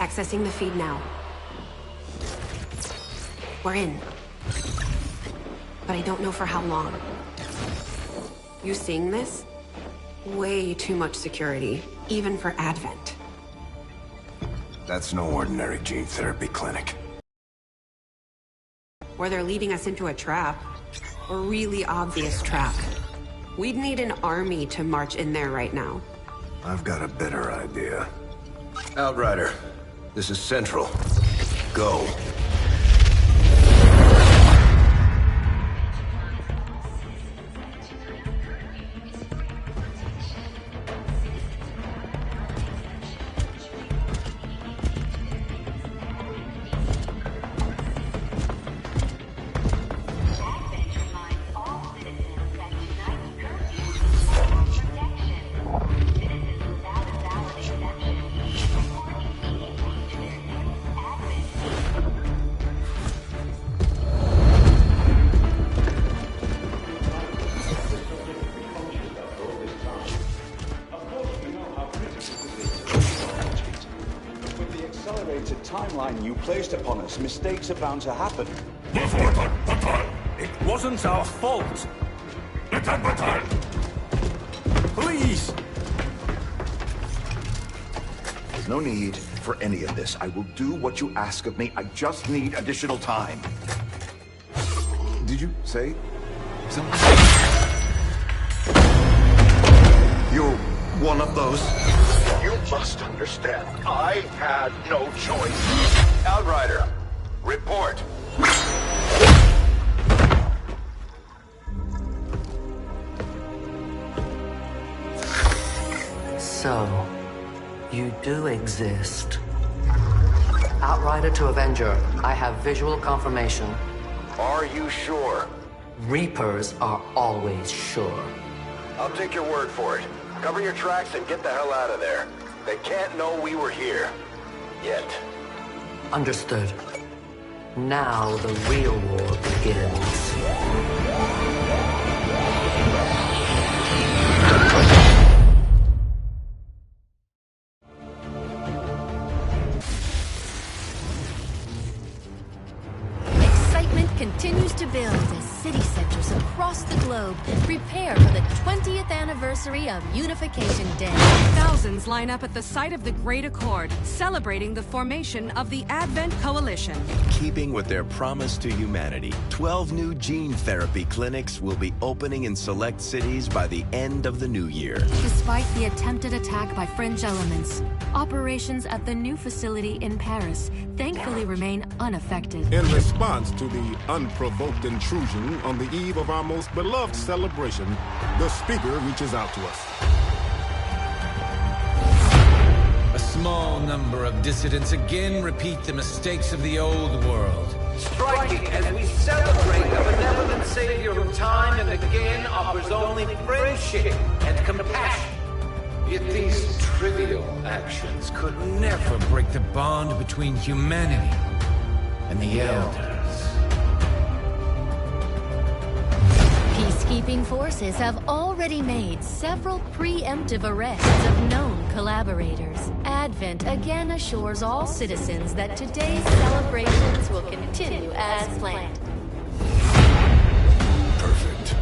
Accessing the feed now. We're in. But I don't know for how long. You seeing this? Way too much security, even for Advent. That's no ordinary gene therapy clinic. Or they're leading us into a trap. A really obvious trap. We'd need an army to march in there right now. I've got a better idea. Outrider, this is Central. Go. Timeline you placed upon us, mistakes are bound to happen. It wasn't our fault. Please! There's no need for any of this. I will do what you ask of me. I just need additional time. Did you say something? You're one of those? You must understand, I had no choice. Outrider, report. So, you do exist. Outrider to Avenger, I have visual confirmation. Are you sure? Reapers are always sure. I'll take your word for it. Cover your tracks and get the hell out of there. They can't know we were here. Yet. Understood. Now the real war begins. Continues to build as city centers across the globe prepare for the 20th anniversary of Unification Day. Thousands line up at the site of the Great Accord, celebrating the formation of the Advent Coalition. In keeping with their promise to humanity, 12 new gene therapy clinics will be opening in select cities by the end of the new year. Despite the attempted attack by French elements, operations at the new facility in Paris thankfully remain unaffected. In response to the unprovoked intrusion on the eve of our most beloved celebration, the speaker reaches out to us. A small number of dissidents again repeat the mistakes of the old world. Striking as we celebrate a benevolent savior who time and again offers only friendship and compassion. Yet these trivial actions could never break the bond between humanity and the Elders. Peacekeeping forces have already made several preemptive arrests of known collaborators. Advent again assures all citizens that today's celebrations will continue as planned. Perfect.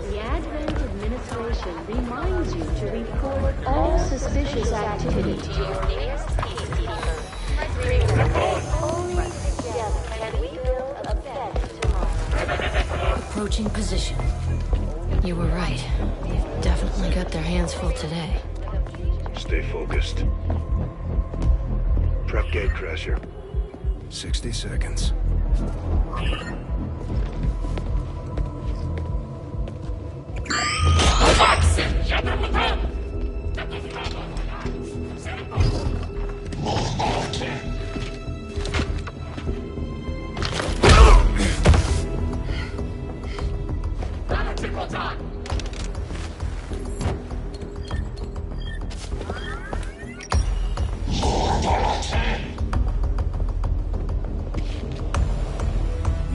The Advent administration reminds you to report all suspicious activity to your nearest peacekeeper. Only together can we build a better tomorrow. Approaching position. You were right. They've definitely got their hands full today. Stay focused. Prep gatecrasher. 60 seconds.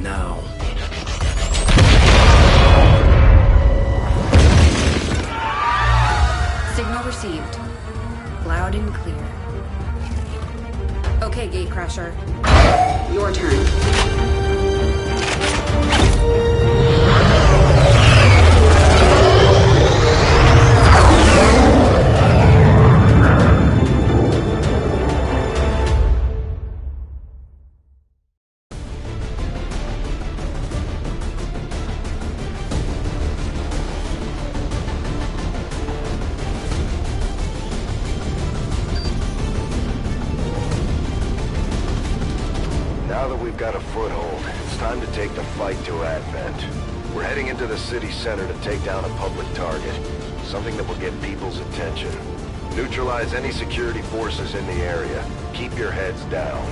Now. Gatecrasher. Your turn. Now that we've got a foothold, it's time to take the fight to Advent. We're heading into the city center to take down a public target, something that will get people's attention. Neutralize any security forces in the area. Keep your heads down.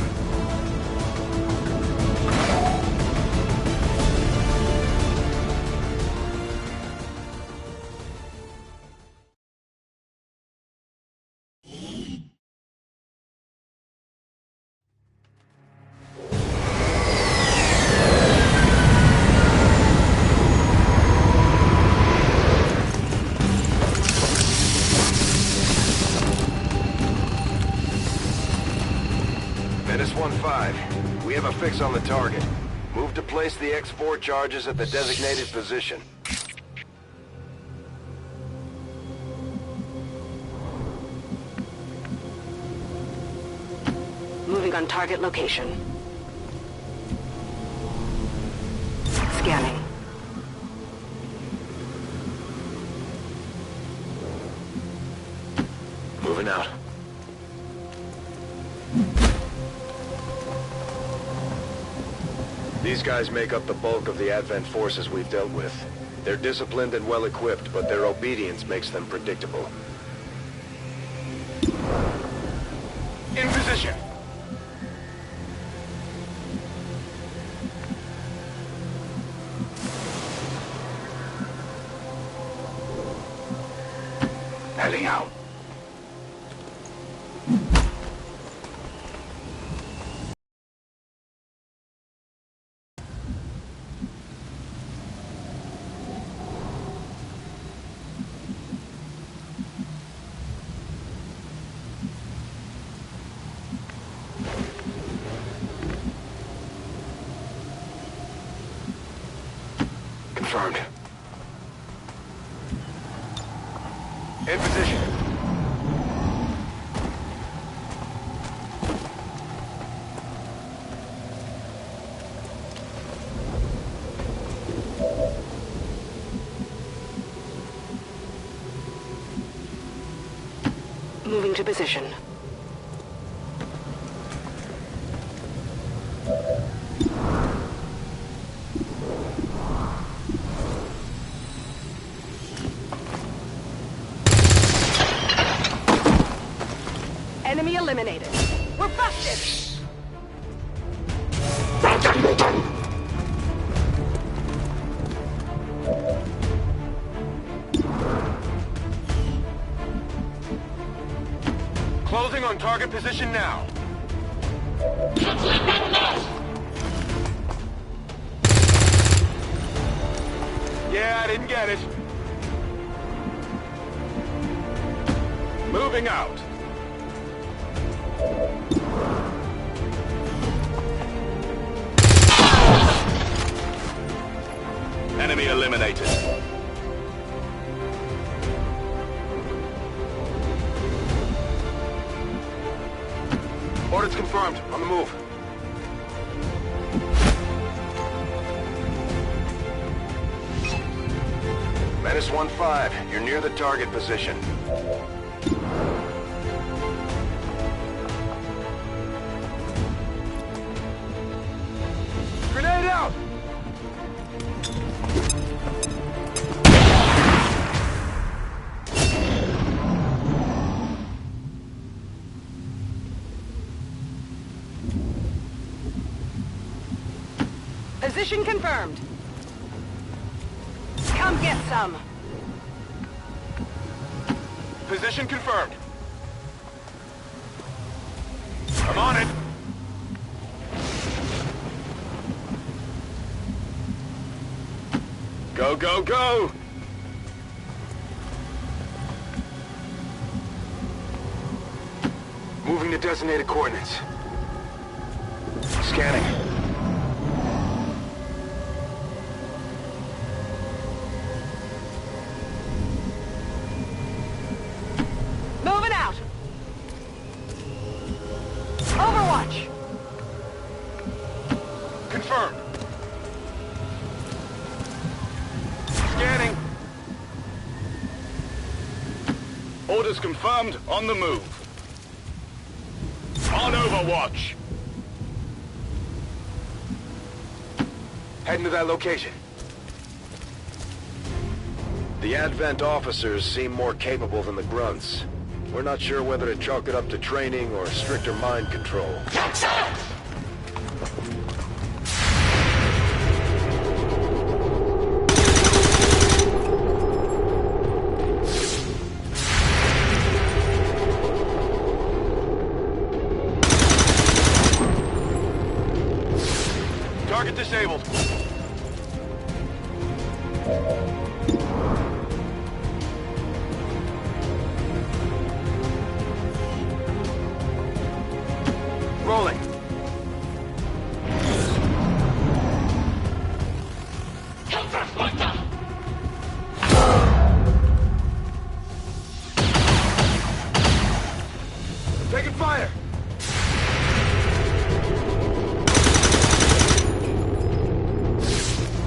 Menace 1-5, we have a fix on the target. Move to place the X4 charges at the designated position. Moving on target location. Scanning. Moving out. These guys make up the bulk of the Advent forces we've dealt with. They're disciplined and well-equipped, but their obedience makes them predictable. In position! Heading out. Confirmed. In position. Moving to position. Enemy eliminated. We're busted! Closing on target position now. Yeah, I didn't get it. Moving out. Enemy eliminated. Orders confirmed. On the move. Menace 1-5, you're near the target position. Grenade out! Position confirmed. Come get some. Position confirmed. I'm on it. Go, go, go! Moving to designated coordinates. Scanning. Moving out! Overwatch! Confirmed. Scanning. Orders confirmed. On the move. On Overwatch. Heading to that location. The Advent officers seem more capable than the grunts. We're not sure whether to chalk it up to training or stricter mind control. Target disabled. Rolling. Taking fire.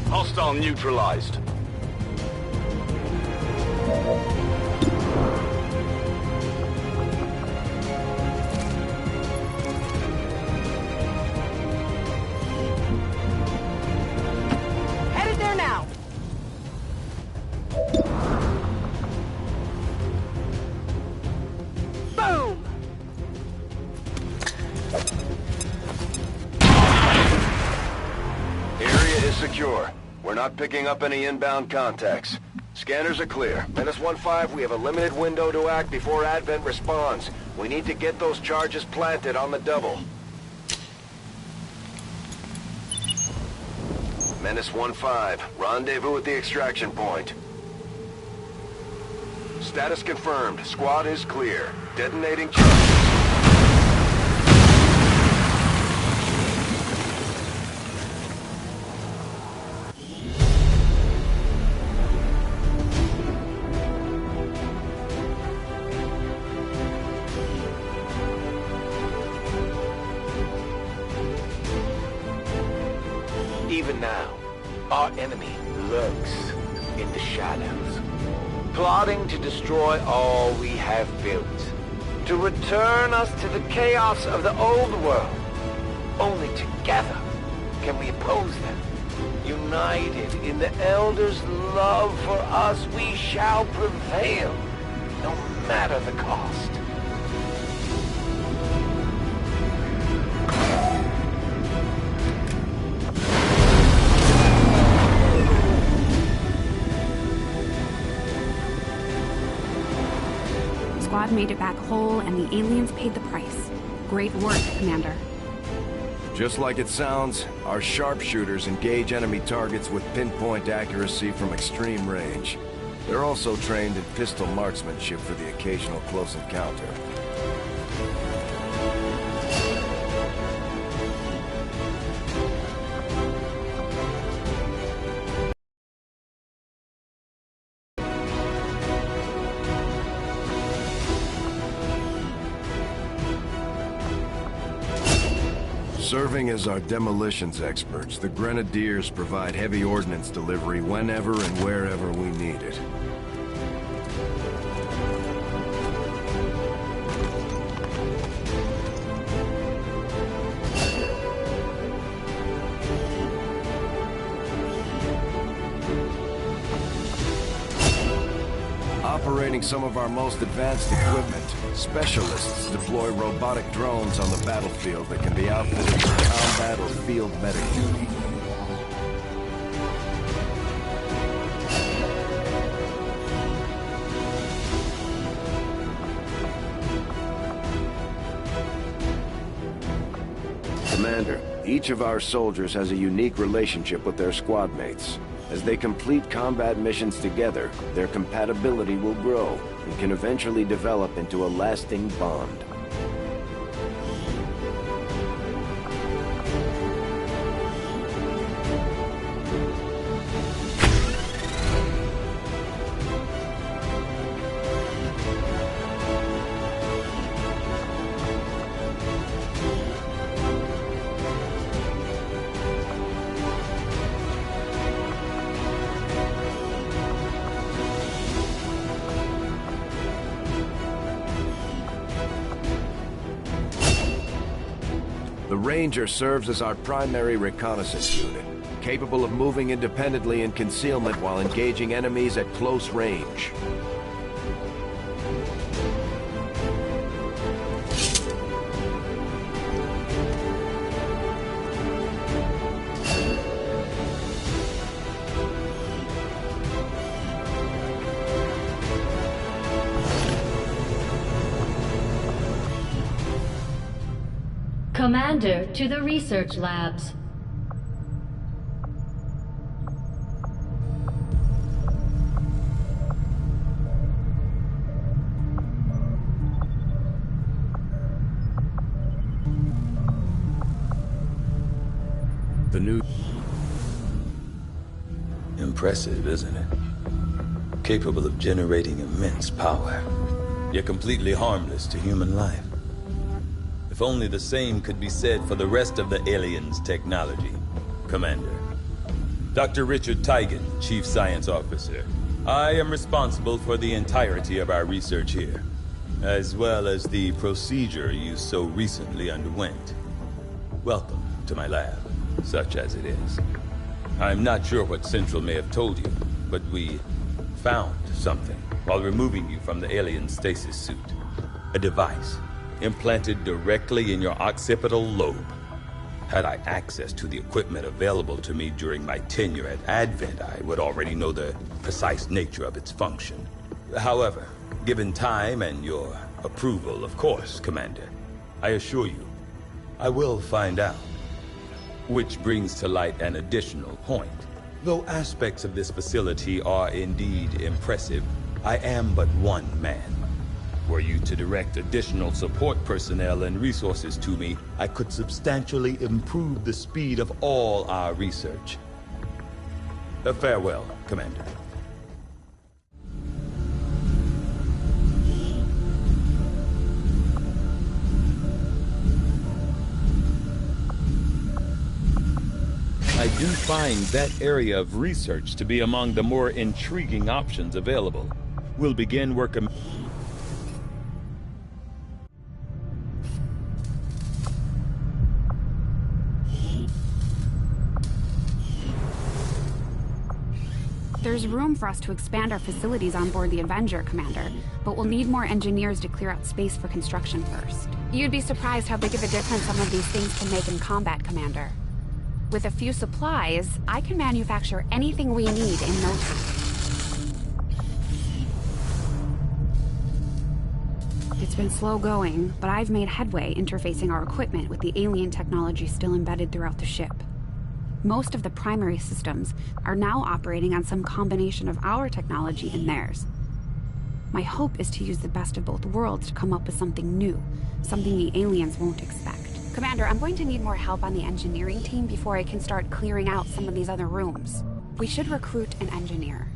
Hostile neutralized. Headed there now! Boom! Area is secure. We're not picking up any inbound contacts. Scanners are clear. -15, we have a limited window to act before Advent responds. We need to get those charges planted on the double. -15, rendezvous at the extraction point. Status confirmed. Squad is clear. Detonating charges. Even now, our enemy lurks in the shadows, plotting to destroy all we have built, to return us to the chaos of the old world. Only together can we oppose them. United in the Elder's love for us, we shall prevail, no matter the cost. Squad made it back whole, and the aliens paid the price. Great work, Commander. Just like it sounds, our sharpshooters engage enemy targets with pinpoint accuracy from extreme range. They're also trained in pistol marksmanship for the occasional close encounter. Serving as our demolitions experts, the Grenadiers provide heavy ordnance delivery whenever and wherever we need it. Operating some of our most advanced equipment, specialists deploy robotic drones on the battlefield that can be outfitted for combat or field medic duty. Commander, each of our soldiers has a unique relationship with their squad mates. As they complete combat missions together, their compatibility will grow and can eventually develop into a lasting bond. Ranger serves as our primary reconnaissance unit, capable of moving independently in concealment while engaging enemies at close range. Commander to the research labs. The new... Impressive, isn't it? Capable of generating immense power, yet completely harmless to human life. If only the same could be said for the rest of the aliens' technology, Commander. Dr. Richard Tigan, Chief Science Officer. I am responsible for the entirety of our research here, as well as the procedure you so recently underwent. Welcome to my lab, such as it is. I'm not sure what Central may have told you, but we found something while removing you from the alien stasis suit. A device implanted directly in your occipital lobe. Had I access to the equipment available to me during my tenure at Advent, I would already know the precise nature of its function. However, given time and your approval, of course, Commander, I assure you, I will find out. Which brings to light an additional point. Though aspects of this facility are indeed impressive, I am but one man. Were you to direct additional support personnel and resources to me, I could substantially improve the speed of all our research. Farewell, Commander. I do find that area of research to be among the more intriguing options available. We'll begin work. There's room for us to expand our facilities on board the Avenger, Commander, but we'll need more engineers to clear out space for construction first. You'd be surprised how big of a difference some of these things can make in combat, Commander. With a few supplies, I can manufacture anything we need in no time. It's been slow going, but I've made headway interfacing our equipment with the alien technology still embedded throughout the ship. Most of the primary systems are now operating on some combination of our technology and theirs. My hope is to use the best of both worlds to come up with something new, something the aliens won't expect. Commander, I'm going to need more help on the engineering team before I can start clearing out some of these other rooms. We should recruit an engineer.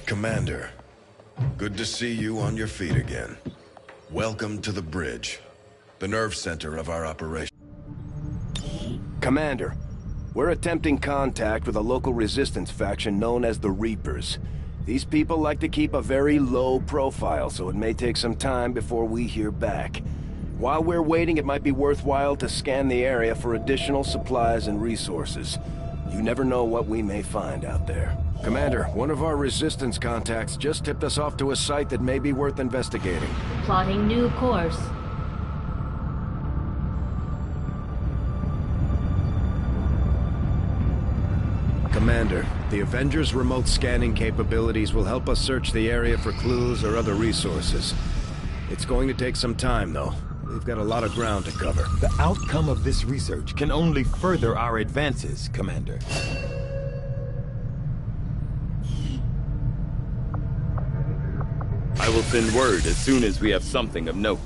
Commander, good to see you on your feet again. Welcome to the bridge, the nerve center of our operation. Commander, we're attempting contact with a local resistance faction known as the Reapers. These people like to keep a very low profile, so it may take some time before we hear back. While we're waiting, it might be worthwhile to scan the area for additional supplies and resources. You never know what we may find out there. Commander, one of our resistance contacts just tipped us off to a site that may be worth investigating. Plotting new course. Commander, the Avengers' remote scanning capabilities will help us search the area for clues or other resources. It's going to take some time, though. We've got a lot of ground to cover. The outcome of this research can only further our advances, Commander. I will send word as soon as we have something of note.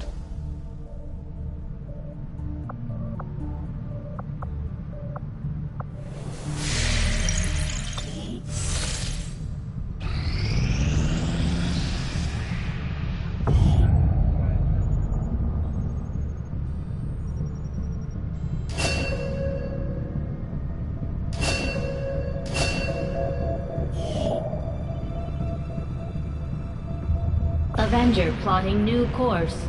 Commander plotting new course.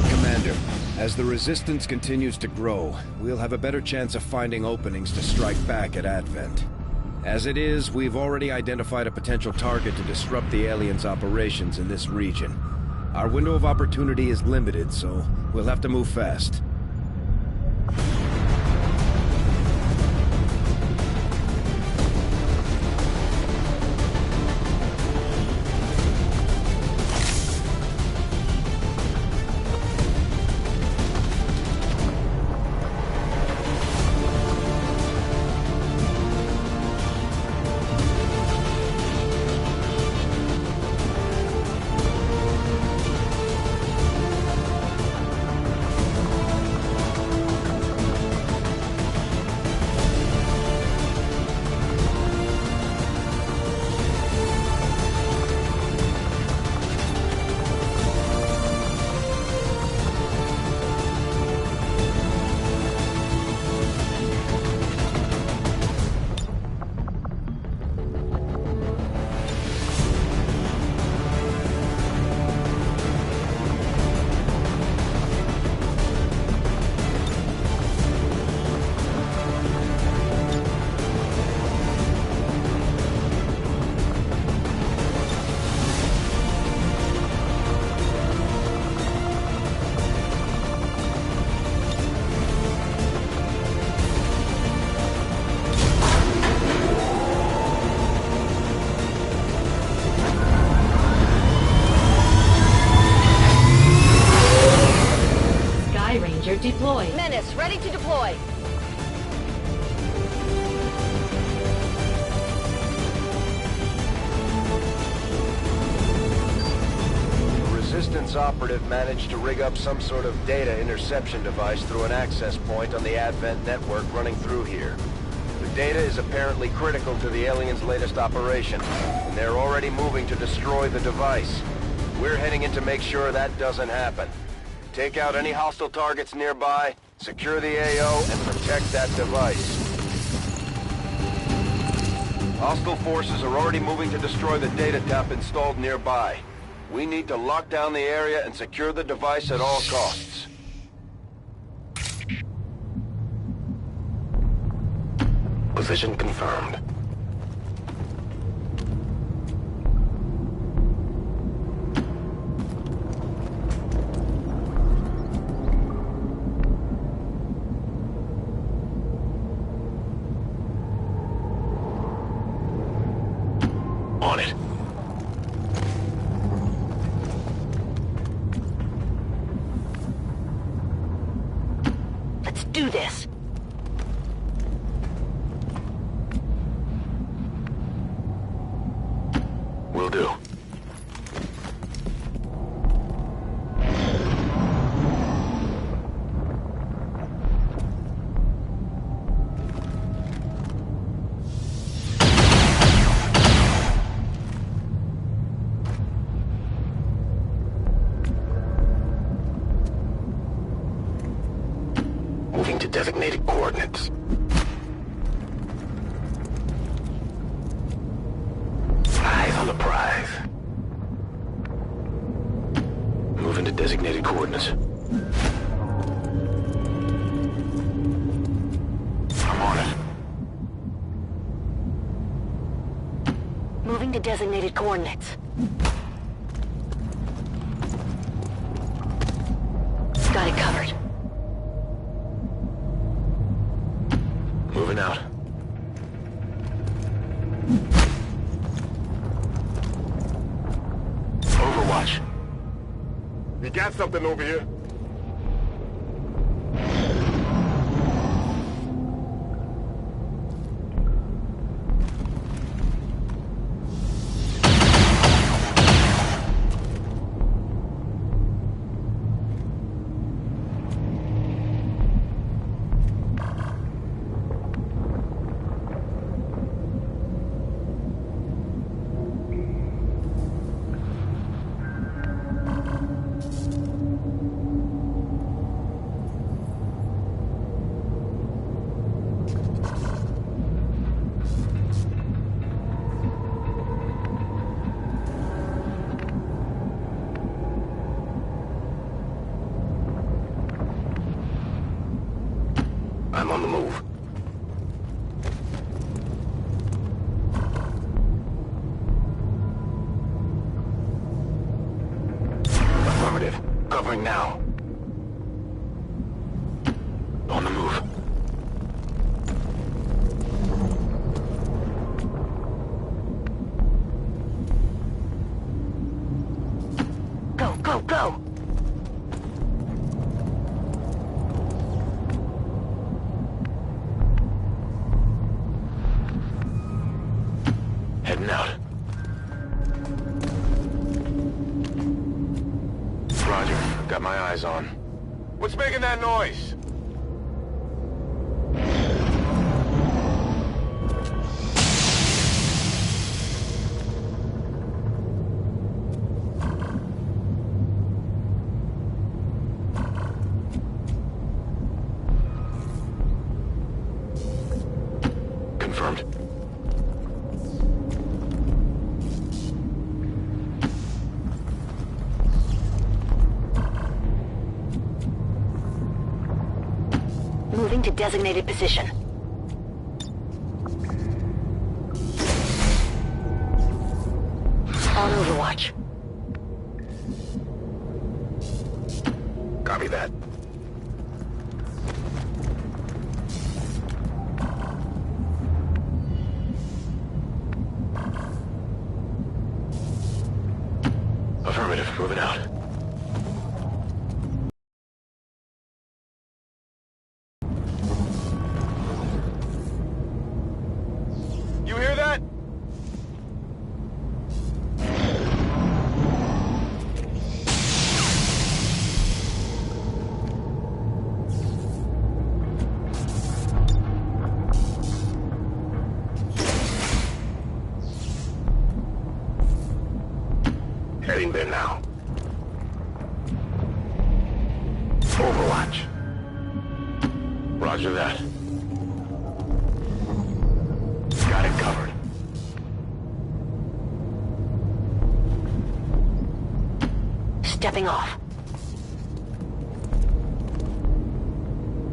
Commander, as the Resistance continues to grow, we'll have a better chance of finding openings to strike back at Advent. As it is, we've already identified a potential target to disrupt the aliens' operations in this region. Our window of opportunity is limited, so we'll have to move fast. Deploy. Menace, ready to deploy. The Resistance operative managed to rig up some sort of data interception device through an access point on the Advent network running through here. The data is apparently critical to the aliens' latest operation, and they're already moving to destroy the device. We're heading in to make sure that doesn't happen. Take out any hostile targets nearby, secure the AO, and protect that device. Hostile forces are already moving to destroy the data tap installed nearby. We need to lock down the area and secure the device at all costs. Position confirmed. On it. Let's do this. Will do. Moving to designated coordinates. Eyes on the prize. Moving to designated coordinates. I'm on it. Moving to designated coordinates. Got it covered. Moving out. Overwatch. You got something over here? Going now. On the move. Go, go, go! Heading out. Roger. Got my eyes on. What's making that noise? Confirmed. Moving to designated position. On Overwatch. Copy that. Affirmative. Moving out. You hear that? Heading there now. Overwatch. Roger that. Got it covered. Stepping off.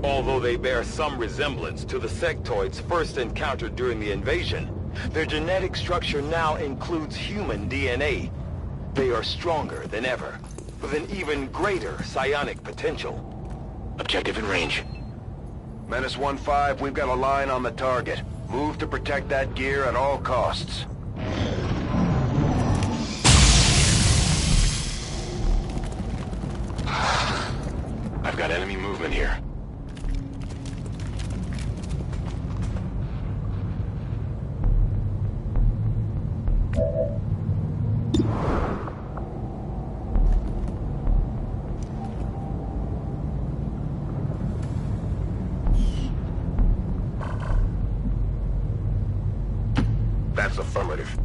Although they bear some resemblance to the sectoids first encountered during the invasion, their genetic structure now includes human DNA. They are stronger than ever, with an even greater psionic potential. Objective in range. Menace 1-5, we've got a line on the target. Move to protect that gear at all costs. I've got enemy movement here. That's affirmative.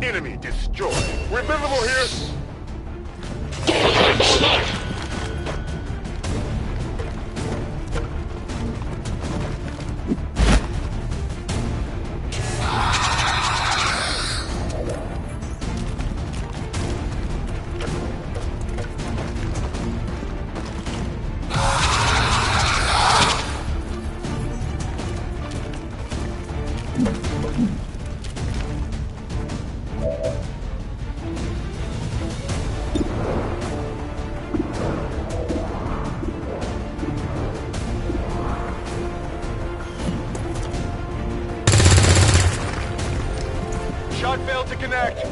Enemy destroyed. We're visible here. Shot failed to connect.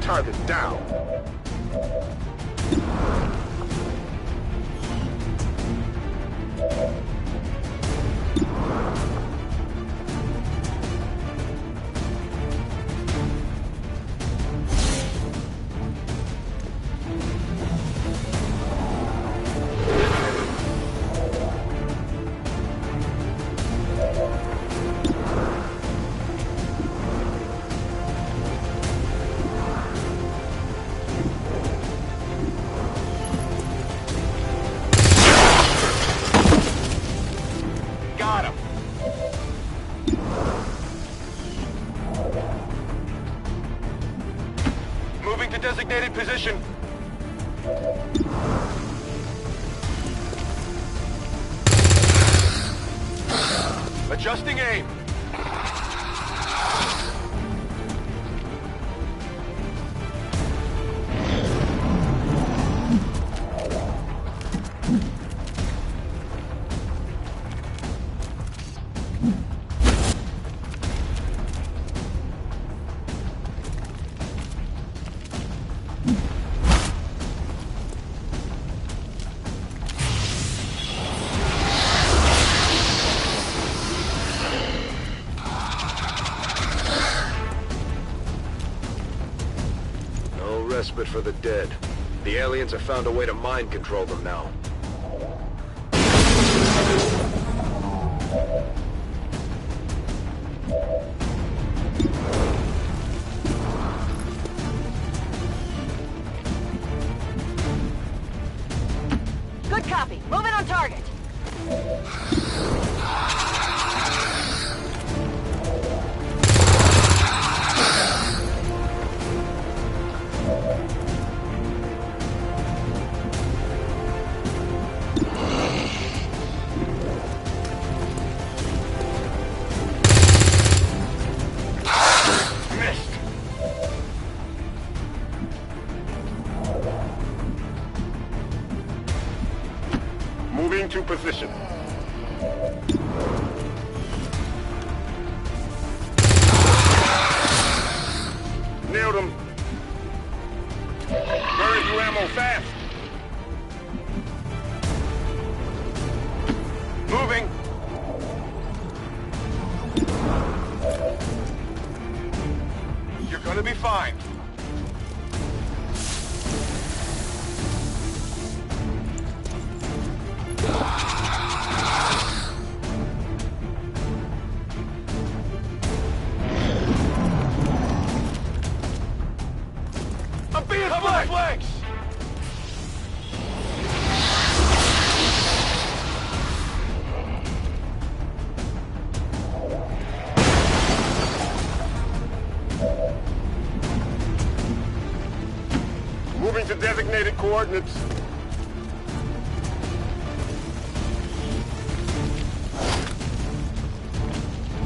Target down. Got him. Moving to designated position. Adjusting aim. No respite for the dead. The aliens have found a way to mind control them now. Good copy. Moving on target. Missed. Moving to position. Nailed him. Burn through ammo fast. Moving. You're gonna be fine. I'm being flanked! Moving to designated coordinates.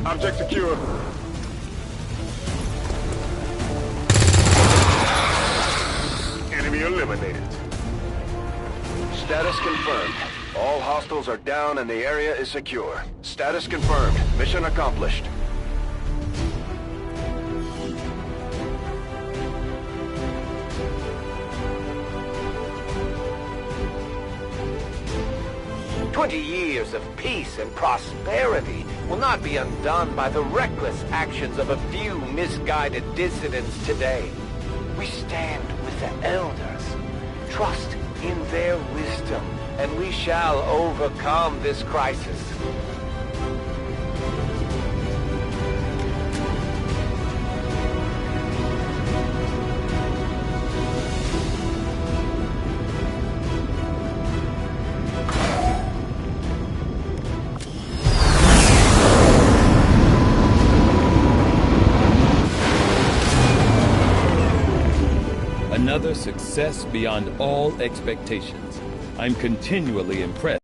Object secure. Enemy eliminated. Status confirmed. All hostiles are down and the area is secure. Status confirmed. Mission accomplished. Years of peace and prosperity will not be undone by the reckless actions of a few misguided dissidents today. We stand with the elders, trust in their wisdom, and we shall overcome this crisis. Another success beyond all expectations. I'm continually impressed.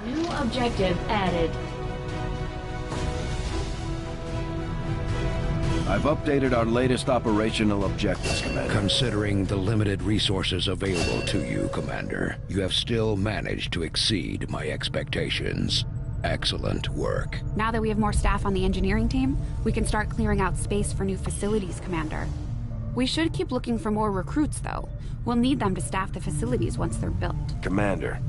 New objective added. I've updated our latest operational objectives, Commander. Considering the limited resources available to you, Commander, you have still managed to exceed my expectations. Excellent work. Now that we have more staff on the engineering team, we can start clearing out space for new facilities, Commander. We should keep looking for more recruits, though. We'll need them to staff the facilities once they're built. Commander,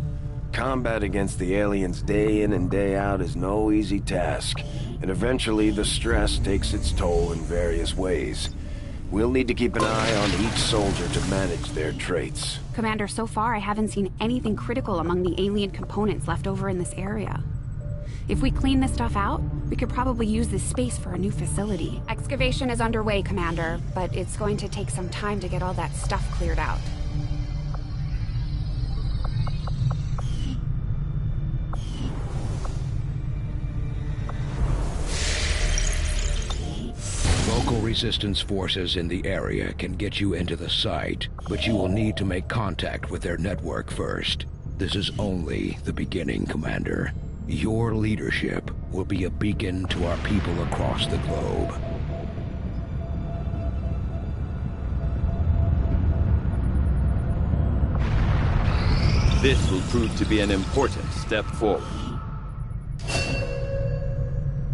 combat against the aliens day in and day out is no easy task, and eventually the stress takes its toll in various ways. We'll need to keep an eye on each soldier to manage their traits. Commander, so far I haven't seen anything critical among the alien components left over in this area. If we clean this stuff out, we could probably use this space for a new facility. Excavation is underway, Commander, but it's going to take some time to get all that stuff cleared out. Local resistance forces in the area can get you into the site, but you will need to make contact with their network first. This is only the beginning, Commander. Your leadership will be a beacon to our people across the globe. This will prove to be an important step forward.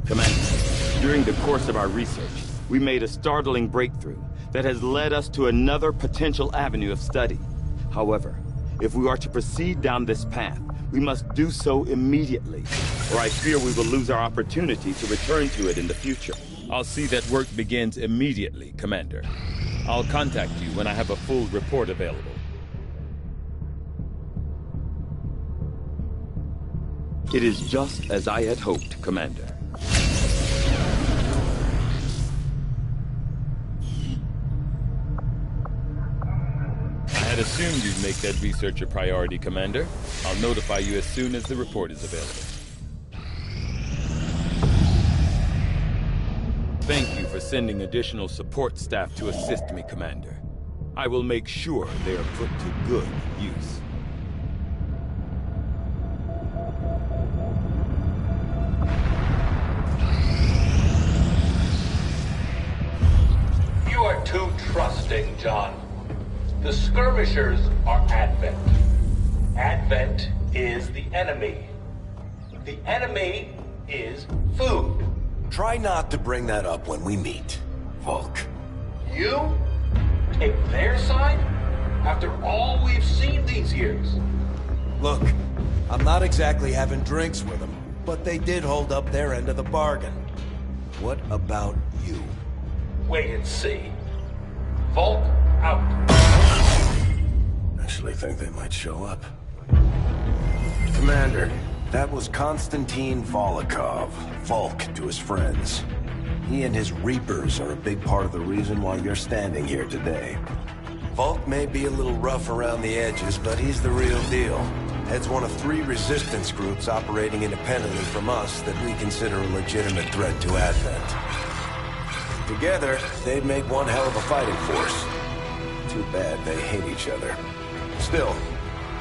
Commander, during the course of our research, we made a startling breakthrough that has led us to another potential avenue of study. However, if we are to proceed down this path, we must do so immediately, or I fear we will lose our opportunity to return to it in the future. I'll see that work begins immediately, Commander. I'll contact you when I have a full report available. It is just as I had hoped, Commander. I had assumed you'd make that research a priority, Commander. I'll notify you as soon as the report is available. Thank you for sending additional support staff to assist me, Commander. I will make sure they are put to good use. You are too trusting, John. The skirmishers are Advent. Advent is the enemy. The enemy is food. Try not to bring that up when we meet, Volk. You take their side after all we've seen these years? Look, I'm not exactly having drinks with them, but they did hold up their end of the bargain. What about you? Wait and see. Volk out. Actually think they might show up. Commander, that was Konstantin Volokov, Volk to his friends. He and his Reapers are a big part of the reason why you're standing here today. Volk may be a little rough around the edges, but he's the real deal. Heads one of 3 resistance groups operating independently from us that we consider a legitimate threat to Advent. Together, they'd make one hell of a fighting force. Too bad they hate each other. Still,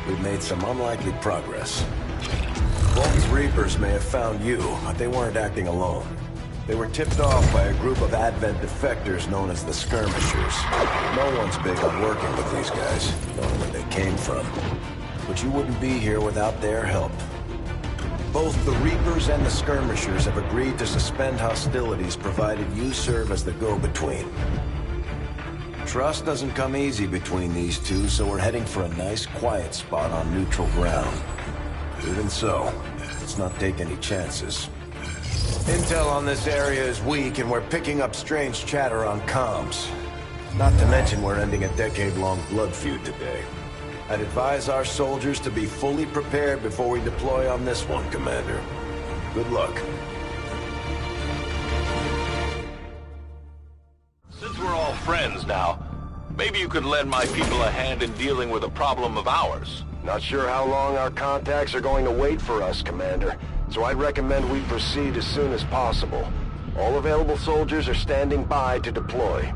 we've made some unlikely progress. Volk's Reapers may have found you, but they weren't acting alone. They were tipped off by a group of Advent defectors known as the Skirmishers. No one's big on working with these guys, knowing where they came from. But you wouldn't be here without their help. Both the Reapers and the Skirmishers have agreed to suspend hostilities provided you serve as the go-between. Trust doesn't come easy between these two, so we're heading for a nice, quiet spot on neutral ground. Even so, let's not take any chances. Intel on this area is weak, and we're picking up strange chatter on comms. Not to mention we're ending a decade-long blood feud today. I'd advise our soldiers to be fully prepared before we deploy on this one, Commander. Good luck. Since we're all friends now, maybe you could lend my people a hand in dealing with a problem of ours. Not sure how long our contacts are going to wait for us, Commander. So I'd recommend we proceed as soon as possible. All available soldiers are standing by to deploy.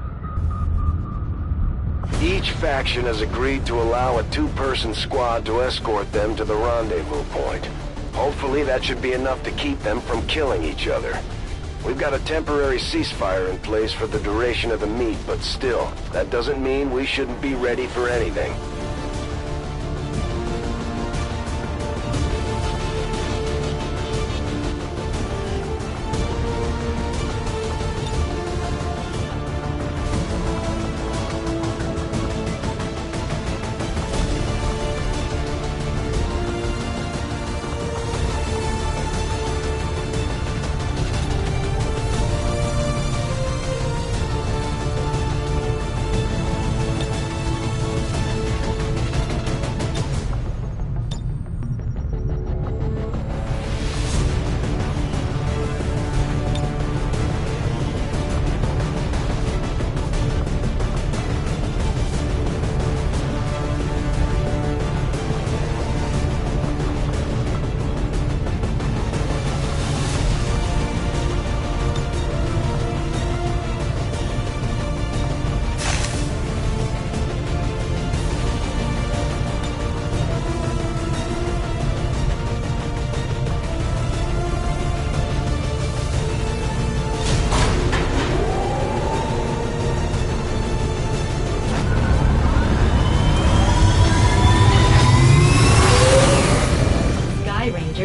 Each faction has agreed to allow a two-person squad to escort them to the rendezvous point. Hopefully that should be enough to keep them from killing each other. We've got a temporary ceasefire in place for the duration of the meet, but still, that doesn't mean we shouldn't be ready for anything.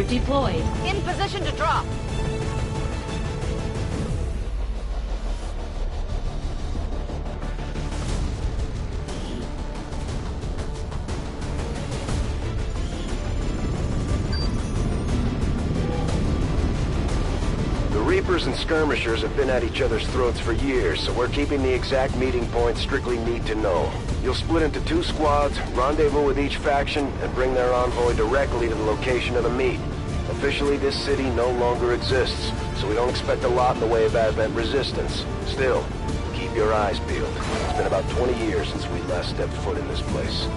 Deployed. In position to drop. The Reapers and Skirmishers have been at each other's throats for years, so we're keeping the exact meeting point strictly need to know. You'll split into two squads, rendezvous with each faction, and bring their envoy directly to the location of the meet. Officially, this city no longer exists, so we don't expect a lot in the way of Advent resistance. Still, keep your eyes peeled. It's been about 20 years since we last stepped foot in this place.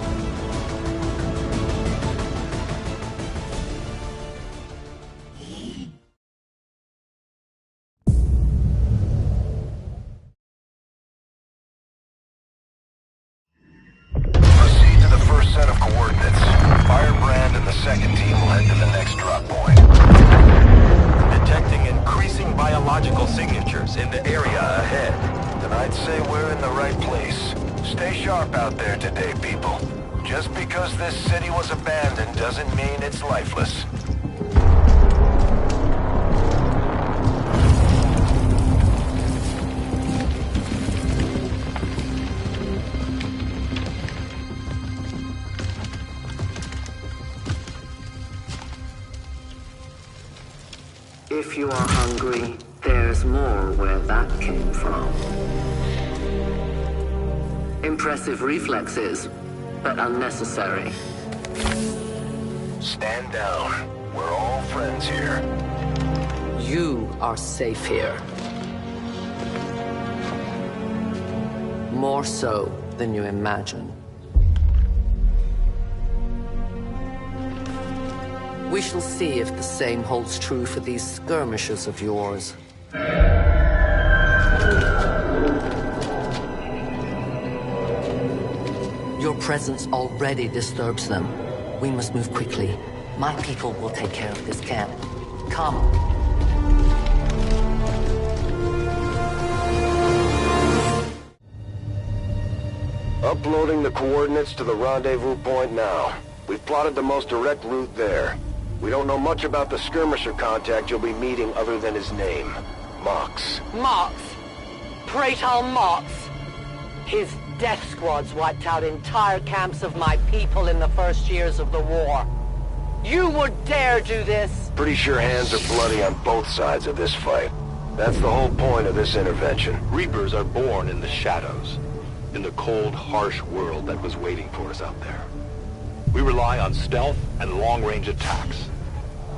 Proceed to the first set of coordinates. Firebrand and the second team will head to the next drop point. Detecting increasing biological signatures in the area ahead. Then I'd say we're in the right place. Stay sharp out there today, people. Just because this city was abandoned doesn't mean it's lifeless. If you are hungry, there's more where that came from. Impressive reflexes, but unnecessary. Stand down. We're all friends here. You are safe here. More so than you imagine. We shall see if the same holds true for these skirmishes of yours. Your presence already disturbs them. We must move quickly. My people will take care of this camp. Come. uploading the coordinates to the rendezvous point now. We've plotted the most direct route there. We don't know much about the skirmisher contact you'll be meeting other than his name. Mox. Mox! Praetor Mox! His death squads wiped out entire camps of my people in the first years of the war. You would dare do this? Pretty sure hands are bloody on both sides of this fight. That's the whole point of this intervention. Reapers are born in the shadows, in the cold, harsh world that was waiting for us out there. We rely on stealth and long-range attacks,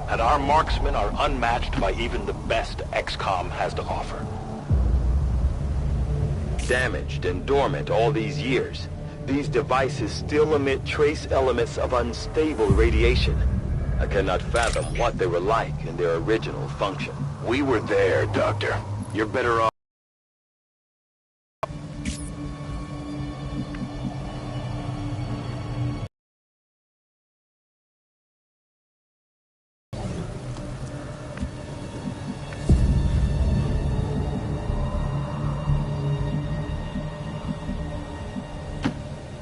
and our marksmen are unmatched by even the best XCOM has to offer. Damaged and dormant all these years, these devices still emit trace elements of unstable radiation. I cannot fathom what they were like in their original function. We were there, Doctor. You're better off.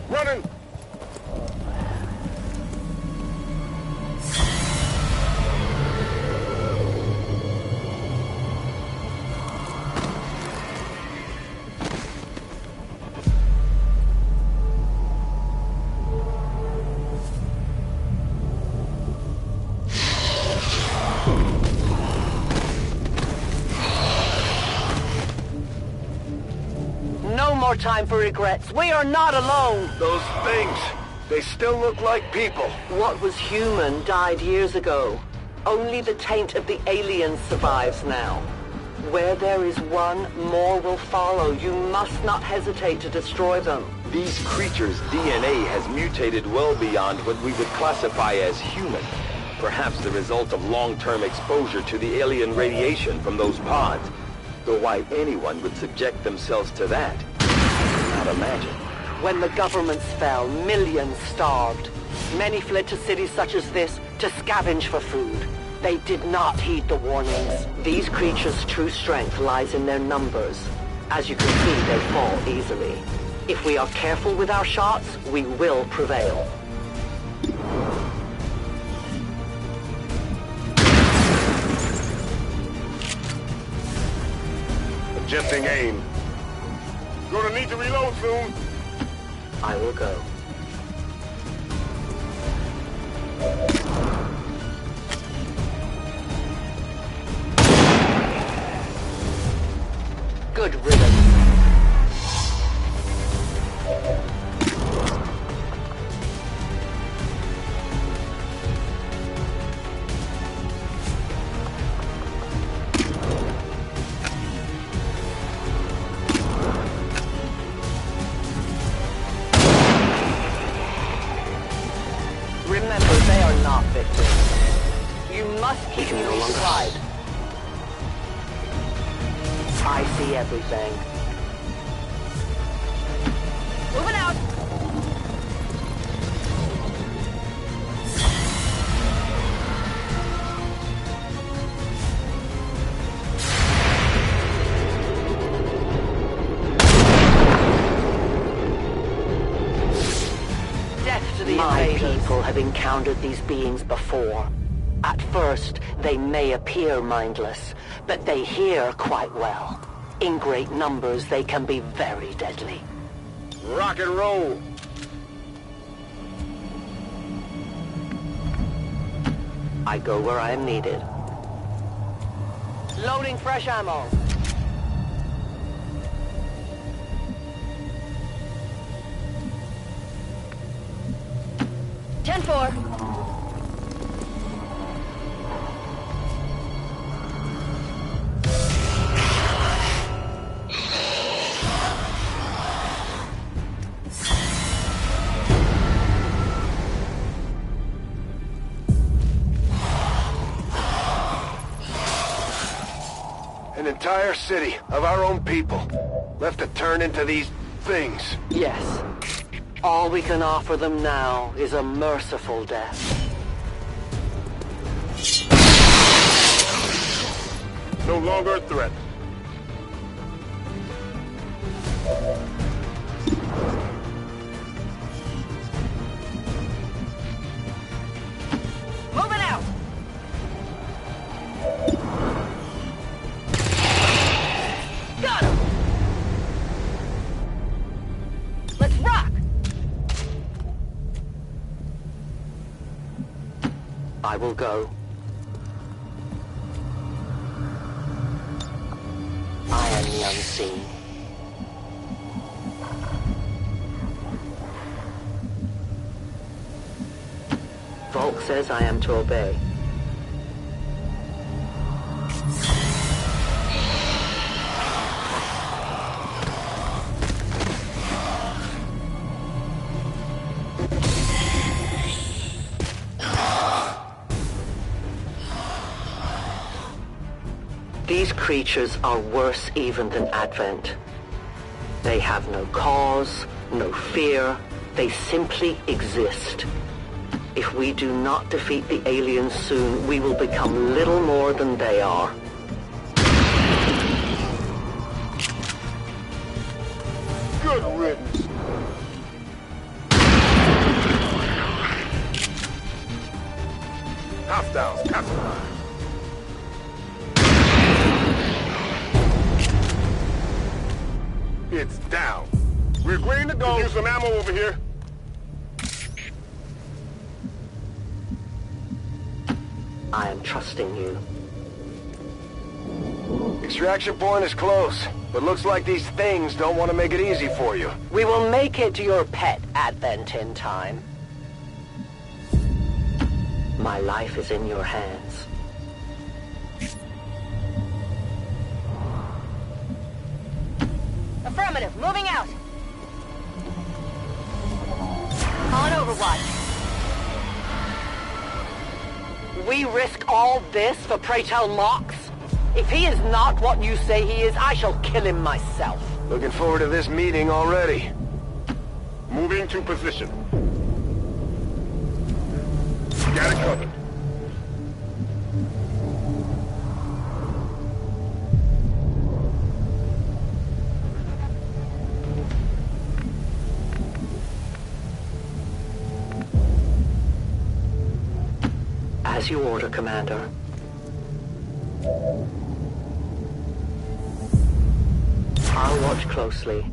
Running! No more time for regrets. We are not alone. Those things, they still look like people. What was human died years ago. Only the taint of the aliens survives now. Where there is one, more will follow. You must not hesitate to destroy them. These creatures' DNA has mutated well beyond what we would classify as human. Perhaps the result of long-term exposure to the alien radiation from those pods. Though why anyone would subject themselves to that, I cannot imagine. When the governments fell, millions starved. Many fled to cities such as this to scavenge for food. They did not heed the warnings. These creatures' true strength lies in their numbers. As you can see, they fall easily. If we are careful with our shots, we will prevail. Adjusting aim. Gonna need to reload soon. I will go. Good riddance. Remember, they are not victims. You must keep moving aside. I see everything. Moving out! Death to the invaders. My people have encountered these beings before. At first, they may appear mindless, but they hear quite well. In great numbers, they can be very deadly. Rock and roll. I go where I am needed. Loading fresh ammo. Ten-4. An entire city of our own people left to turn into these things. Yes. All we can offer them now is a merciful death. No longer a threat. I will go. I am the unseen. Volk says I am to obey. These creatures are worse even than Advent. They have no cause, no fear. They simply exist. If we do not defeat the aliens soon, we will become little more than they are. Good riddance. Hostiles, pacified. It's down. We're agreeing to go. Use some ammo over here. I am trusting you. Extraction point is close, but looks like these things don't want to make it easy for you. We will make it your pet, Advent, in time. My life is in your hands. Affirmative, moving out. On Overwatch. We risk all this for pray tell Mox? If he is not what you say he is, I shall kill him myself. Looking forward to this meeting already. Moving to position. Got it covered. As you order, Commander. I'll watch closely.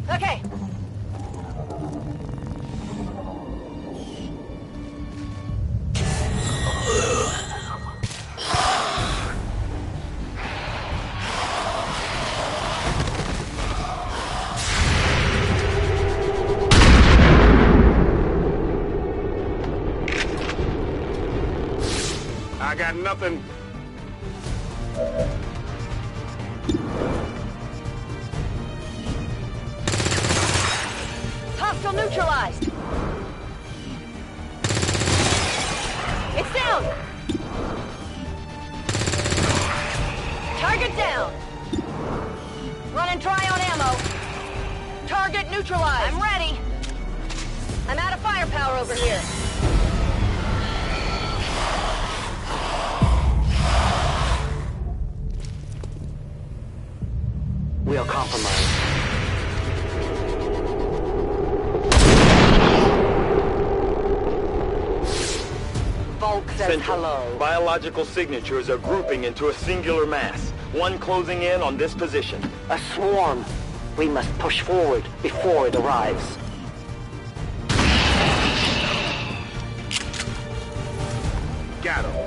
Okay. I got nothing. Hostile neutralized. It's down. Target down. Running dry on ammo. Target neutralized. I'm ready. I'm out of firepower over here. We are compromised. Volk says Central. hello. Biological signatures are grouping into a singular mass. One closing in on this position. A swarm. We must push forward before it arrives. Got him.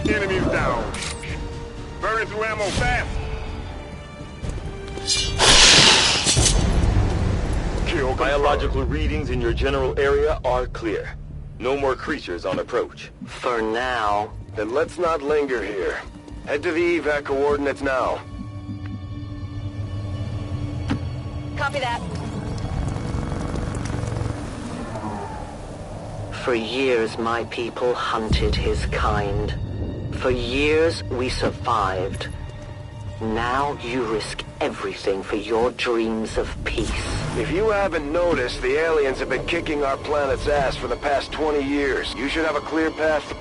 Enemies down. Burning through ammo fast. Kill confirmed. Biological readings in your general area are clear. No more creatures on approach. For now. Then let's not linger here. Head to the evac coordinates now. Copy that. For years, my people hunted his kind. For years, we survived. Now you risk everything for your dreams of peace. If you haven't noticed, the aliens have been kicking our planet's ass for the past 20 years. You should have a clear path.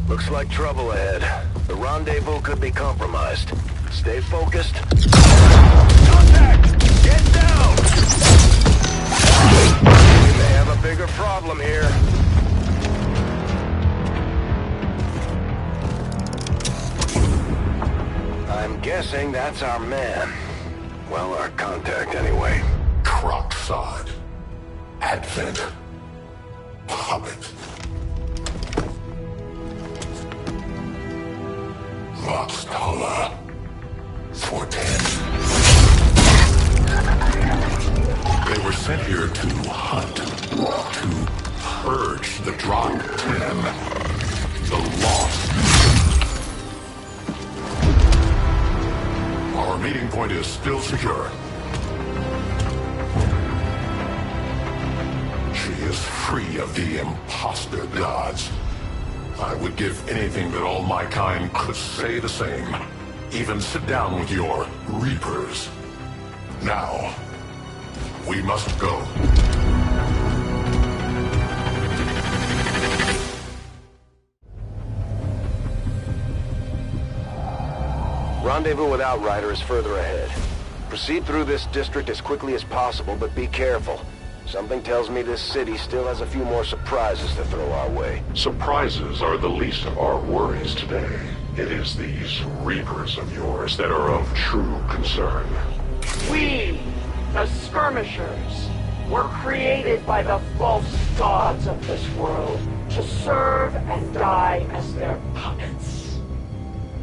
Looks like trouble ahead. The rendezvous could be compromised. Stay focused. Contact! Get down! We may have a bigger problem here. I'm guessing that's our man. Well, our contact anyway. Crocksod. Advent. Hobbit. Voxtala. Forten. They were sent here to hunt. To purge the Drop 10. The Lost. Our meeting point is still secure. She is free of the imposter gods. I would give anything that all my kind could say the same. Even sit down with your Reapers. Now, we must go. Rendezvous with Outrider is further ahead. Proceed through this district as quickly as possible, but be careful. Something tells me this city still has a few more surprises to throw our way. Surprises are the least of our worries today. It is these Reapers of yours that are of true concern. We, the Skirmishers, were created by the false gods of this world to serve and die as their puppets.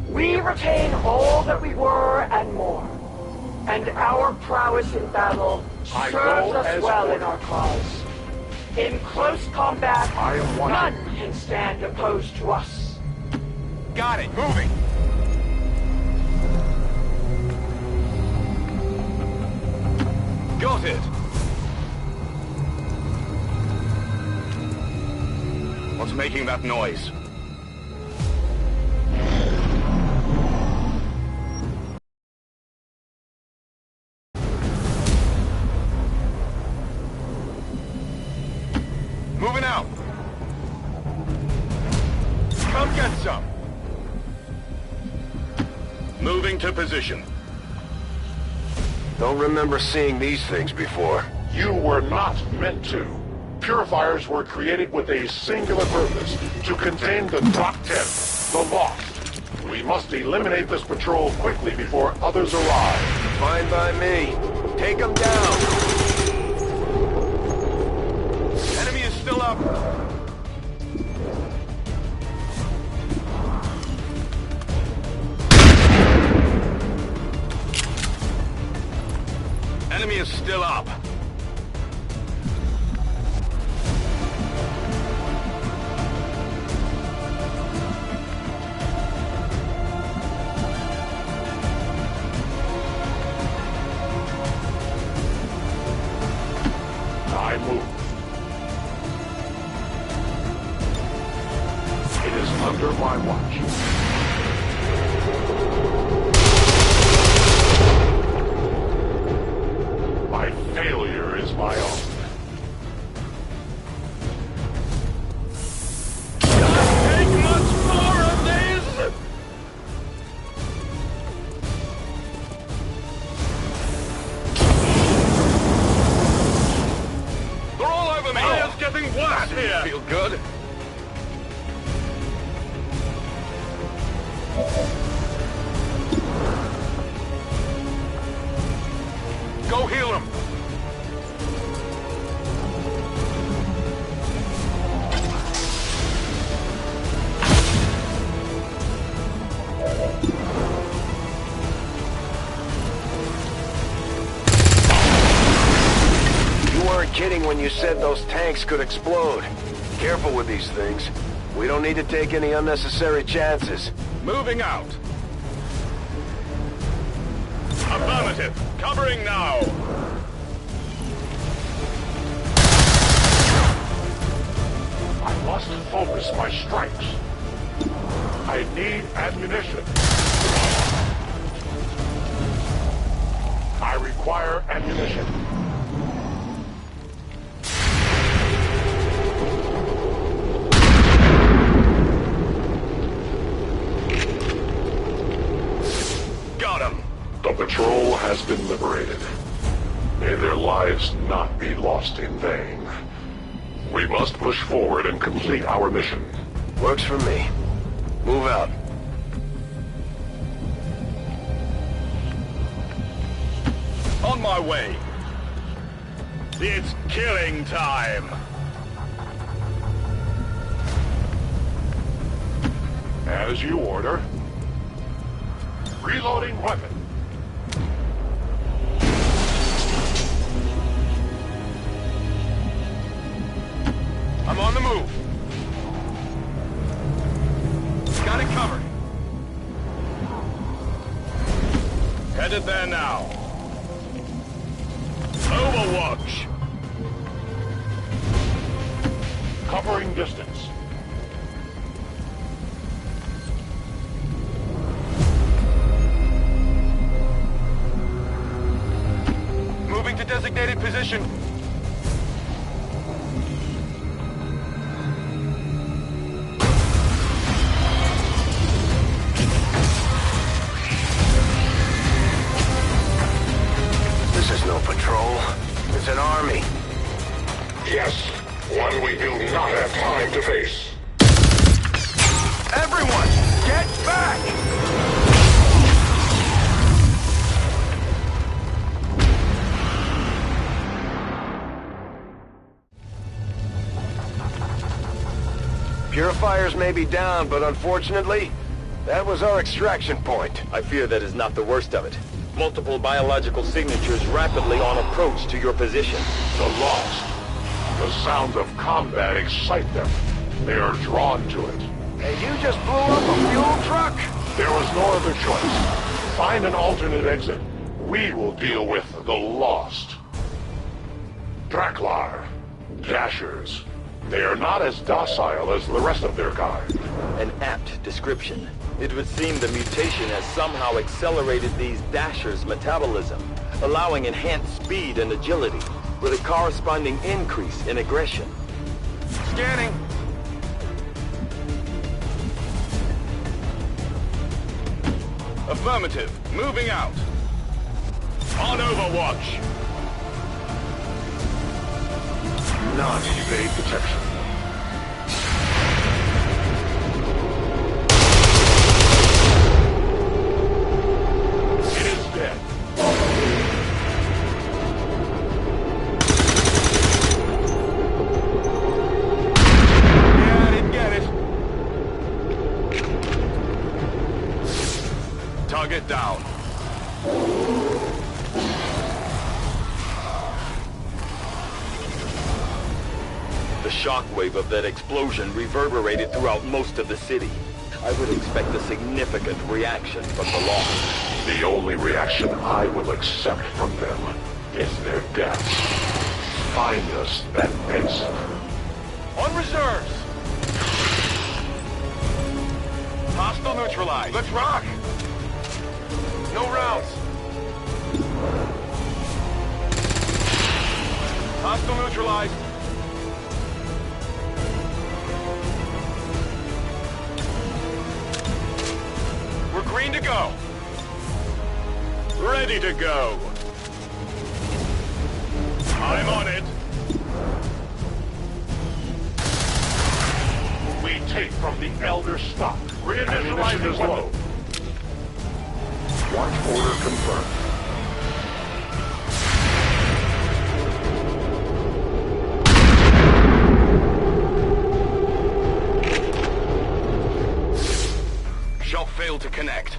We retain all that we were and more, and our prowess in battle serves us well in our cause. In close combat, none can stand opposed to us. Got it, moving! Got it! What's making that noise? Moving out! Come get some! Moving to position. Don't remember seeing these things before. You were not meant to. Purifiers were created with a singular purpose, to contain the Drop 10, the Lost. We must eliminate this patrol quickly before others arrive. Fine by me. Take them down! Enemy is still up! Enemy is still up. I move. It is under my watch. My failure is my own. Take much more of these! They're all over me! It's getting worse here! Feel good? Go heal him! You weren't kidding when you said those tanks could explode. Careful with these things. We don't need to take any unnecessary chances. Moving out. Affirmative. Covering now. I must focus my strikes. I need ammunition. I require ammunition. lives not be lost in vain. We must push forward and complete our mission. Works for me. Move out. On my way. It's killing time. As you order. Reloading weapon. I'm on the move. Got it covered. Headed there now. Overwatch. Covering distance. Moving to designated position. This is no patrol. It's an army. Yes, one we do not have time to face. Everyone, get back! Purifiers may be down, but unfortunately, that was our extraction point. I fear that is not the worst of it. Multiple biological signatures rapidly on approach to your position. The lost. The sounds of combat excite them. They are drawn to it. And you just blew up a fuel truck? There was no other choice. Find an alternate exit. We will deal with the lost. Draklar. Dashers. They are not as docile as the rest of their kind. An apt description. It would seem the mutation has somehow accelerated these Dashers' metabolism, allowing enhanced speed and agility, with a corresponding increase in aggression. Scanning. Affirmative. Moving out. On Overwatch. Not evade detection. It is dead. Yeah, I didn't get it. Target down. The shockwave of that explosion reverberated throughout most of the city. I would expect a significant reaction from the lost. The only reaction I will accept from them is their death. Find us that base. On reserves. Hostile neutralized. Let's rock. No rounds. Hostile neutralized. We're green to go. Ready to go. I'm on it. We take from the Elder stock. Reinitializing is low. Watch order confirmed. Shall fail to connect.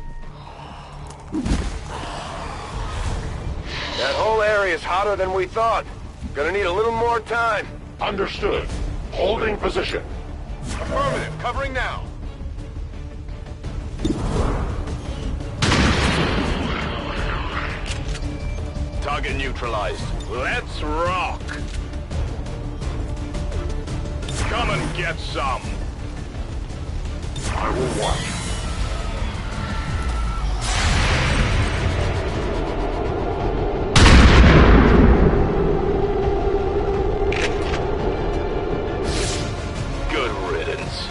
That whole area is hotter than we thought. Gonna need a little more time. Understood. Holding position. Affirmative. Covering now. Target neutralized. Let's rock. Come and get some. I will watch. Good riddance.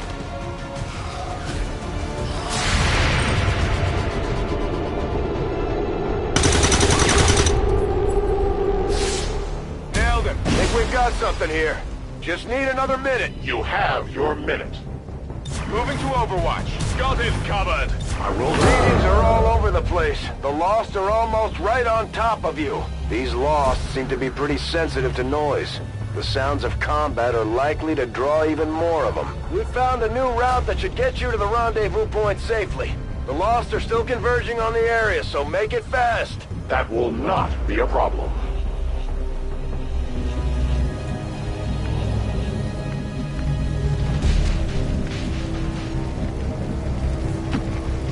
here. Just need another minute. You have your minute. Moving to Overwatch. Got it covered. I will... Readings are all over the place. The Lost are almost right on top of you. These Lost seem to be pretty sensitive to noise. The sounds of combat are likely to draw even more of them. We found a new route that should get you to the rendezvous point safely. The Lost are still converging on the area, so make it fast. That will not be a problem.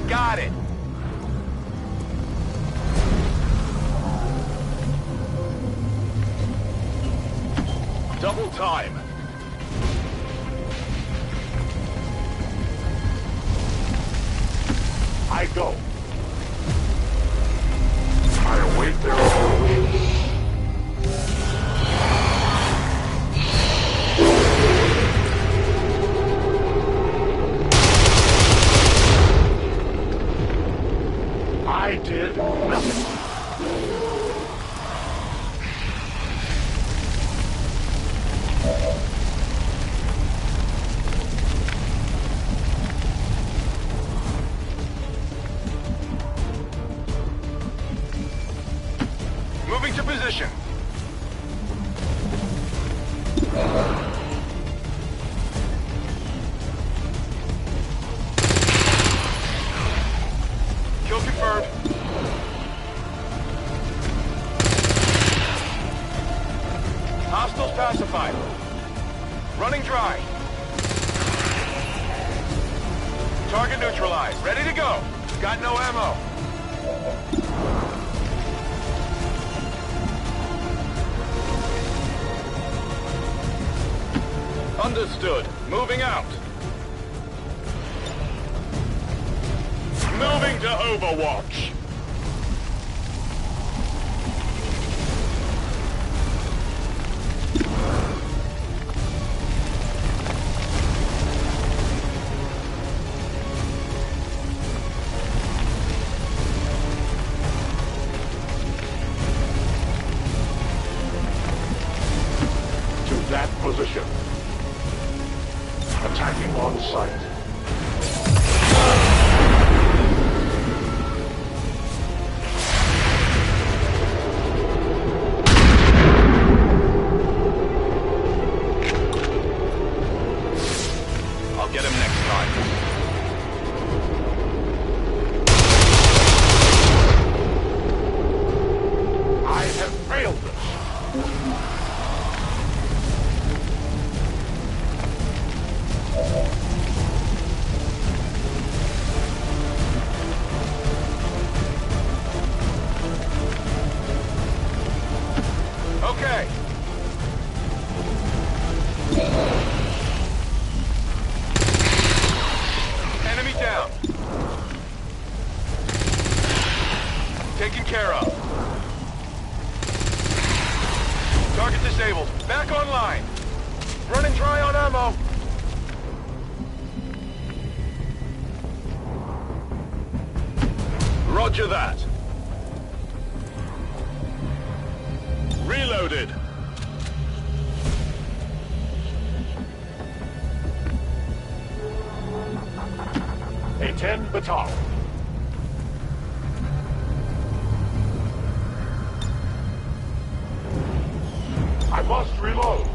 Got it. Double time. I go. I await their approach. I did nothing. Moving to position. Kill confirmed. Hostiles pacified. Running dry. Target neutralized. Ready to go. Got no ammo. Understood. Moving out. Moving to Overwatch. To that position. Attacking on sight. I'll get him next time. I have failed them. Okay. Enemy down. Taken care of. Target disabled. Back online. Running dry on ammo. Roger that. Reloaded. A 10 baton. I must reload.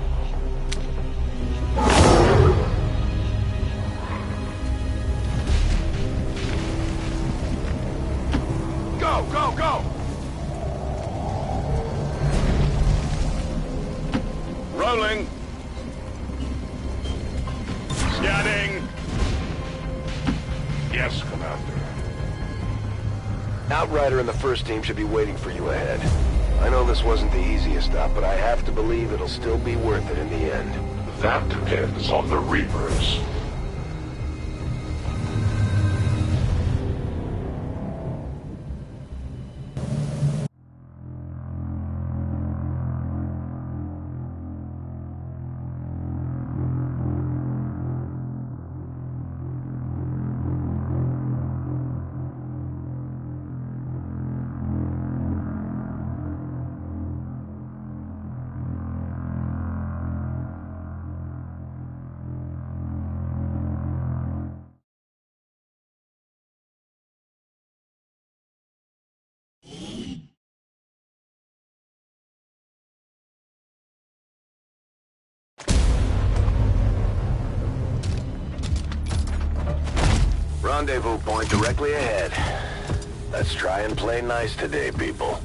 Go, go, go! Rolling. Scanning. Yes, Commander. Outrider and the first team should be waiting for you ahead. I know this wasn't the easiest stop, but I have to believe it'll still be worth it in the end. That depends on the Reapers. rendezvous point directly ahead. Let's try and play nice today, people.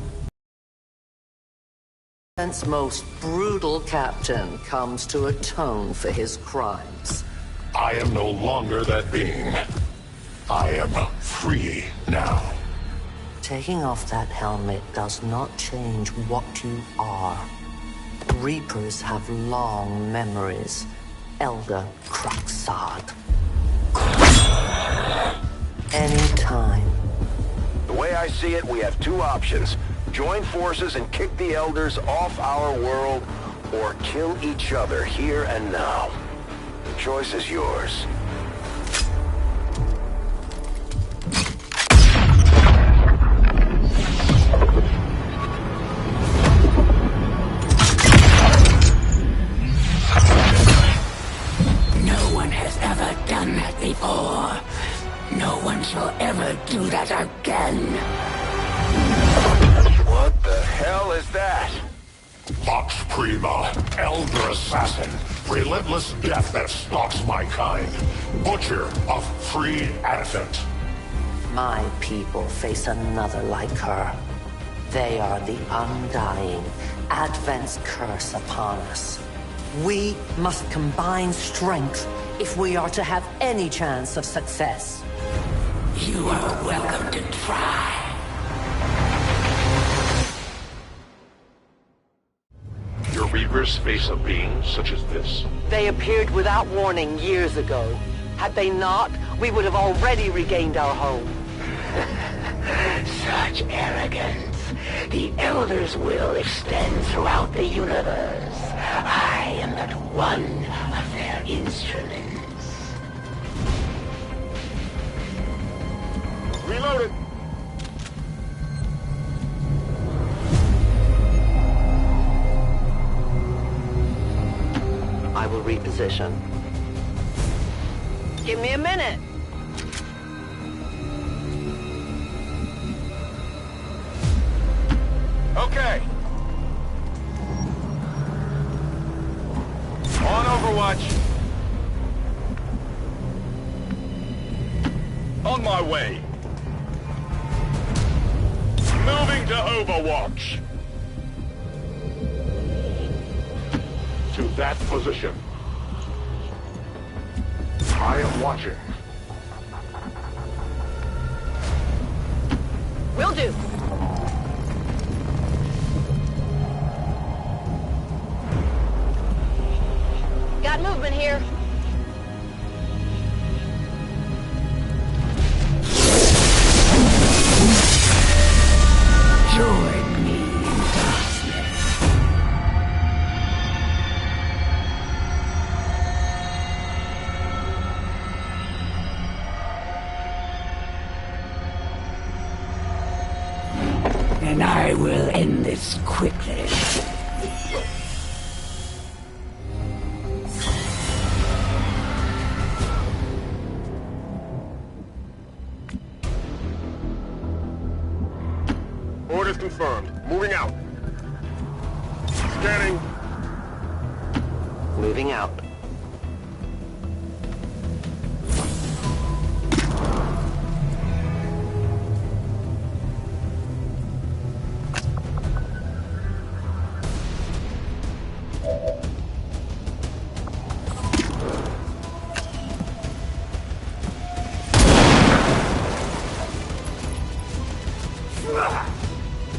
Advent's most brutal captain comes to atone for his crimes. I am no longer that being. I am free now. Taking off that helmet does not change what you are. Reapers have long memories. Elder Cruxard. Anytime. The way I see it, we have two options. Join forces and kick the Elders off our world, or kill each other here and now. The choice is yours. No one has ever done that before. No one shall ever do that again. What the hell is that? Vox Prima, Elder Assassin, relentless death that stalks my kind, Butcher of Free Advent. My people face another like her. They are the undying, Advent's curse upon us. We must combine strength if we are to have any chance of success. You are welcome to try. Your Reapers face a being such as this? They appeared without warning years ago. Had they not, we would have already regained our home. Such arrogance. The Elder's will extends throughout the universe. I am but one of their instruments. Reloaded. I will reposition. Give me a minute. Okay. On Overwatch. On my way. Moving to Overwatch. To that position. I am watching. Will do. Got movement here. Join me in darkness. And I will end this quickly. Orders confirmed. Moving out. Scanning. Moving out.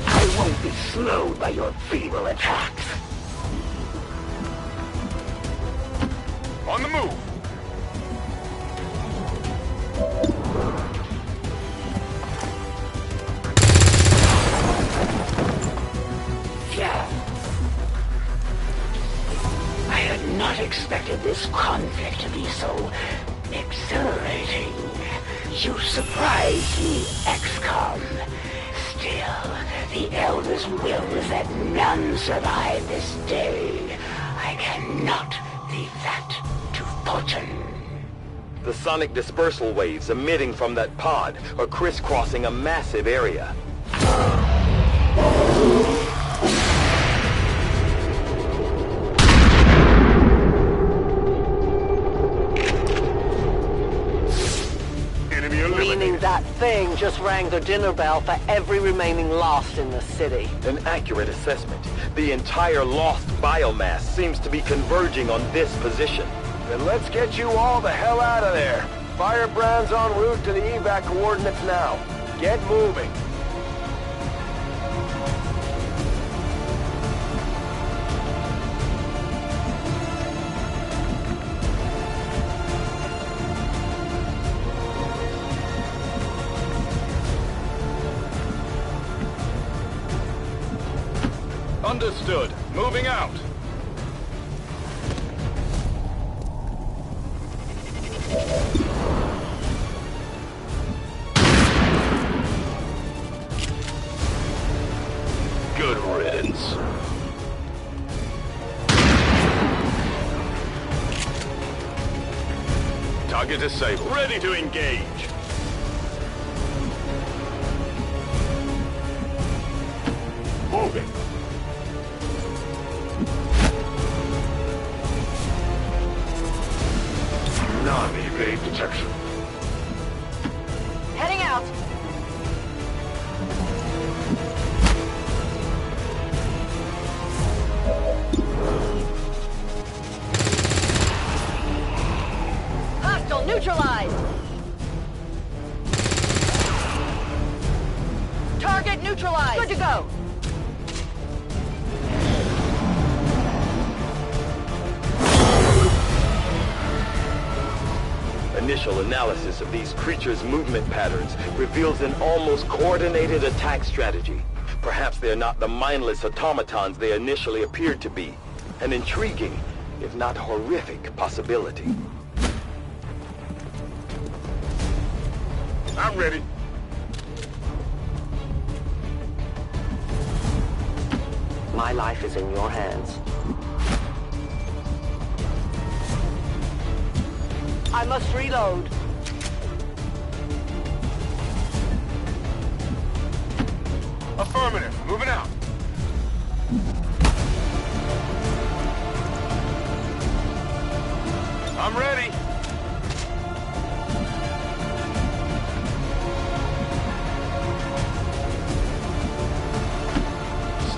I won't be slowed by your feeble attacks. On the move. Yeah. I had not expected this conflict to be so exhilarating. You surprised me, XCOM. Still, the Elder's will is that none survive this day. I cannot leave that to fortune. The sonic dispersal waves emitting from that pod are crisscrossing a massive area. Enemy thing just rang the dinner bell for every remaining Lost in the city. An accurate assessment. The entire Lost biomass seems to be converging on this position. Then let's get you all the hell out of there. Firebrand's en route to the evac coordinates now. Get moving. Understood. Moving out. Good riddance. Target disabled. Ready to engage. Moving. Non-evade detection. Heading out. Hostile neutralized. Target neutralized. Good to go. Initial analysis of these creatures' movement patterns reveals an almost coordinated attack strategy. Perhaps they're not the mindless automatons they initially appeared to be. An intriguing, if not horrific, possibility. I'm ready. My life is in your hands. I must reload. Affirmative. Moving out. I'm ready.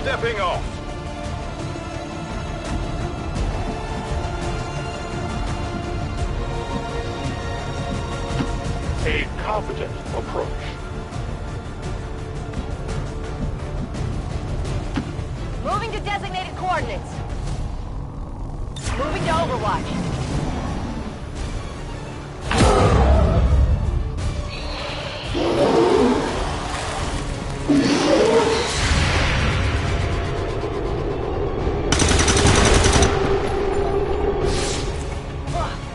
Stepping off. A competent approach. Moving to designated coordinates. Moving to Overwatch.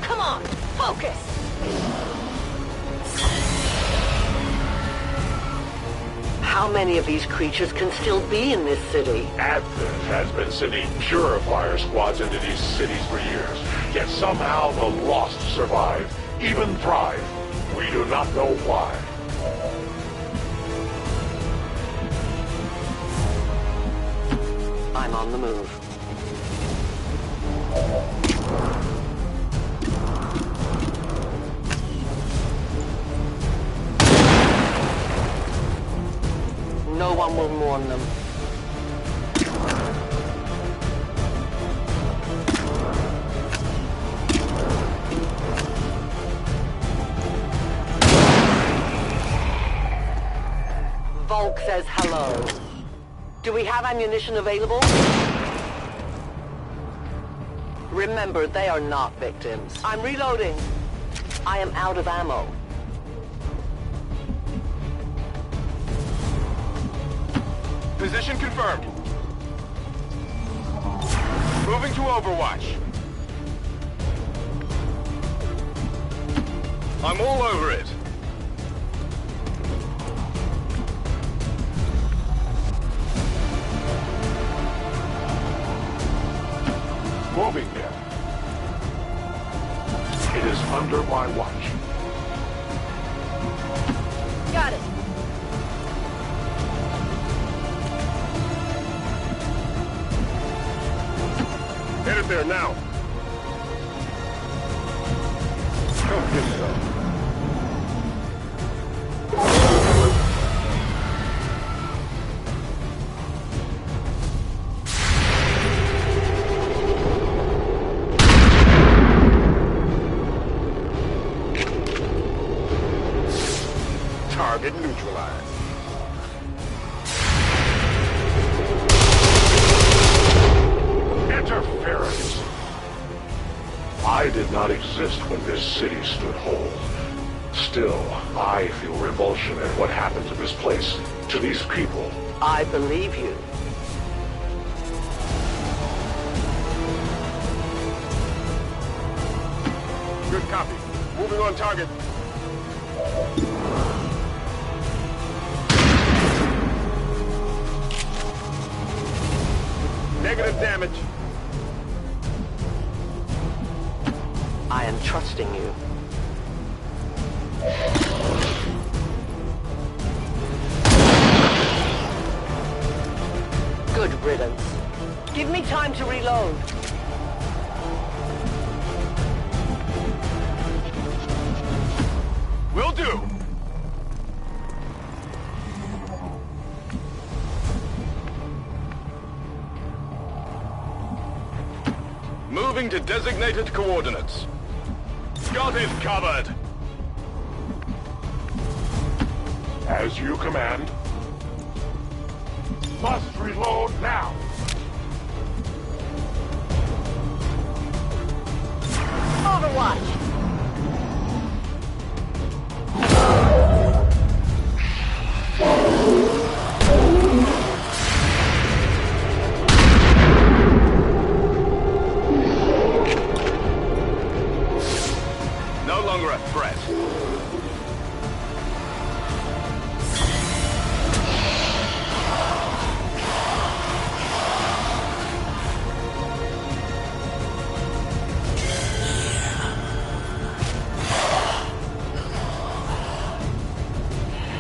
Come on, focus. How many of these creatures can still be in this city? Advent has been sending purifier squads into these cities for years, yet somehow the Lost survive, even thrive. We do not know why. I'm on the move. No one will mourn them. Volk says hello. Do we have ammunition available? Remember, they are not victims. I'm reloading. I am out of ammo. Position confirmed. Moving to Overwatch. I'm all over it. Moving there. It is under my watch. Got it. Headed there now. Come get some. exist when this city stood whole. Still, I feel revulsion at what happened to this place, to these people. I believe you. Good copy. Moving on target. Negative damage. I am trusting you. Good riddance. Give me time to reload. Will do. Moving to designated coordinates. Got it covered. As you command. Must reload now. Overwatch. No longer a threat.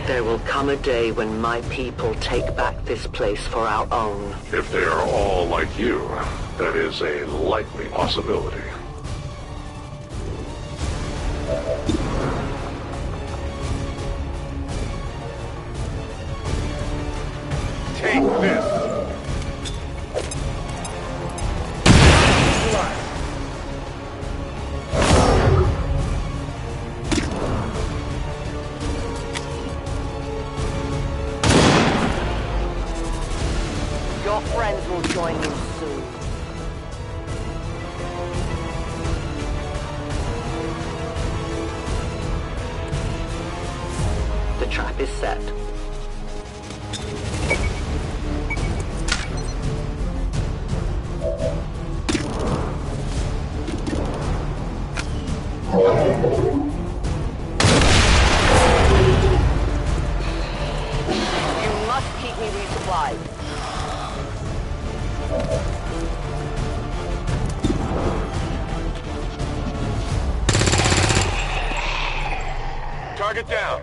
There will come a day when my people take back this place for our own. If they are all like you, that is a likely possibility. Take this. Your friends will join you soon. The trap is set. You must keep me resupplied. Target down.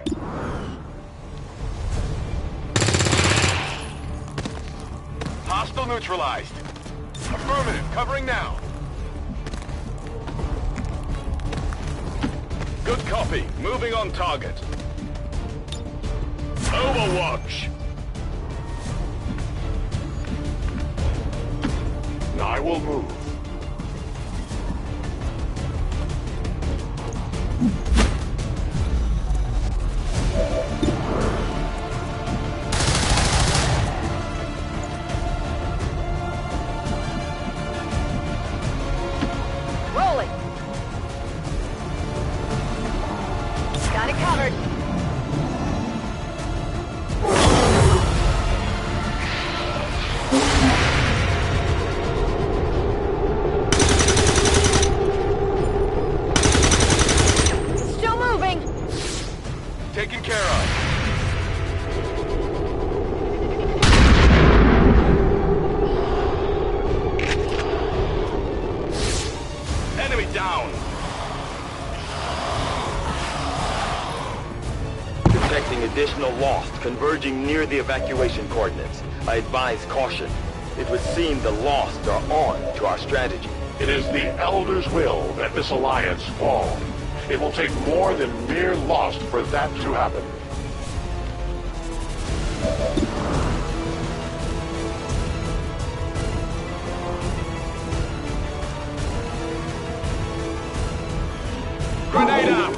Hostile neutralized. Affirmative, covering now. Good copy. Moving on target. Overwatch. I will move. Rolling. Got it covered. Still moving. Taken care of. Enemy down. Detecting additional lost converging near the evacuation coordinates. I advise caution. It would seem the lost are on to our strategy. It is the Elder's will that this alliance fall. It will take more than mere lost for that to happen. Grenade out.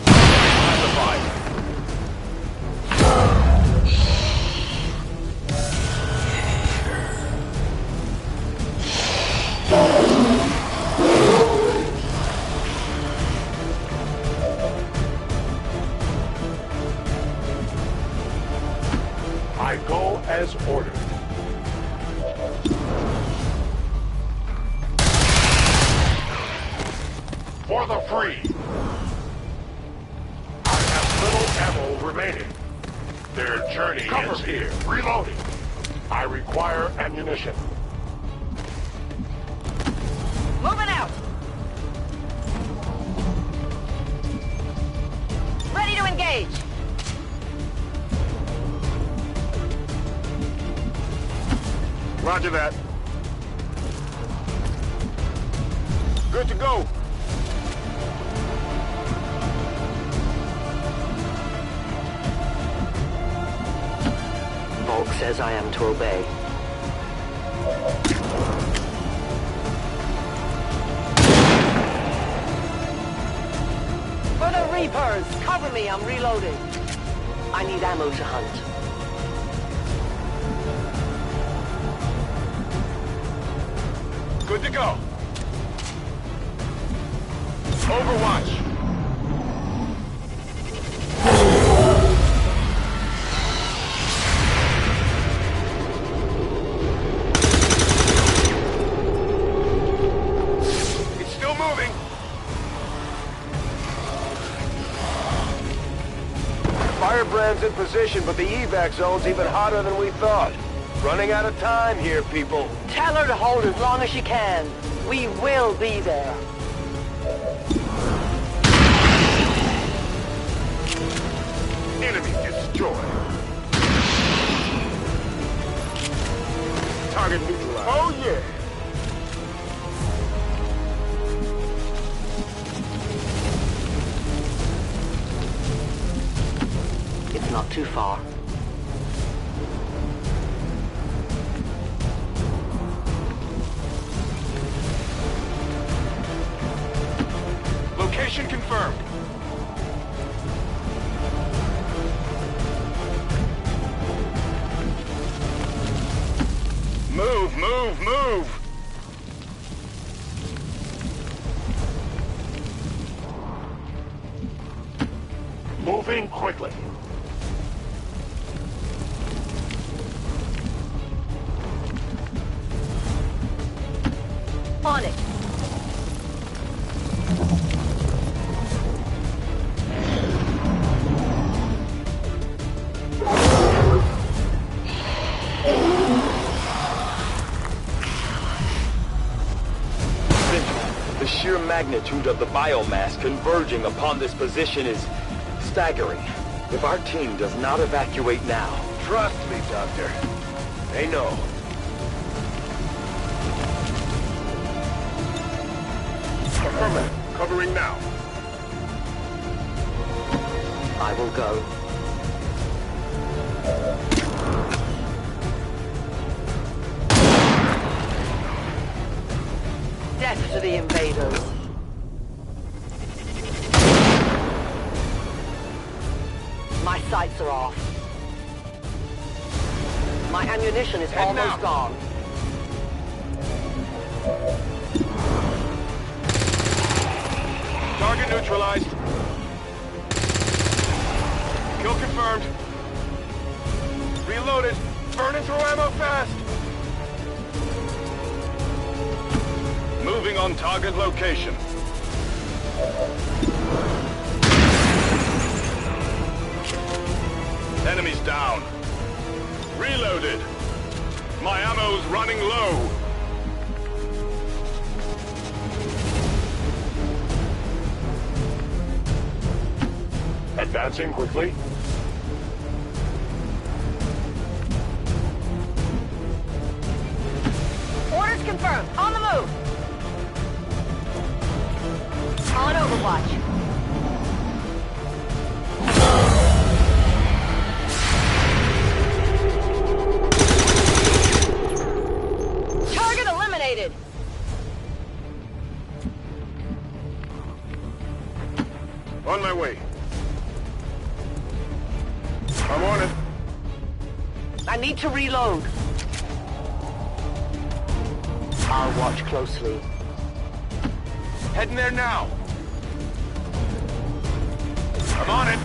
Classified. for the free. I have little ammo remaining. Their journey ends here. Reloading. I require ammunition. Moving out! Ready to engage! Roger that. Good to go. Volk says I am to obey. For the Reapers! Cover me, I'm reloading. I need ammo to hunt. Good to go. Overwatch. It's still moving. Firebrand's in position, but the evac zone's even hotter than we thought. Running out of time here, people. Tell her to hold as long as she can. We will be there. Enemy destroyed. Target neutralized. Oh, yeah. It's not too far. Location confirmed. Move, move, move! Moving quickly. On it. The sheer magnitude of the biomass converging upon this position is staggering. If our team does not evacuate now... Trust me, Doctor. They know. Affirmative. Covering now. I will go. Death to the invaders. My sights are off. My ammunition is almost gone. Target neutralized. Kill confirmed. Reloaded. Burning through ammo fast. Moving on target location. Enemies down. Reloaded. My ammo's running low. Advancing quickly. Orders confirmed. On the move. On Overwatch. Target eliminated. On my way. I'm on it. I need to reload. I'll watch closely. Heading there now. I'm on it.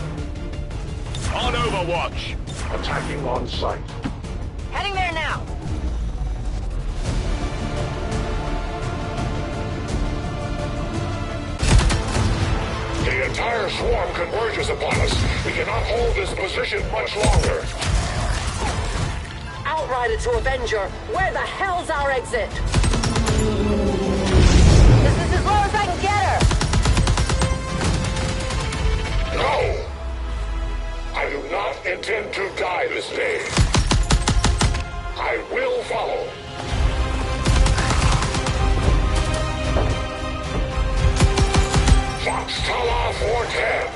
On Overwatch. Attacking on sight. Heading there now. Reaper swarm converges upon us. We cannot hold this position much longer. Outrider to Avenger, where the hell's our exit? This is as low as I can get her! No! I do not intend to die this day. I will follow. Foxtala 410.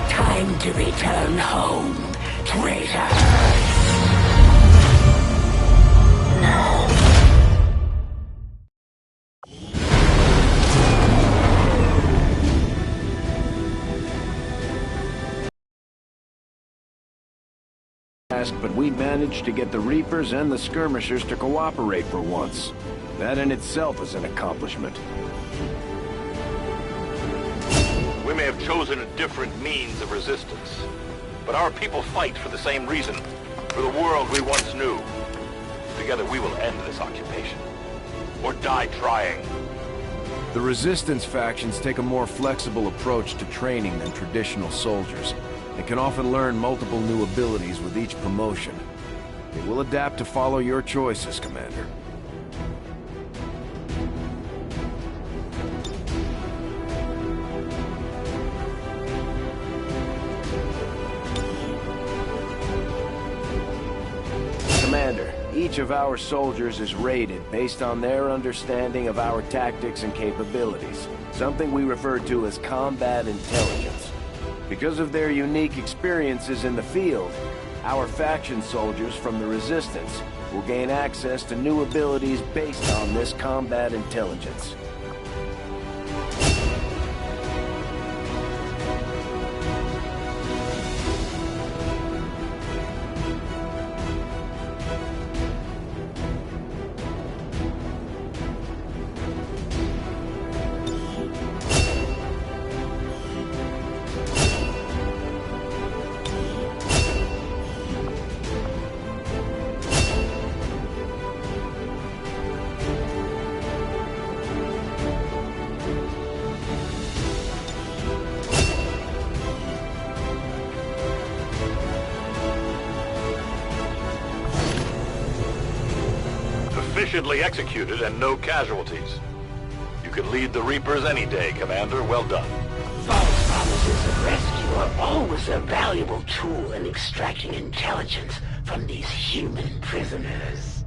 Time to return home, traitor. But we managed to get the Reapers and the Skirmishers to cooperate for once. That in itself is an accomplishment. We may have chosen a different means of resistance, but our people fight for the same reason, for the world we once knew. Together we will end this occupation, or die trying. The Resistance factions take a more flexible approach to training than traditional soldiers, and can often learn multiple new abilities with each promotion. They will adapt to follow your choices, Commander. Commander, each of our soldiers is rated based on their understanding of our tactics and capabilities, something we refer to as combat intelligence. Because of their unique experiences in the field, our faction soldiers from the Resistance will gain access to new abilities based on this combat intelligence. Efficiently executed and no casualties. You can lead the Reapers any day, Commander. Well done. False promises of rescue are always a valuable tool in extracting intelligence from these human prisoners.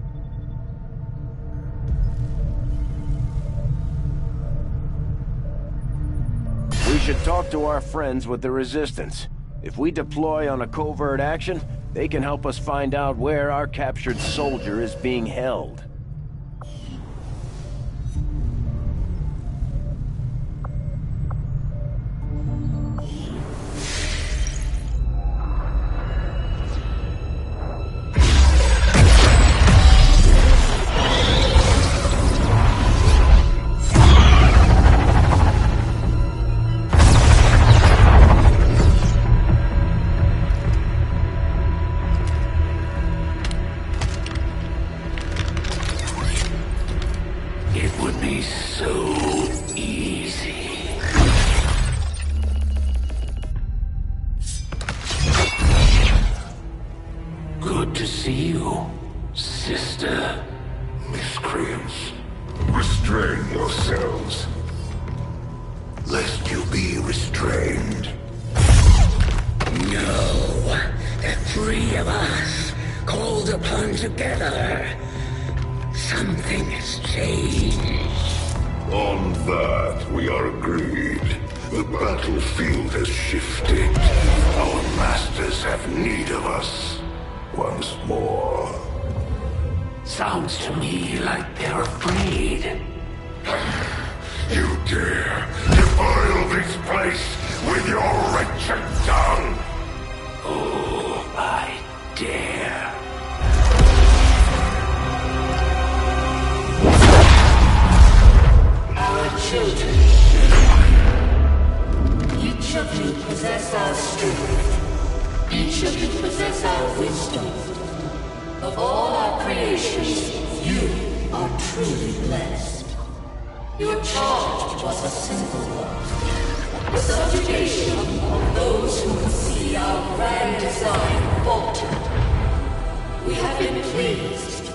We should talk to our friends with the Resistance. If we deploy on a covert action, they can help us find out where our captured soldier is being held. Good to see you, sister. Miscreants, restrain yourselves, lest you be restrained. No, the three of us, called upon together. Something has changed. On that, we are agreed. The battlefield has shifted. Our masters have need of us once more. Sounds to me like they're afraid. You dare defile this place with your wretched tongue? Oh, I dare. Our children. Each of you possess our strength. Each of you possess our wisdom. Of all our creations, you are truly blessed. Your charge was a simple one. The subjugation of those who would see our grand design falter. We have been pleased.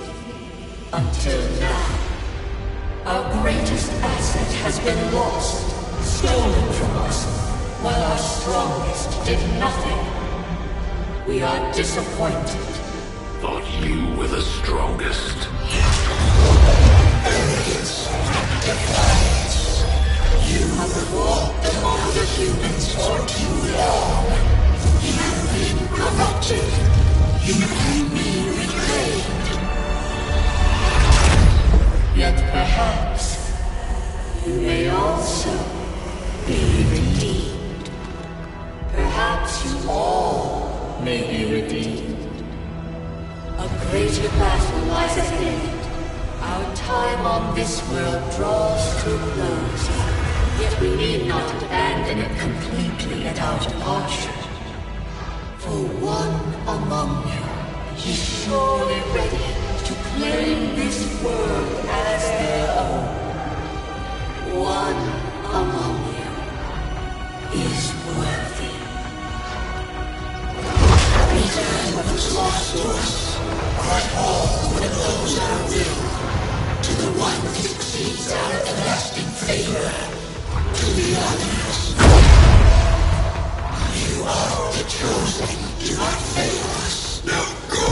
Until now. Our greatest asset has been lost, stolen from us, while our strongest did nothing. We are disappointed. Thought you were the strongest. Arrogance, defiance. You have walked among the humans for too long. You've been corrupted. You can be reclaimed. Yet perhaps you may also be redeemed. Perhaps you all may be redeemed. A greater battle lies ahead. Our time on this world draws to a close. Yet we need not abandon it completely at our departure. For one among you is surely ready to claim this world as their own. One among you is worthy. Return what was lost to us, but all that those our will, to the one that succeeds our everlasting favor, to the others. You are the chosen, do not fail us. Now go!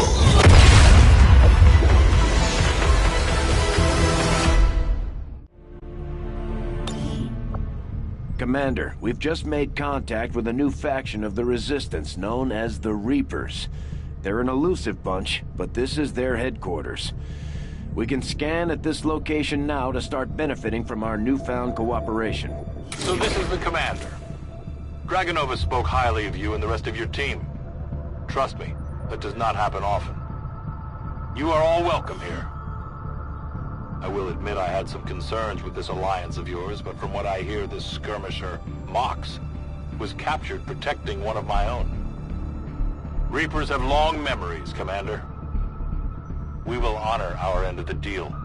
Commander, we've just made contact with a new faction of the Resistance known as the Reapers. They're an elusive bunch, but this is their headquarters. We can scan at this location now to start benefiting from our newfound cooperation. So this is the commander. Dragonova spoke highly of you and the rest of your team. Trust me, that does not happen often. You are all welcome here. I will admit I had some concerns with this alliance of yours, but from what I hear, this skirmisher, Mox, was captured protecting one of my own. Reapers have long memories, Commander. We will honor our end of the deal.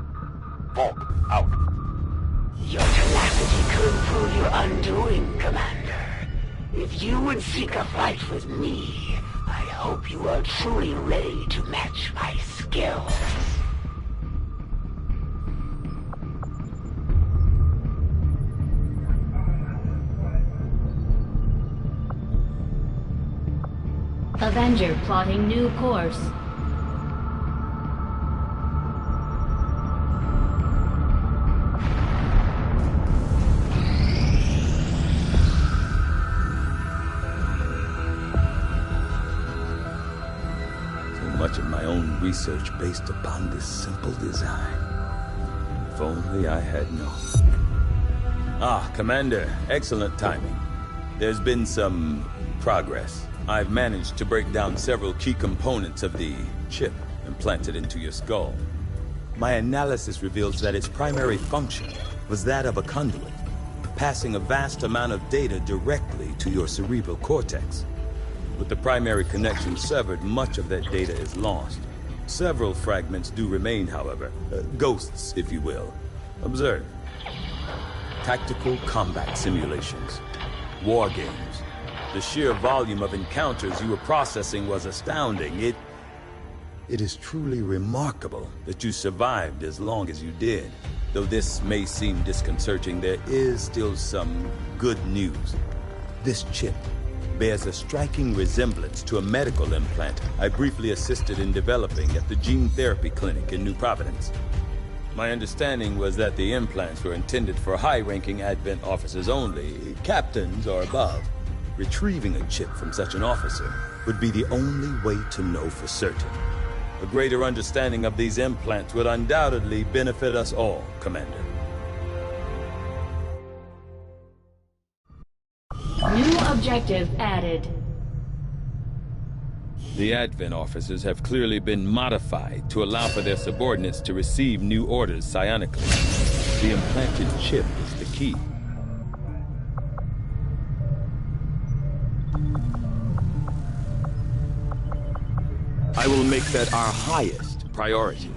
Volk, out. Your tenacity could prove your undoing, Commander. If you would seek a fight with me, I hope you are truly ready to match my skills. Avenger plotting new course. So much of my own research based upon this simple design. If only I had known. Ah, Commander, excellent timing. There's been some progress. I've managed to break down several key components of the chip implanted into your skull. My analysis reveals that its primary function was that of a conduit, passing a vast amount of data directly to your cerebral cortex. With the primary connection severed, much of that data is lost. Several fragments do remain, however. Ghosts, if you will. Observe. Tactical combat simulations. War games. The sheer volume of encounters you were processing was astounding. It is truly remarkable that you survived as long as you did. Though this may seem disconcerting, there is still some good news. This chip bears a striking resemblance to a medical implant I briefly assisted in developing at the gene therapy clinic in New Providence. My understanding was that the implants were intended for high-ranking Advent officers only, captains or above. Retrieving a chip from such an officer would be the only way to know for certain. A greater understanding of these implants would undoubtedly benefit us all, Commander. New objective added. The Advent officers have clearly been modified to allow for their subordinates to receive new orders psionically. The implanted chip is the key. I will make that our highest priority.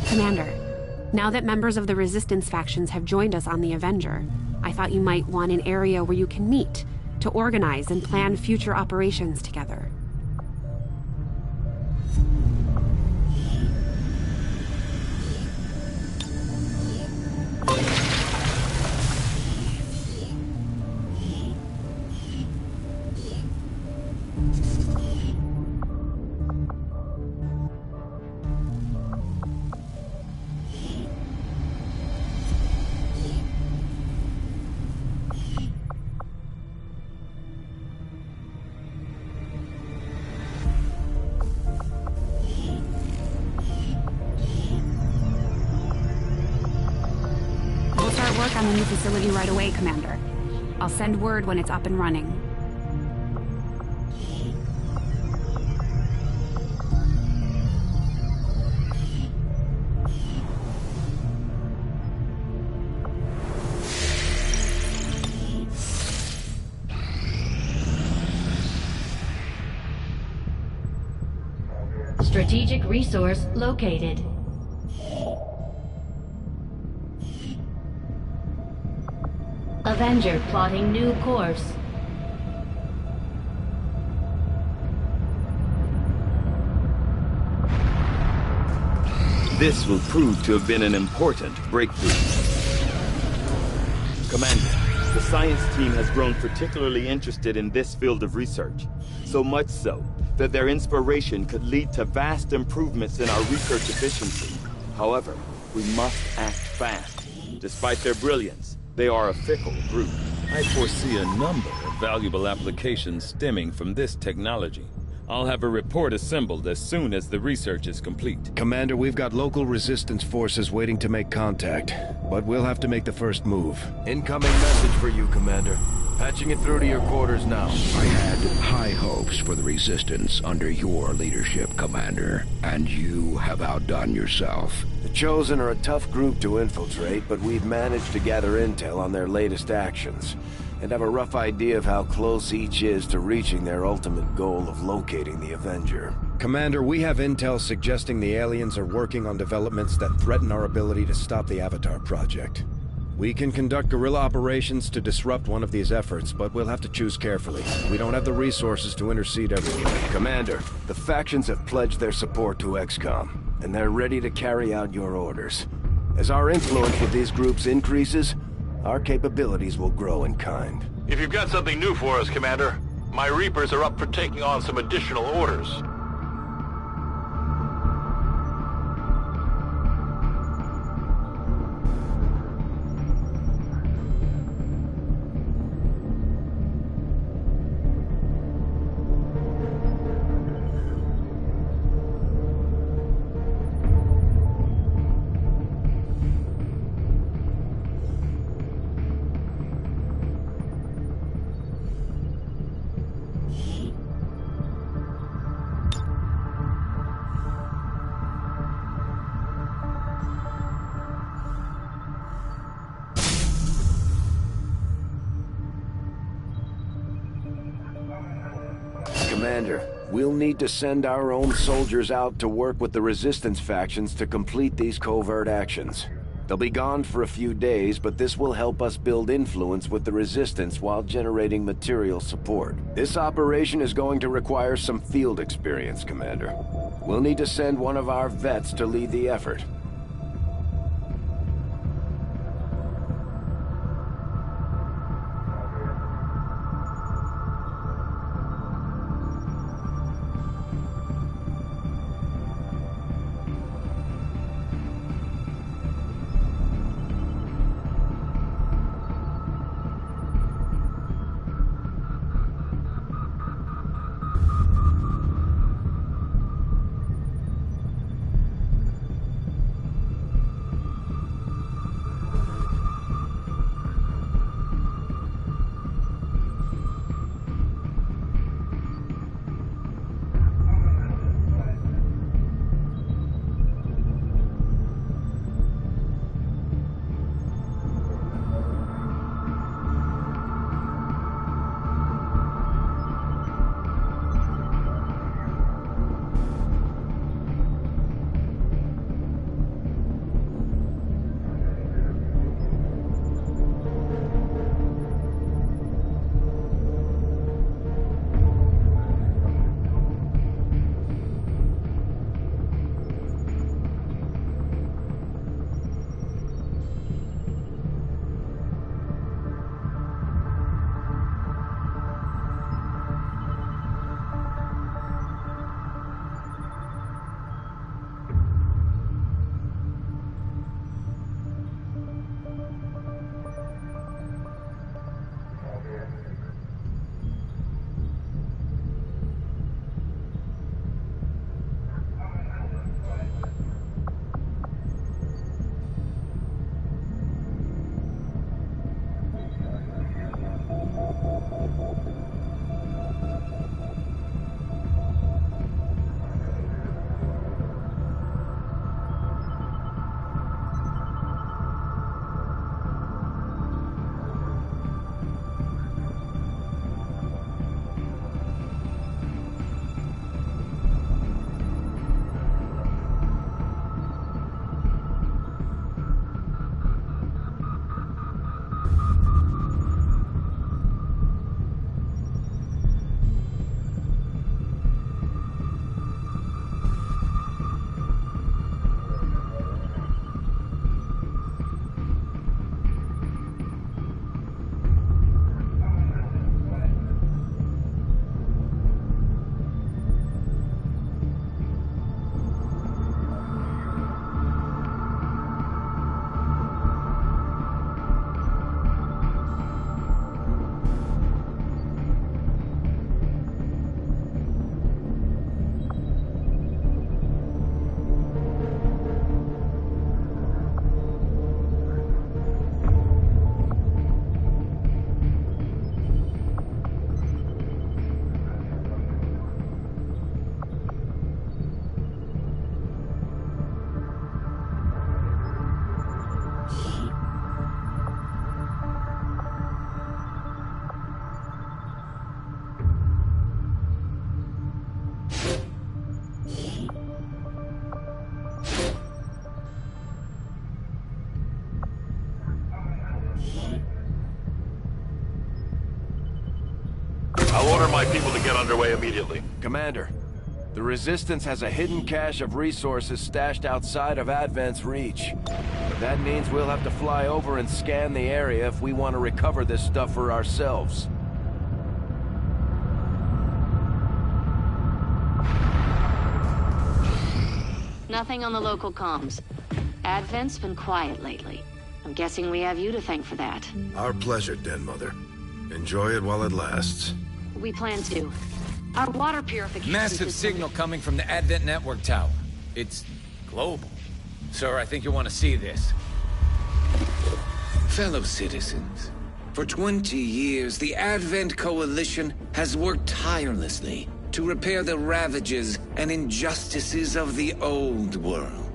Commander, now that members of the Resistance factions have joined us on the Avenger, I thought you might want an area where you can meet to organize and plan future operations together. On the new facility right away, Commander. I'll send word when it's up and running. Strategic resource located. Avenger plotting new course. This will prove to have been an important breakthrough. Commander, the science team has grown particularly interested in this field of research. So much so that their inspiration could lead to vast improvements in our research efficiency. However, we must act fast. Despite their brilliance, they are a fickle group. I foresee a number of valuable applications stemming from this technology. I'll have a report assembled as soon as the research is complete. Commander, we've got local resistance forces waiting to make contact, but we'll have to make the first move. Incoming message for you, Commander. Patching it through to your quarters now. I had high hopes for the Resistance under your leadership, Commander, and you have outdone yourself. The Chosen are a tough group to infiltrate, but we've managed to gather intel on their latest actions, and have a rough idea of how close each is to reaching their ultimate goal of locating the Avenger. Commander, we have intel suggesting the aliens are working on developments that threaten our ability to stop the Avatar project. We can conduct guerrilla operations to disrupt one of these efforts, but we'll have to choose carefully. We don't have the resources to intercede everywhere. Commander, the factions have pledged their support to XCOM, and they're ready to carry out your orders. As our influence with these groups increases, our capabilities will grow in kind. If you've got something new for us, Commander, my Reapers are up for taking on some additional orders. Commander, we'll need to send our own soldiers out to work with the Resistance factions to complete these covert actions. They'll be gone for a few days, but this will help us build influence with the Resistance while generating material support. This operation is going to require some field experience, Commander. We'll need to send one of our vets to lead the effort. my people to get underway immediately. Commander, the Resistance has a hidden cache of resources stashed outside of Advent's reach. But that means we'll have to fly over and scan the area if we want to recover this stuff for ourselves. Nothing on the local comms. Advent's been quiet lately. I'm guessing we have you to thank for that. Our pleasure, Den Mother. Enjoy it while it lasts. We plan to. Our water purification Massive system... signal coming from the Advent network tower. It's global. Sir, I think you want to see this. Fellow citizens, for 20 years, the Advent Coalition has worked tirelessly to repair the ravages and injustices of the old world.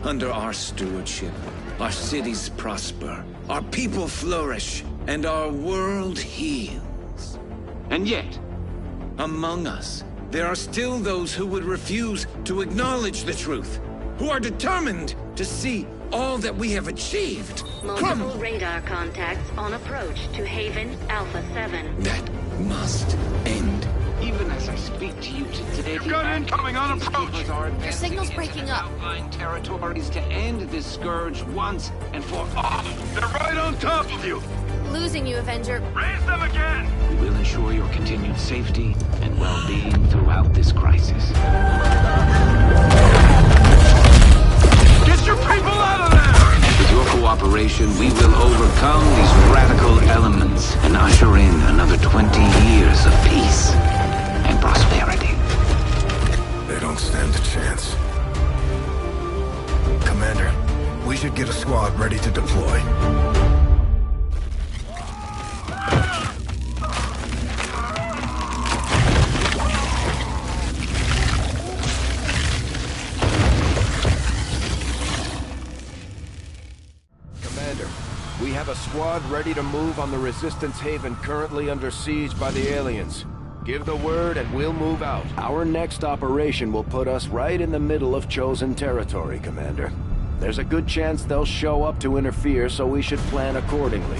Under our stewardship, our cities prosper, our people flourish, and our world heals. And yet, among us, there are still those who would refuse to acknowledge the truth, who are determined to see all that we have achieved Multiple radar contacts on approach to Haven Alpha 7. That must end. Even as I speak to you today, you've got incoming on approach. Your signal's breaking up. Outlying territories to end this scourge once and for all. They're right on top of you. Losing you, Avenger. Raise them again. We will ensure your continued safety and well-being throughout this crisis. Get your people out of there! With your cooperation, we will overcome these radical elements and usher in another 20 years of peace and prosperity. They don't stand a chance. Commander, we should get a squad ready to deploy. We have a squad ready to move on the Resistance Haven currently under siege by the aliens. Give the word and we'll move out. Our next operation will put us right in the middle of chosen territory, Commander. There's a good chance they'll show up to interfere, so we should plan accordingly.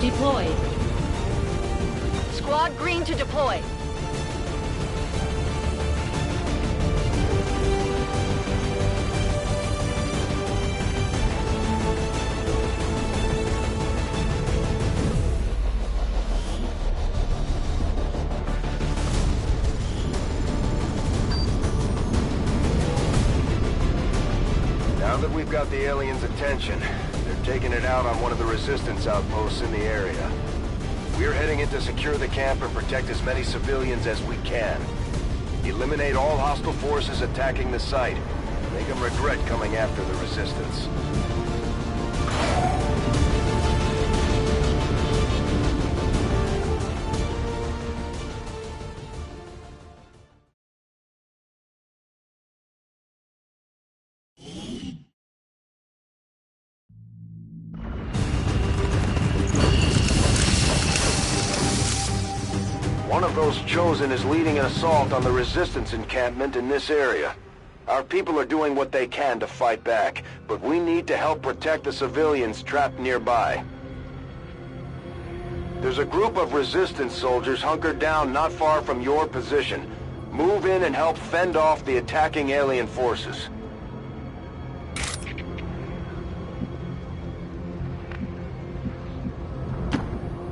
Deployed. Squad green to deploy. Now that we've got the aliens' attention, taking it out on one of the Resistance outposts in the area. We're heading in to secure the camp and protect as many civilians as we can. Eliminate all hostile forces attacking the site. Make them regret coming after the Resistance. One of those chosen is leading an assault on the Resistance encampment in this area. Our people are doing what they can to fight back, but we need to help protect the civilians trapped nearby. There's a group of resistance soldiers hunkered down not far from your position. Move in and help fend off the attacking alien forces.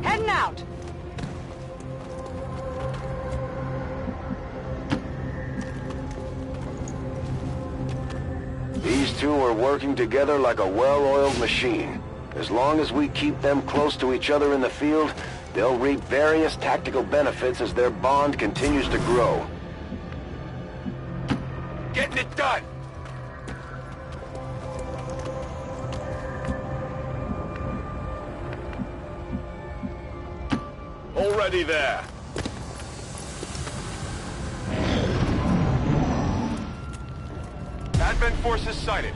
Heading out! These two are working together like a well-oiled machine. As long as we keep them close to each other in the field, they'll reap various tactical benefits as their bond continues to grow. Getting it done! Already there! Advent forces sighted.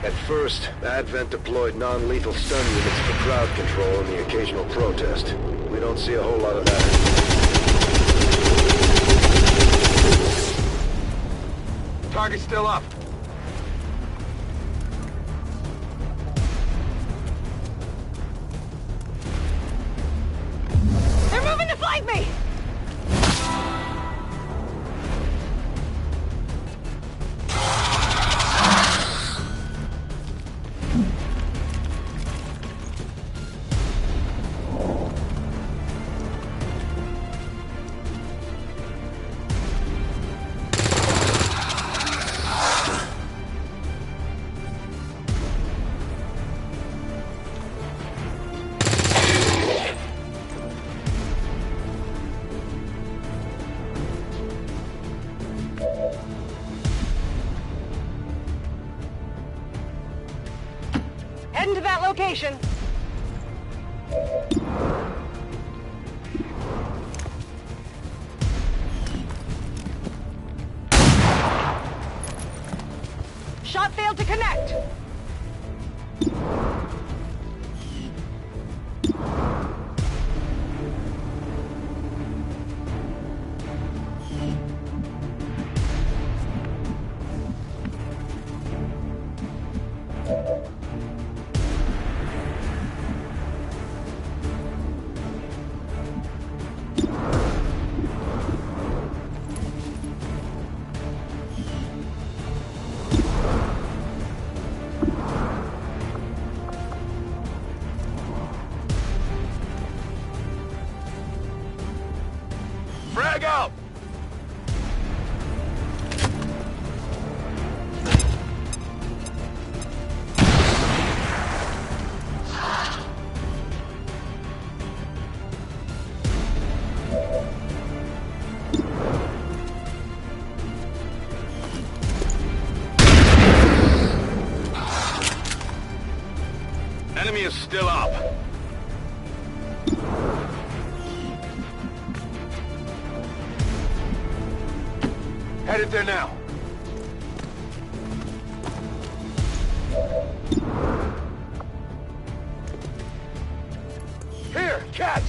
At first, Advent deployed non-lethal stun units for crowd control and the occasional protest. We don't see a whole lot of that. Target's still up. They're moving to flank me! Heading to that location. Shot failed to connect. Frag out! Enemy is still up. Headed there now. Here, catch!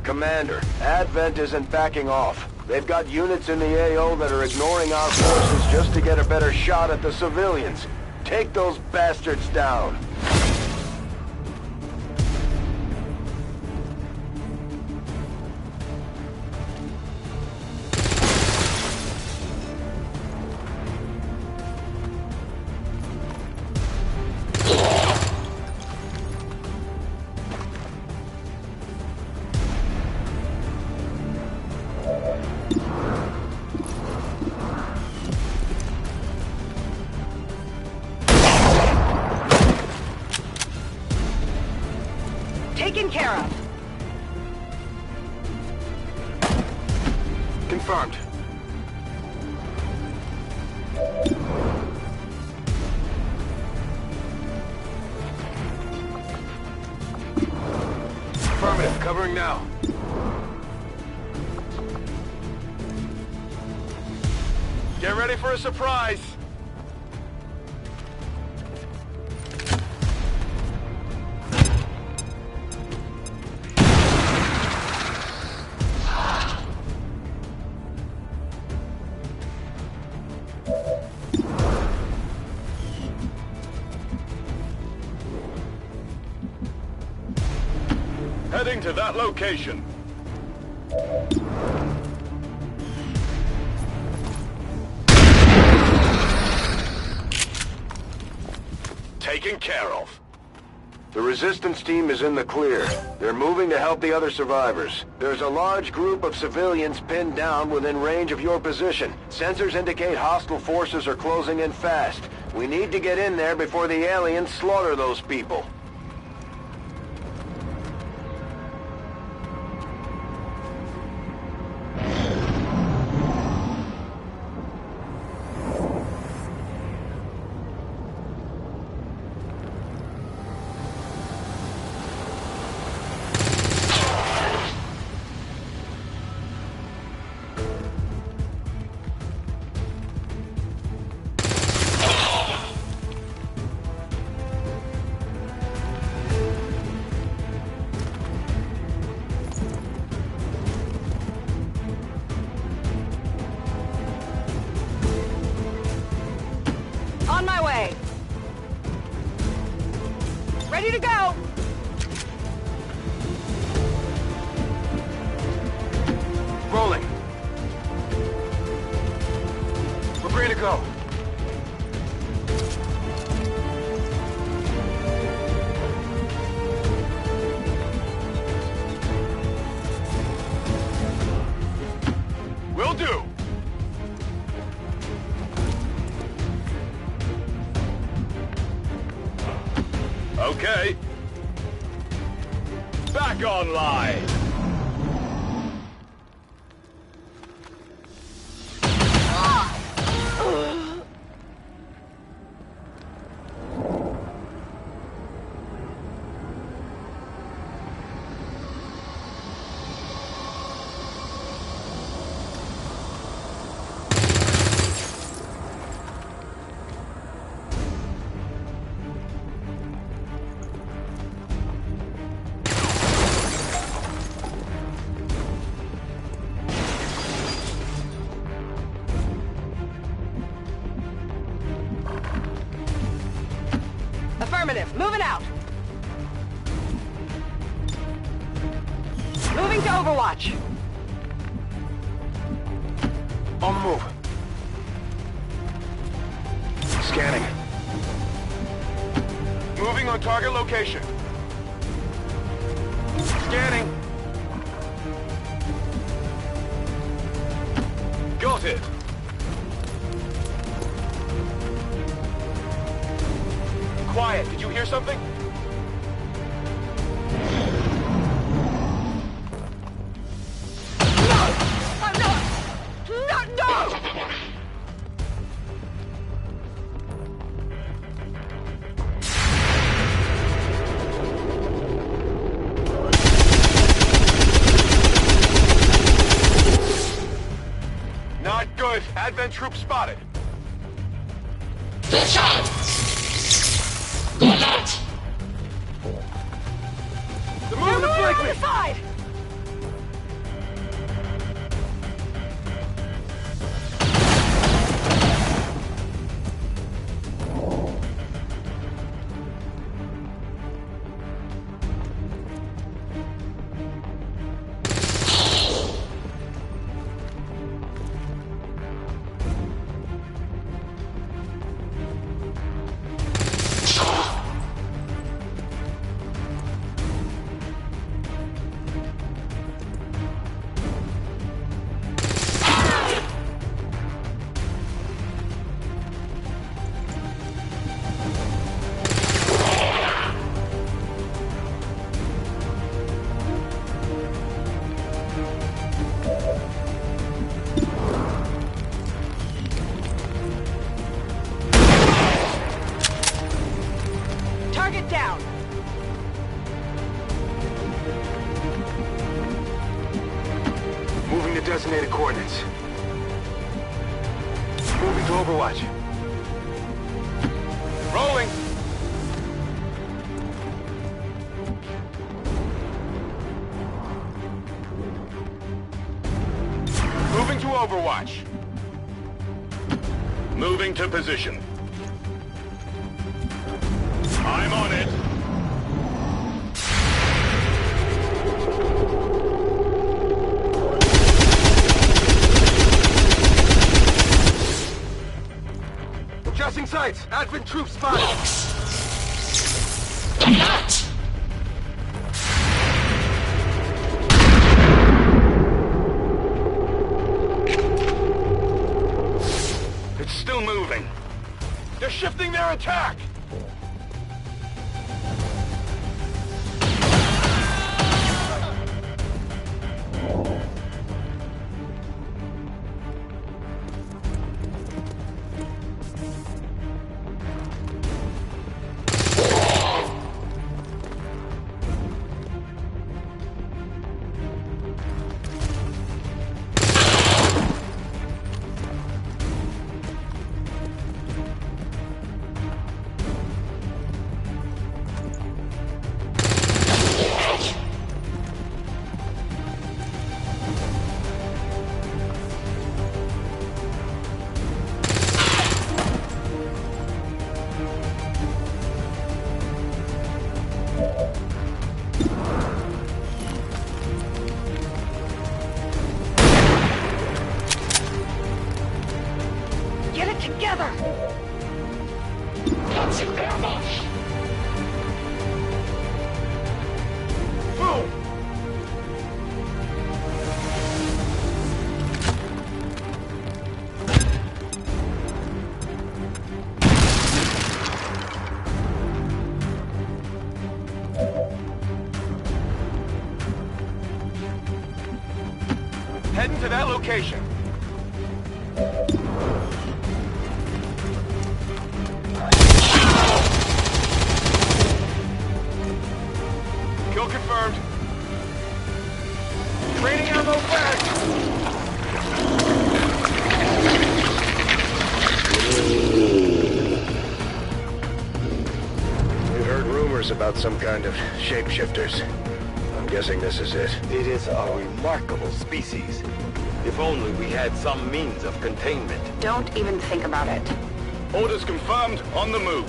Commander, Advent isn't backing off. They've got units in the AO that are ignoring our forces just to get a better shot at the civilians. Take those bastards down. Taken care of. Confirmed. Affirmative, covering now. Get ready for a surprise. Heading to that location. Taken care of. The resistance team is in the clear. They're moving to help the other survivors. There's a large group of civilians pinned down within range of your position. Sensors indicate hostile forces are closing in fast. We need to get in there before the aliens slaughter those people. On my way. Ready to go. Rolling. We're free to go. Will do. Okay. Back online. Affirmative. Moving out. Moving to Overwatch. On the move. Scanning. Moving on target location. Scanning. Got it. Quiet. Did you hear something? No! I'm not! No! Not good. Advent troops spotted. Good shot! Good luck! The move is likely. Side! designated coordinates. Moving to Overwatch. Rolling! Moving to Overwatch. Moving to position. I'm on it. Adjusting sights. Advent troops spotted. It's still moving. They're shifting their attack. together! That's it, Grandma. Boom! Heading to that location. Kill confirmed. Training ammo back. We've heard rumors about some kind of shapeshifters. I'm guessing this is it. It is a remarkable species. If only we had some means of containment. Don't even think about it. Orders confirmed, on the move.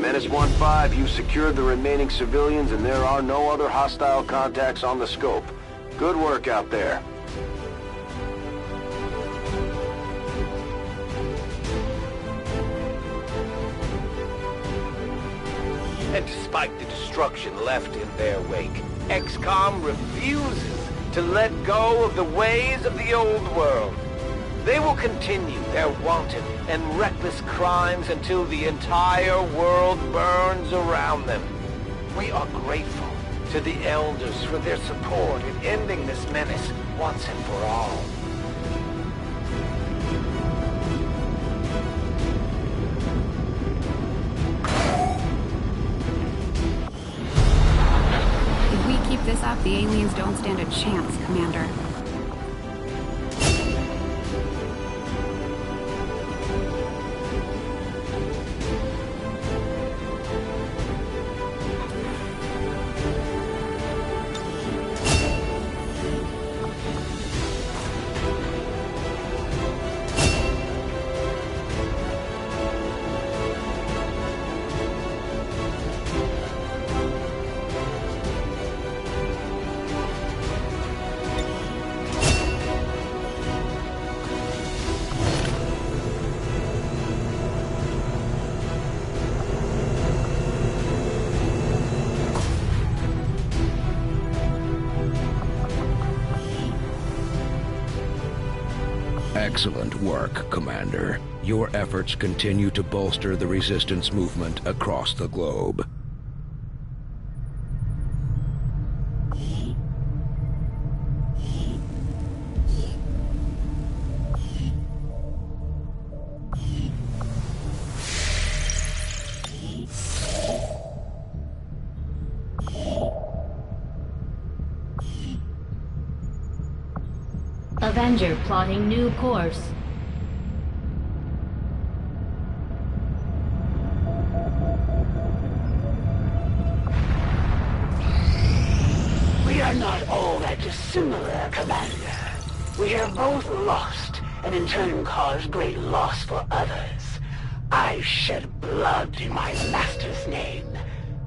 Menace 1-5, you secured the remaining civilians and there are no other hostile contacts on the scope. Good work out there. And despite the destruction left in their wake, XCOM refuses to let go of the ways of the old world. They will continue their wanton and reckless crimes until the entire world burns around them. We are grateful to the Elders for their support in ending this menace once and for all. If we keep this up, the aliens don't stand a chance, Commander. Excellent work, Commander. Your efforts continue to bolster the Resistance movement across the globe. Avenger plotting new course. We are not all that dissimilar, Commander. We have both lost, and in turn caused great loss for others. I shed blood in my master's name,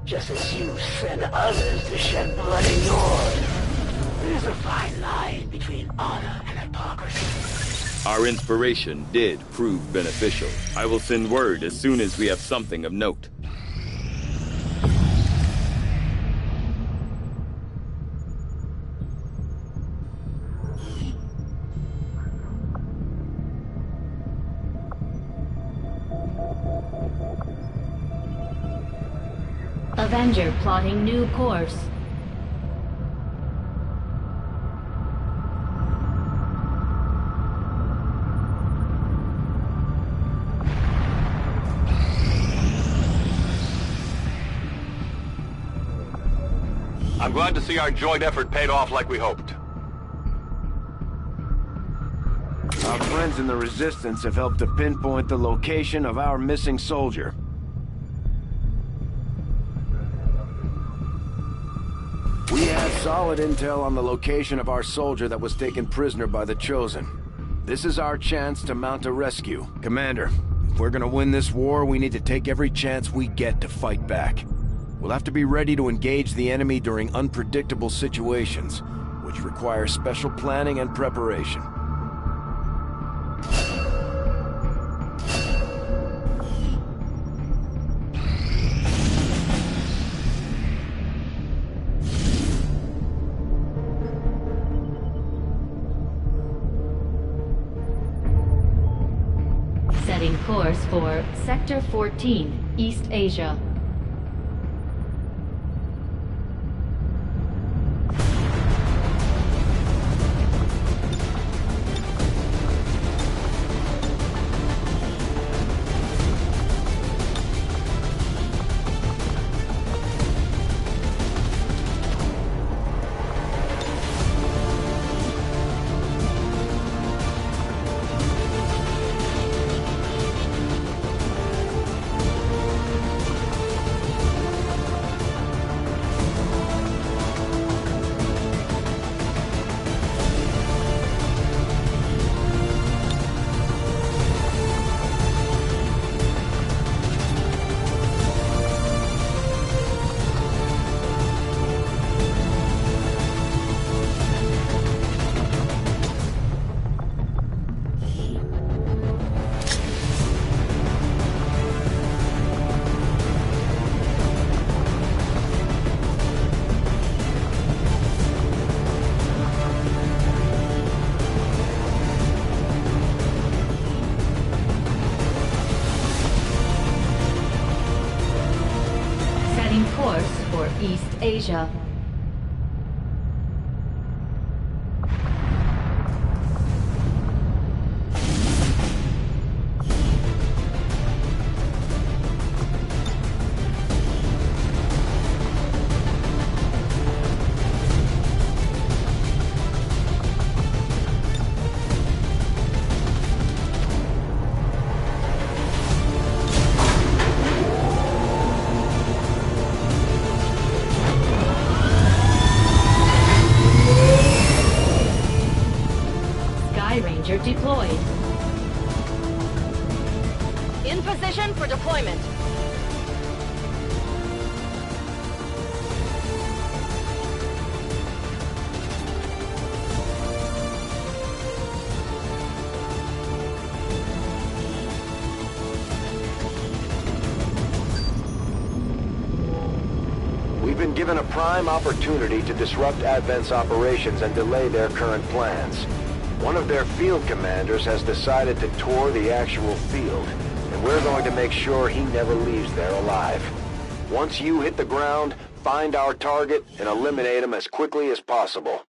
just as you send others to shed blood in yours. There's a fine line between honor and hypocrisy. Our inspiration did prove beneficial. I will send word as soon as we have something of note. Avenger plotting new course. I'm glad to see our joint effort paid off like we hoped. Our friends in the Resistance have helped to pinpoint the location of our missing soldier. We have solid intel on the location of our soldier that was taken prisoner by the Chosen. This is our chance to mount a rescue. Commander, if we're gonna win this war, we need to take every chance we get to fight back. We'll have to be ready to engage the enemy during unpredictable situations, which require special planning and preparation. Setting course for Sector 14, East Asia. Course for East Asia. Deployed. In position for deployment. We've been given a prime opportunity to disrupt Advent's operations and delay their current plans. One of their field commanders has decided to tour the actual field, and we're going to make sure he never leaves there alive. Once you hit the ground, find our target and eliminate him as quickly as possible.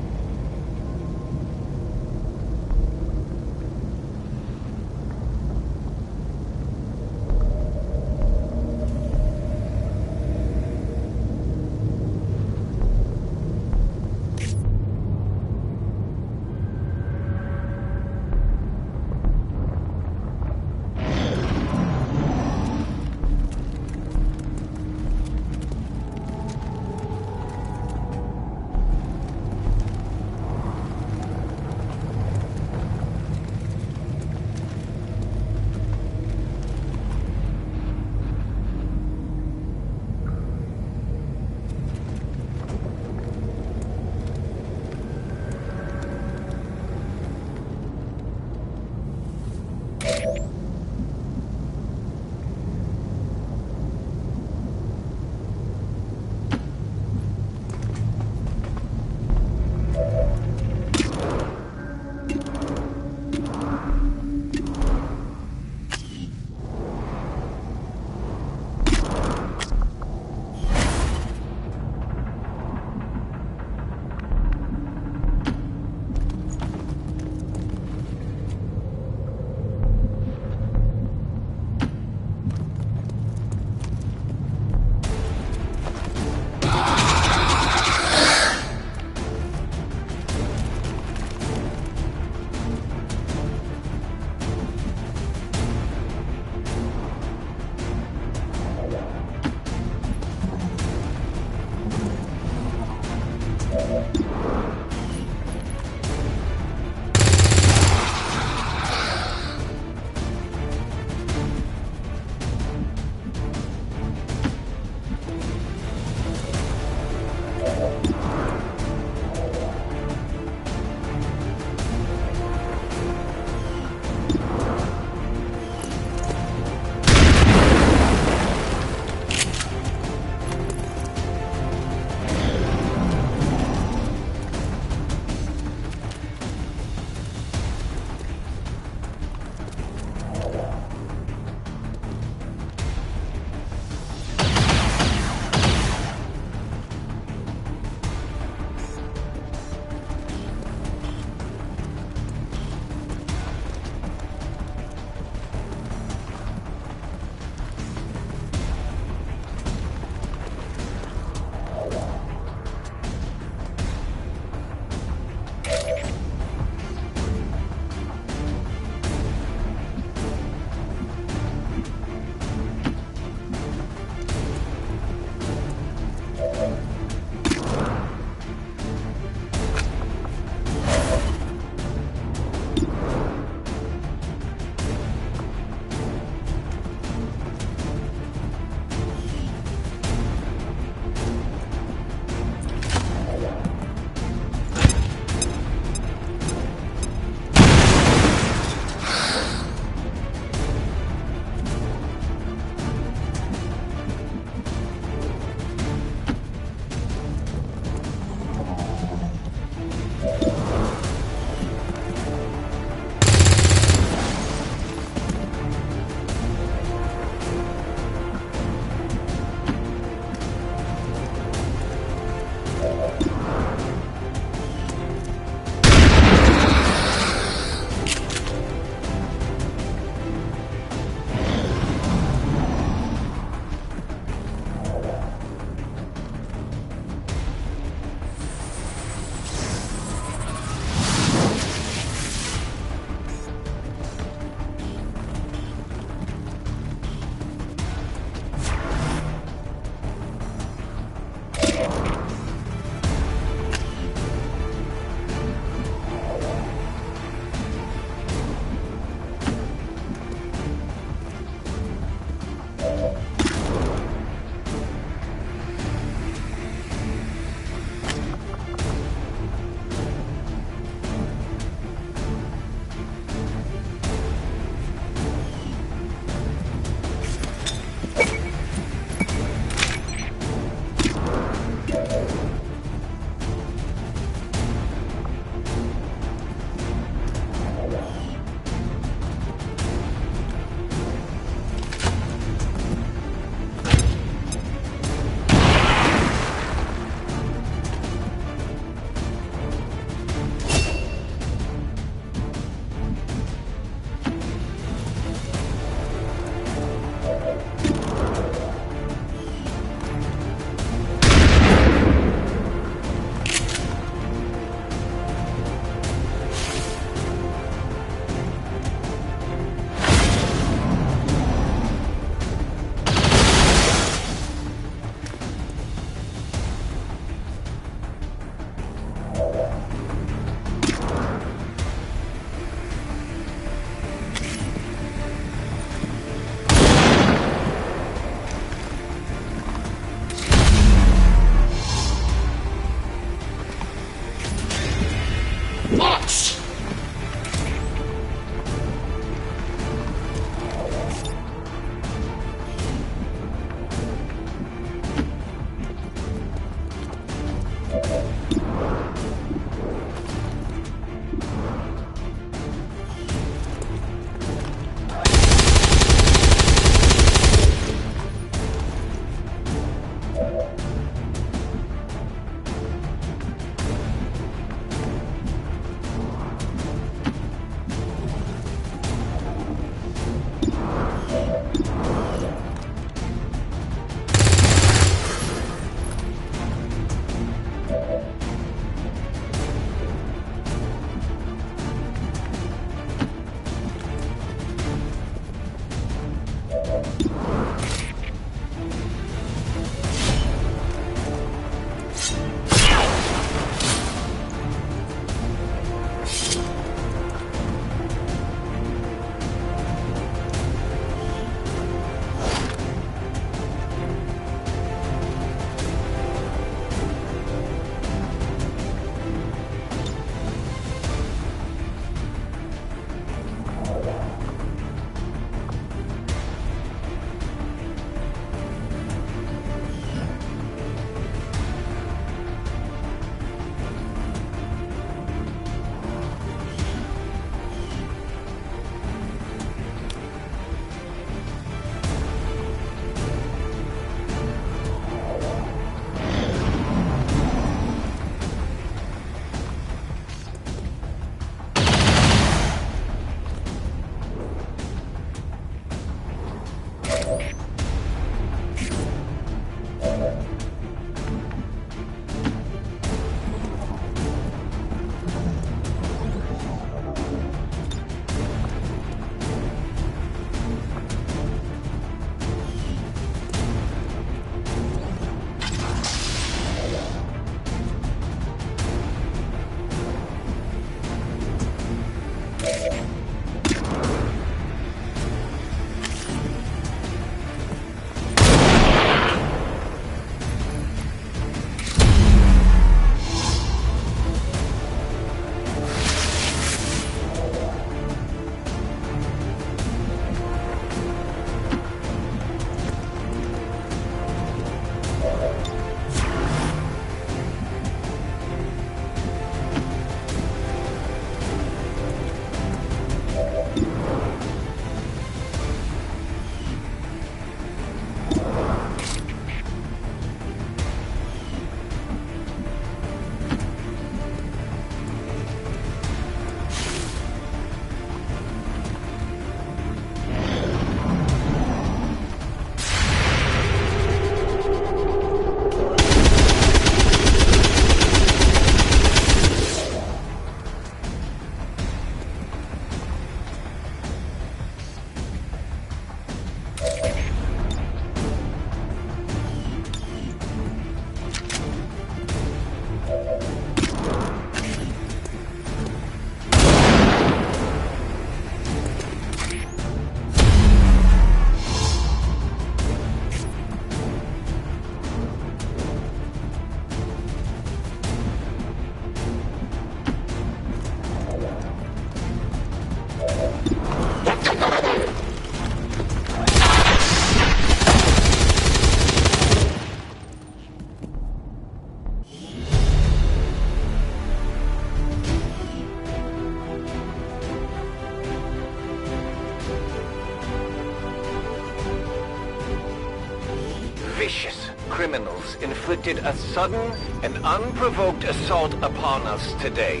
vicious criminals inflicted a sudden and unprovoked assault upon us today.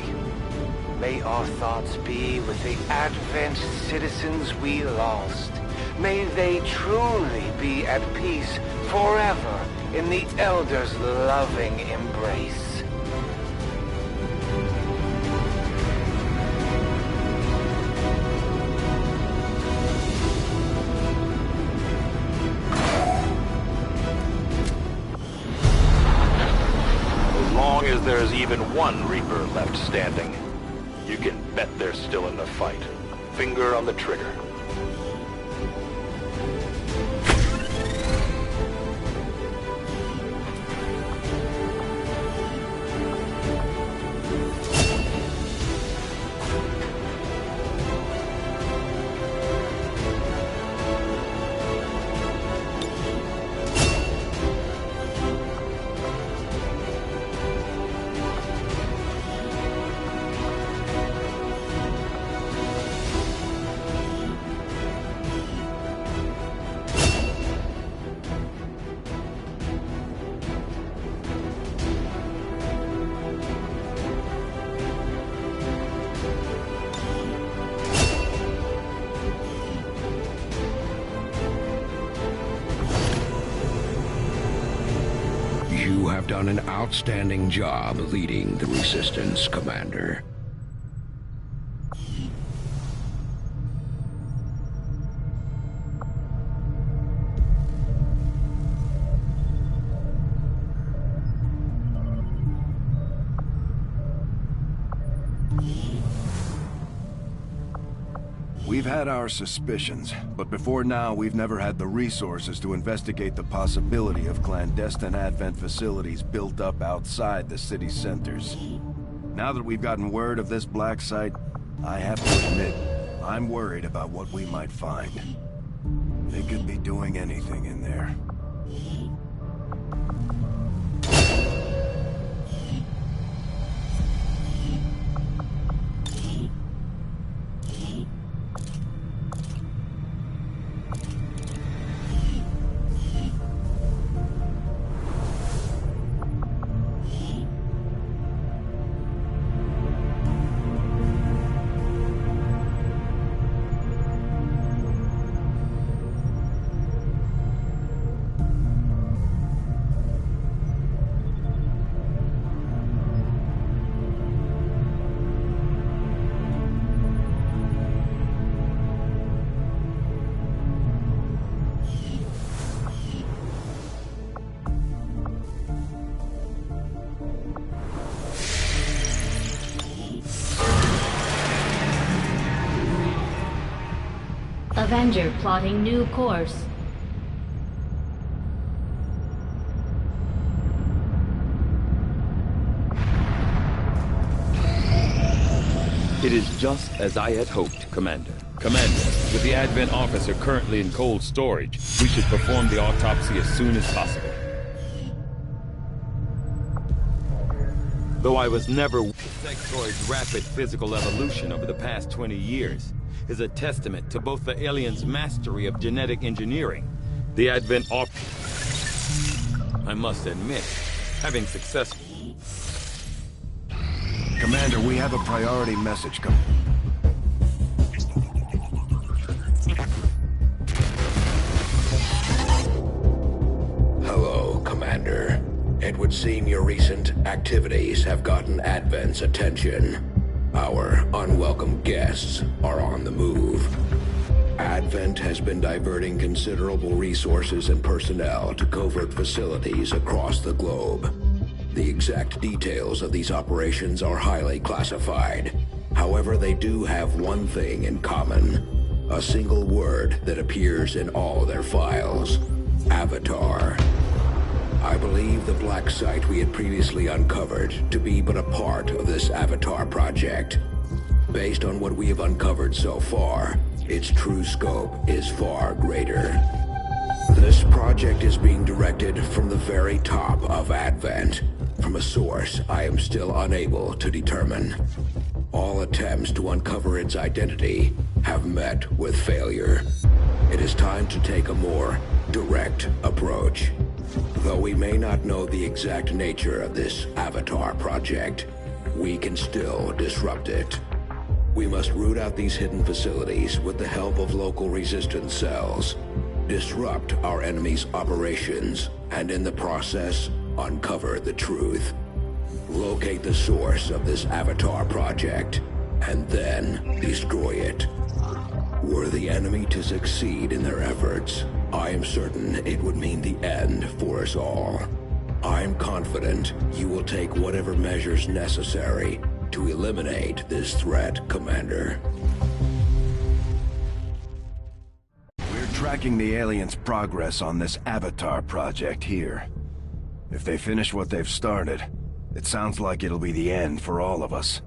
May our thoughts be with the Advent citizens we lost. May they truly be at peace forever in the Elder's loving embrace. As long as there's even one Reaper left standing, you can bet they're still in the fight. Finger on the trigger. You have done an outstanding job leading the Resistance, Commander. We've had our suspicions, but before now we've never had the resources to investigate the possibility of clandestine Advent facilities built up outside the city centers. Now that we've gotten word of this black site, I have to admit, I'm worried about what we might find. They could be doing anything in there. Avenger plotting new course. It is just as I had hoped, Commander. Commander, with the Advent officer currently in cold storage, we should perform the autopsy as soon as possible. Though I was never... Insectoid's rapid physical evolution over the past 20 years is a testament to both the aliens' mastery of genetic engineering. The Advent I must admit, having success... Commander, we have a priority message coming. Hello, Commander. It would seem your recent activities have gotten Advent's attention. Our unwelcome guests are on the move. Advent has been diverting considerable resources and personnel to covert facilities across the globe. The exact details of these operations are highly classified. However, they do have one thing in common. A single word that appears in all their files. Avatar. I believe the black site we had previously uncovered to be but a part of this Avatar project. Based on what we have uncovered so far, its true scope is far greater. This project is being directed from the very top of Advent, from a source I am still unable to determine. All attempts to uncover its identity have met with failure. It is time to take a more direct approach. Though we may not know the exact nature of this Avatar project, we can still disrupt it. We must root out these hidden facilities with the help of local resistance cells, disrupt our enemy's operations, and in the process, uncover the truth. Locate the source of this Avatar project, and then destroy it. Were the enemy to succeed in their efforts, I am certain it would mean the end for us all. I'm confident you will take whatever measures necessary to eliminate this threat, Commander. We're tracking the aliens' progress on this Avatar project here. If they finish what they've started, it sounds like it'll be the end for all of us.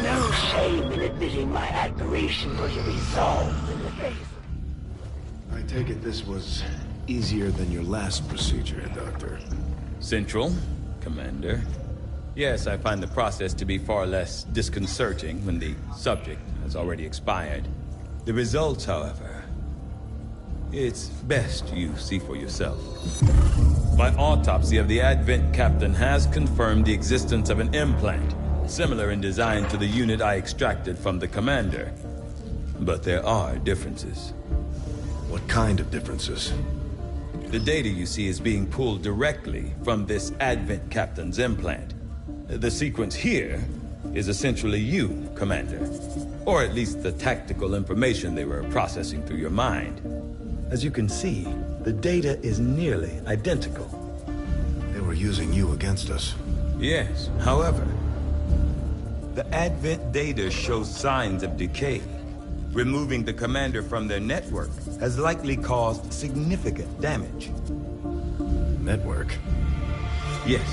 No shame in admitting my admiration for your resolve in the face. I take it this was easier than your last procedure, Doctor. Central, Commander. Yes, I find the process to be far less disconcerting when the subject has already expired. The results, however, it's best you see for yourself. My autopsy of the Advent captain has confirmed the existence of an implant, similar in design to the unit I extracted from the Commander. But there are differences. What kind of differences? The data you see is being pulled directly from this Advent captain's implant. The sequence here is essentially you, Commander. Or at least the tactical information they were processing through your mind. As you can see, the data is nearly identical. They were using you against us. Yes, however, the Advent data shows signs of decay. Removing the Commander from their network has likely caused significant damage. Network? Yes.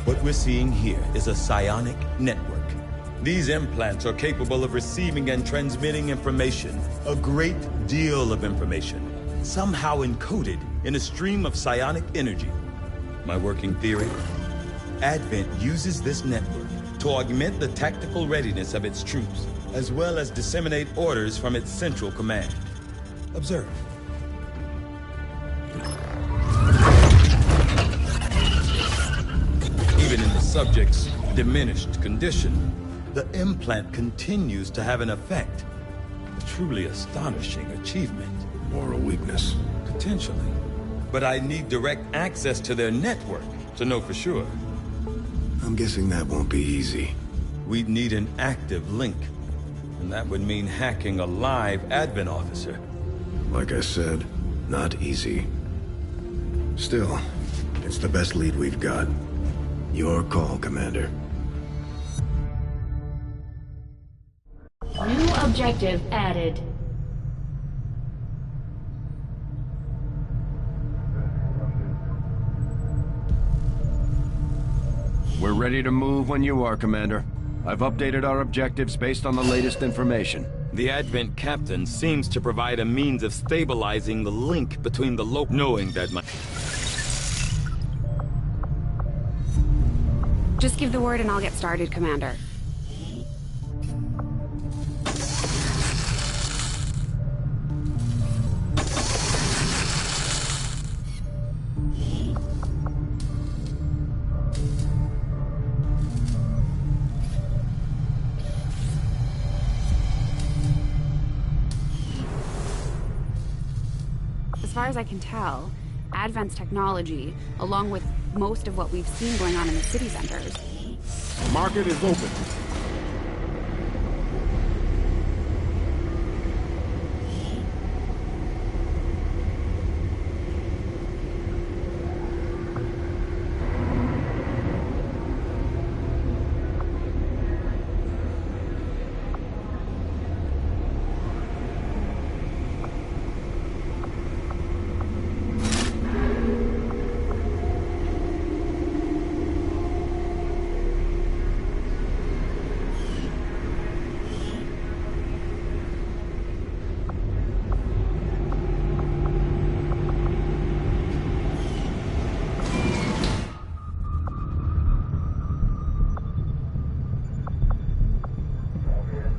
What we're seeing here is a psionic network. These implants are capable of receiving and transmitting information, a great deal of information, somehow encoded in a stream of psionic energy. My working theory? Advent uses this network to augment the tactical readiness of its troops, as well as disseminate orders from its central command. Observe. Even in the subject's diminished condition, the implant continues to have an effect. A truly astonishing achievement. Or a weakness. Potentially. But I need direct access to their network to know for sure. I'm guessing that won't be easy. We'd need an active link. And that would mean hacking a live Advent officer. Like I said, not easy. Still, it's the best lead we've got. Your call, Commander. New objective added. We're ready to move when you are, Commander. I've updated our objectives based on the latest information. The Advent captain seems to provide a means of stabilizing the link between the knowing that my... Just give the word and I'll get started, Commander. As far as I can tell, Advent's technology, along with most of what we've seen going on in the city centers, Market is open.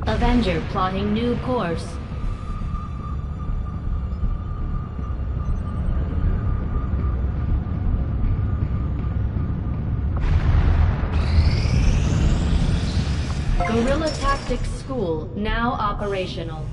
Avenger plotting new course. Guerrilla Tactics School now operational.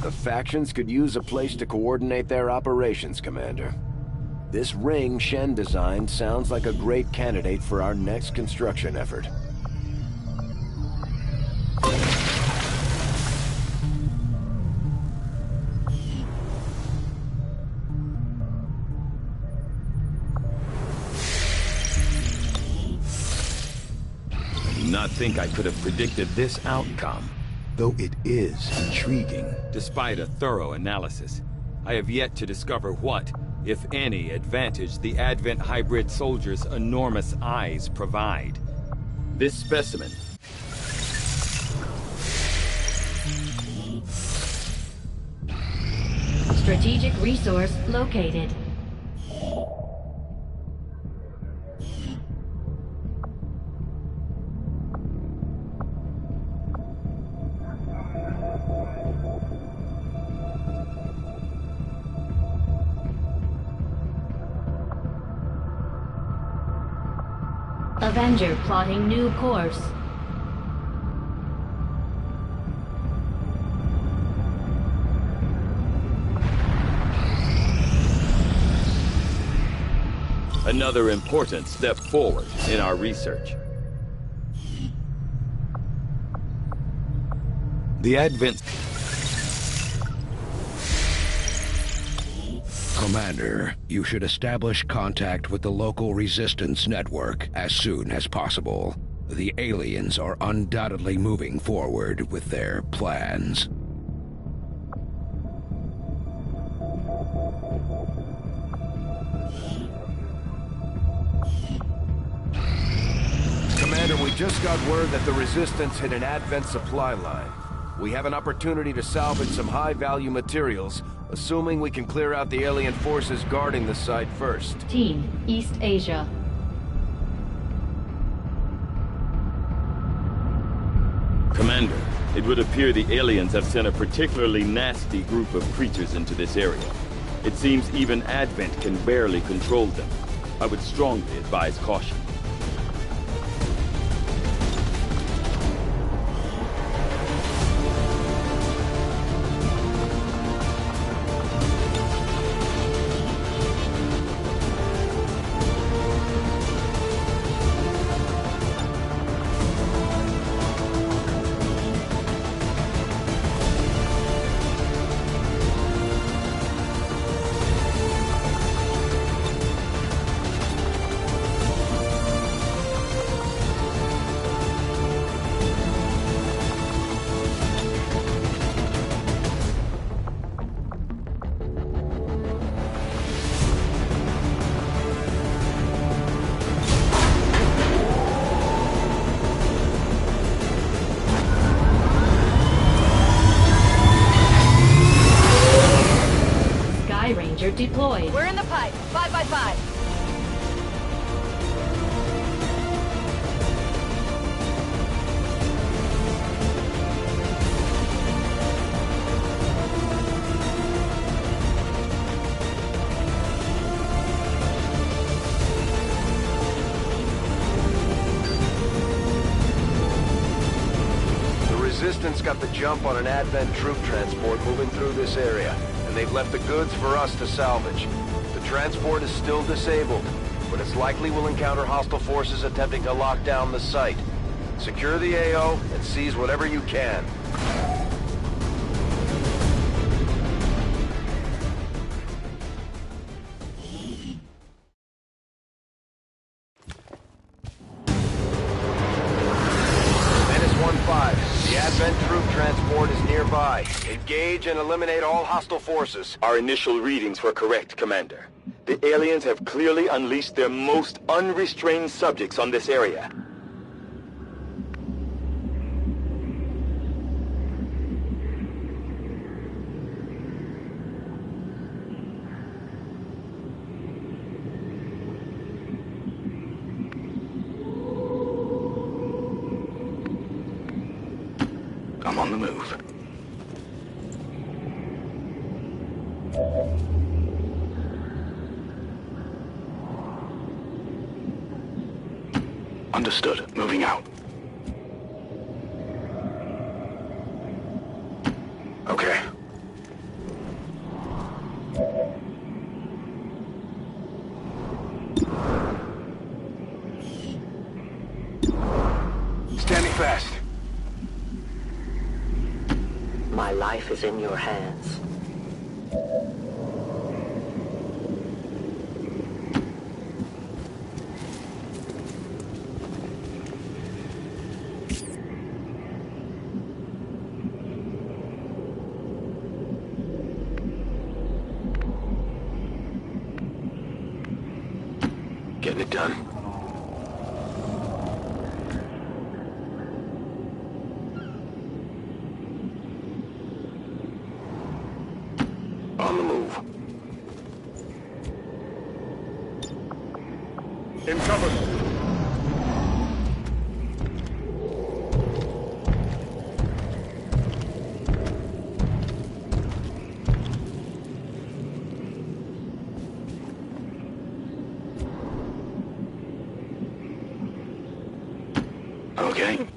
The factions could use a place to coordinate their operations, Commander. This ring Shen designed sounds like a great candidate for our next construction effort. I do not think I could have predicted this outcome, though it is intriguing. Despite a thorough analysis, I have yet to discover what, if any, advantage the Advent hybrid soldiers' enormous eyes provide. This specimen... Strategic resource located. Avenger plotting new course. Another important step forward in our research. The Advent... Commander, you should establish contact with the local resistance network as soon as possible. The aliens are undoubtedly moving forward with their plans. Commander, we just got word that the Resistance hit an Advent supply line. We have an opportunity to salvage some high-value materials, assuming we can clear out the alien forces guarding the site first. Team, East Asia. Commander, it would appear the aliens have sent a particularly nasty group of creatures into this area. It seems even Advent can barely control them. I would strongly advise caution. Resistance got the jump on an Advent troop transport moving through this area, and they've left the goods for us to salvage. The transport is still disabled, but it's likely we'll encounter hostile forces attempting to lock down the site. Secure the AO and seize whatever you can. The Advent troop transport is nearby. Engage and eliminate all hostile forces. Our initial readings were correct, Commander. The aliens have clearly unleashed their most unrestrained subjects on this area. I'm on the move. Understood. Moving out. Okay. Standing fast. My life is in your hands. Getting it done. On the move. In cover. Okay.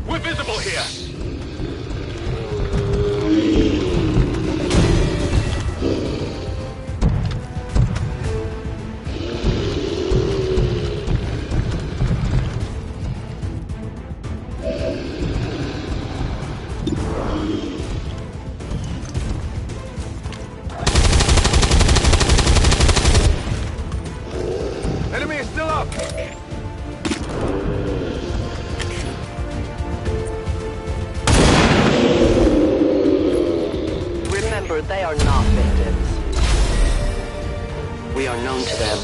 We're visible here. Enemy is still up. Remember, they are not victims. We are known to them.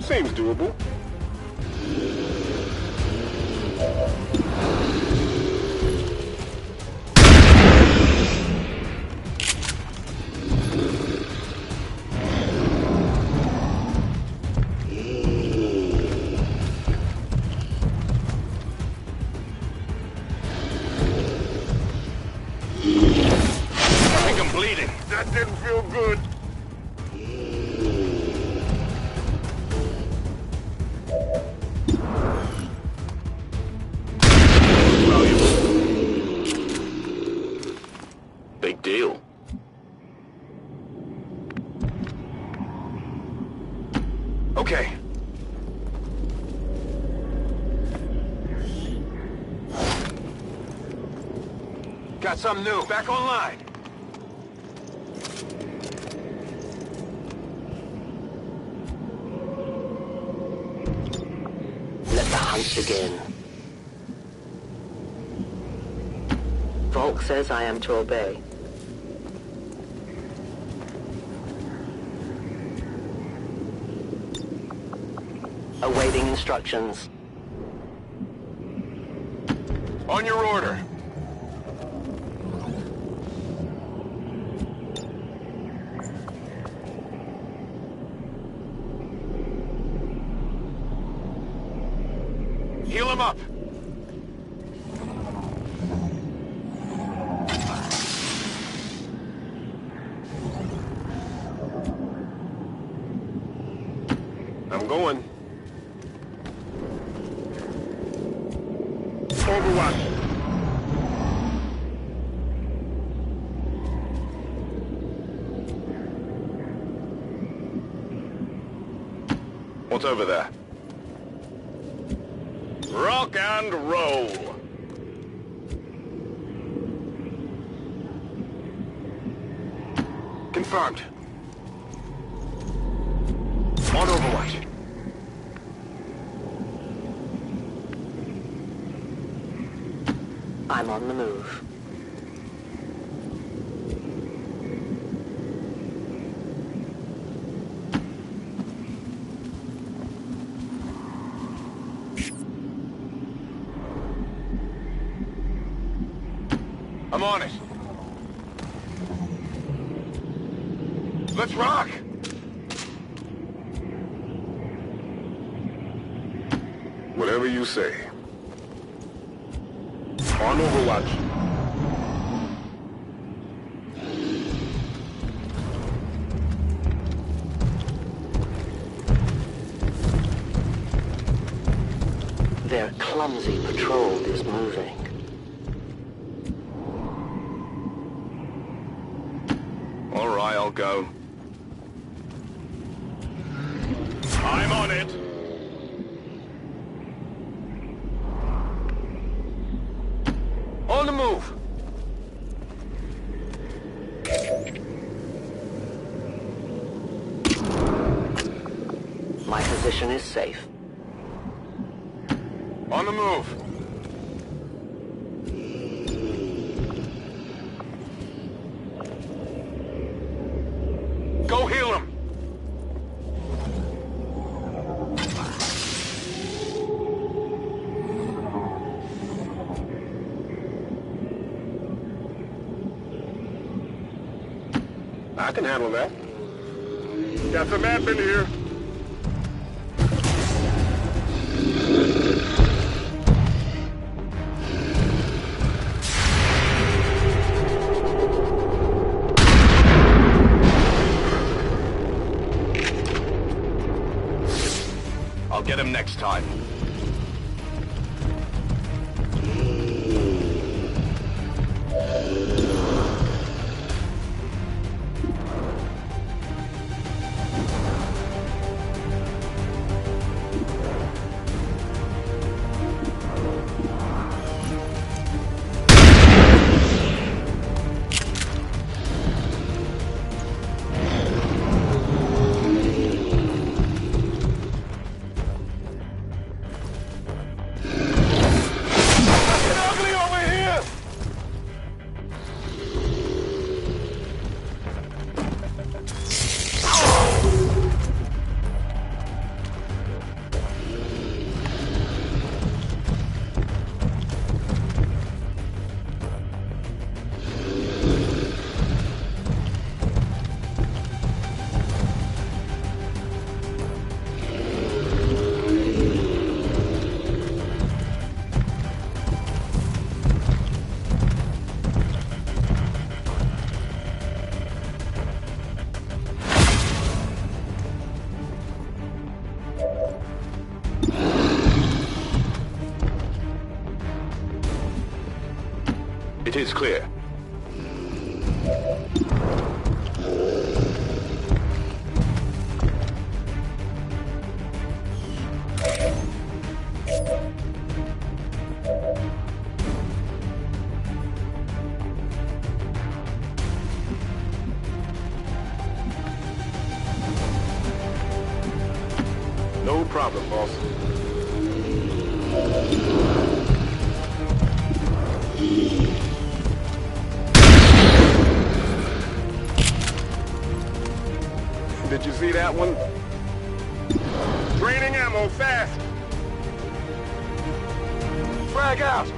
Seems doable. I think I'm bleeding. That didn't feel good. Big deal. Okay. Got something new. Back online. Let the hunt begin. Volk says I am to obey. Awaiting instructions. On your order. Heal him up. I'm going. Overwatch. What's over there? Rock and roll. Confirmed. On Overwatch. I'm on the move. I'm on it. Let's rock! Whatever you say. On Overwatch. Their clumsy patrol is moving. All right, I'll go. I'm on it. On the move! My position is safe. On the move! Go heal him! I can handle that. Got some map in here. I'll get him next time. It is clear. No problem, boss. Did you see that one? Draining ammo, fast! Frag out!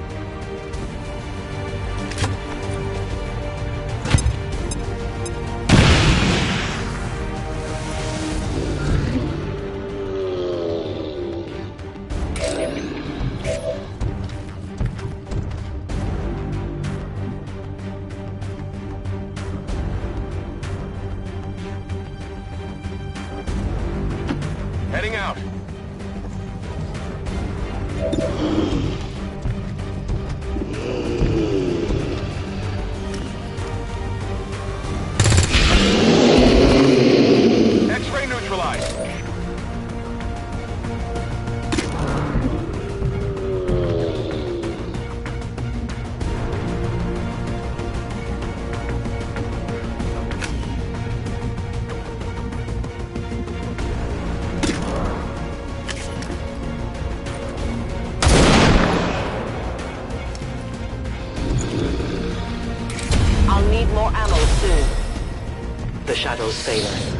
The shadows fail us.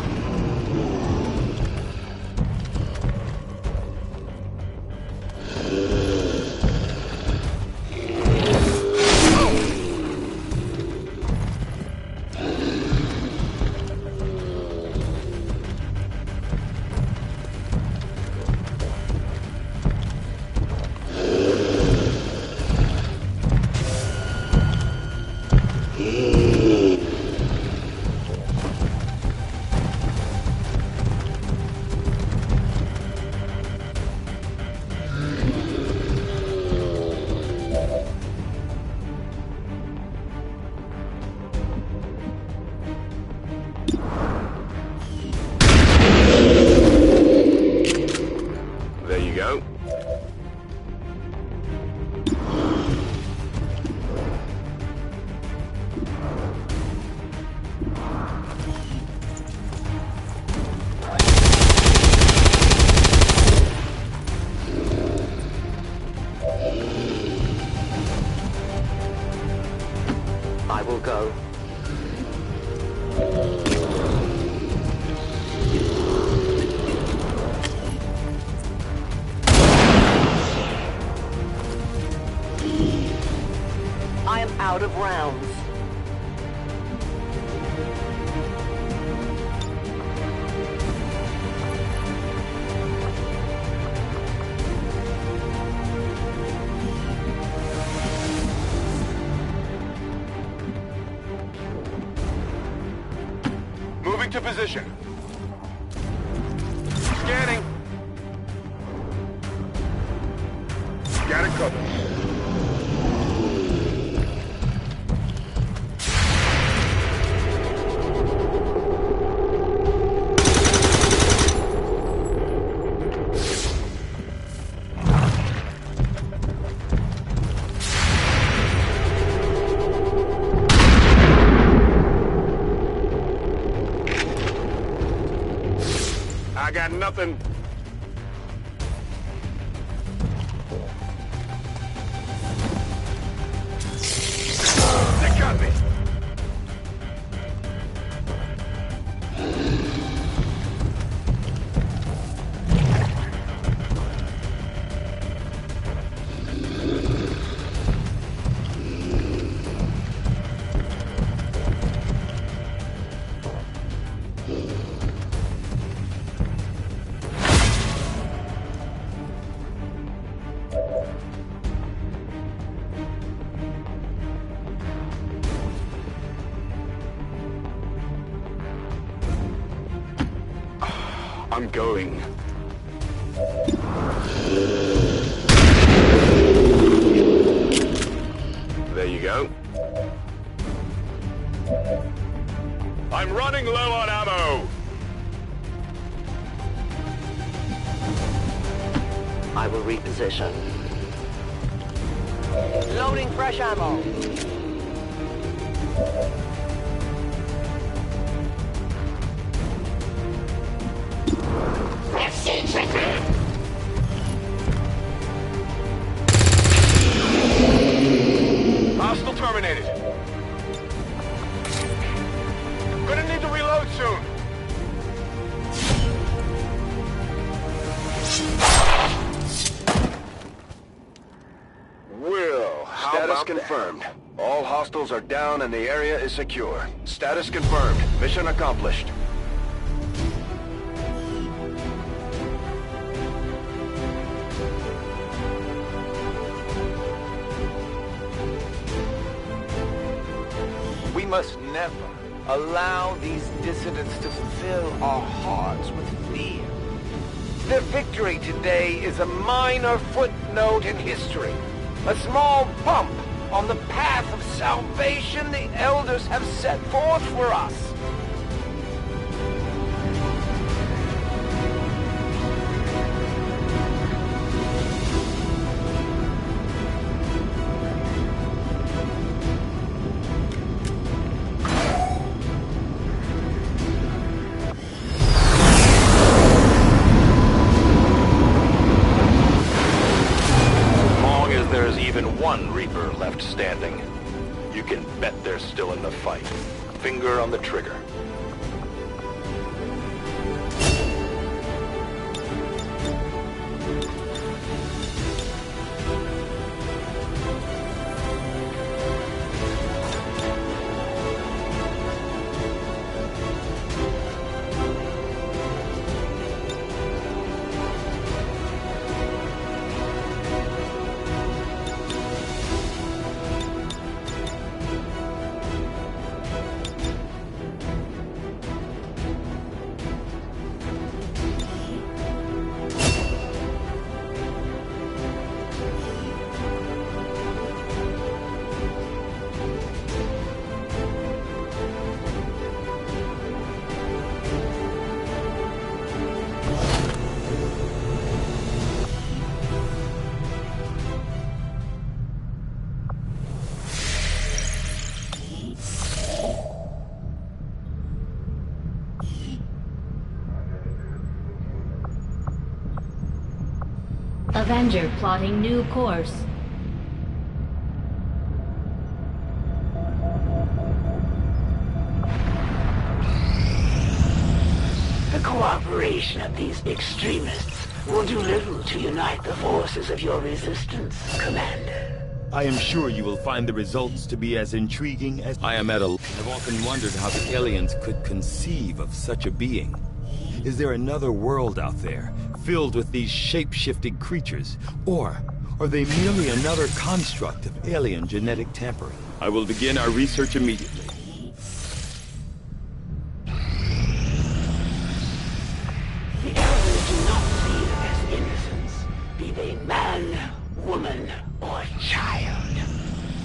There you go. I will go. I am out of rounds. Moving to position. Scanning. Got it covered. I got nothing. They got me. I'm going. There you go. I'm running low on ammo. I will reposition. Loading fresh ammo. Hostile terminated. Gonna need to reload soon. Will, status confirmed. All hostiles are down and the area is secure. Status confirmed. Mission accomplished. We must never allow these dissidents to fill our hearts with fear. Their victory today is a minor footnote in history, a small bump on the path of salvation the elders have set forth for us. One Reaper left standing. You can bet they're still in the fight. Finger on the trigger. Avenger plotting new course. The cooperation of these extremists will do little to unite the forces of your resistance, Commander. I am sure you will find the results to be as intriguing as I am at a... I've often wondered how the aliens could conceive of such a being. Is there another world out there, filled with these shape-shifting creatures? Or are they merely another construct of alien genetic tampering? I will begin our research immediately. The aliens do not fear as innocents, be they man, woman, or child.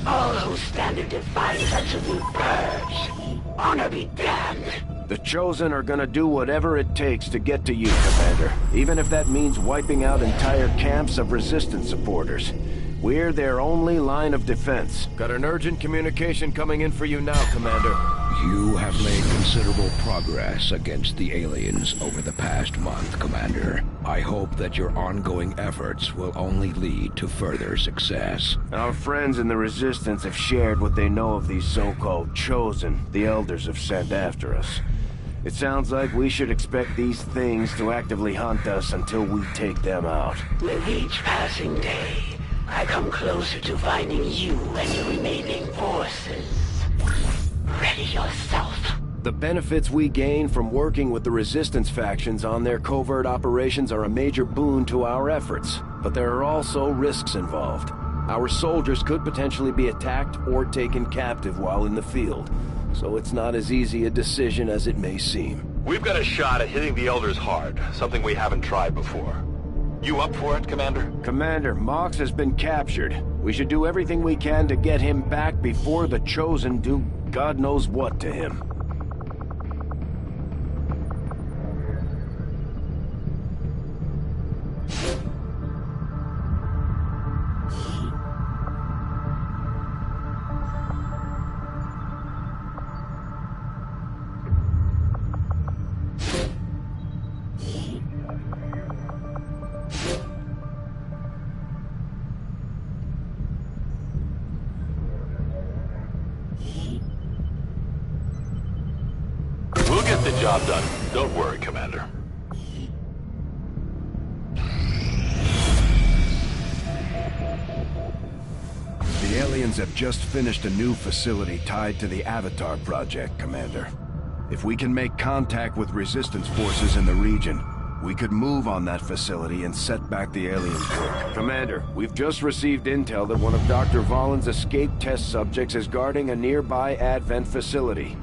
All who stand in defiance are to be purged. Honor be damned. The Chosen are gonna do whatever it takes to get to you, Commander. Even if that means wiping out entire camps of Resistance supporters. We're their only line of defense. Got an urgent communication coming in for you now, Commander. You have made considerable progress against the aliens over the past month, Commander. I hope that your ongoing efforts will only lead to further success. Our friends in the Resistance have shared what they know of these so-called Chosen the Elders have sent after us. It sounds like we should expect these things to actively hunt us until we take them out. With each passing day, I come closer to finding you and your remaining forces. Ready yourself. The benefits we gain from working with the Resistance factions on their covert operations are a major boon to our efforts, but there are also risks involved. Our soldiers could potentially be attacked or taken captive while in the field, so it's not as easy a decision as it may seem. We've got a shot at hitting the Elders hard, something we haven't tried before. You up for it, Commander? Commander, Mox has been captured. We should do everything we can to get him back before the Chosen do God knows what to him. We'll get the job done. Don't worry, Commander. The aliens have just finished a new facility tied to the Avatar project, Commander. If we can make contact with Resistance forces in the region, we could move on that facility and set back the aliens' work. Commander, we've just received intel that one of Dr. Vollin's escape test subjects is guarding a nearby Advent facility.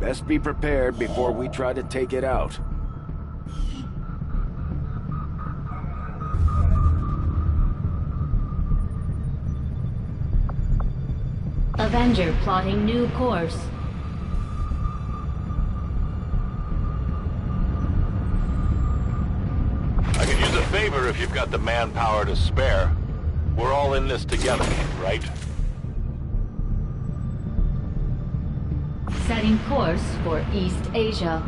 Best be prepared before we try to take it out. Avenger plotting new course. I could use a favor if you've got the manpower to spare. We're all in this together, right? Setting course for East Asia.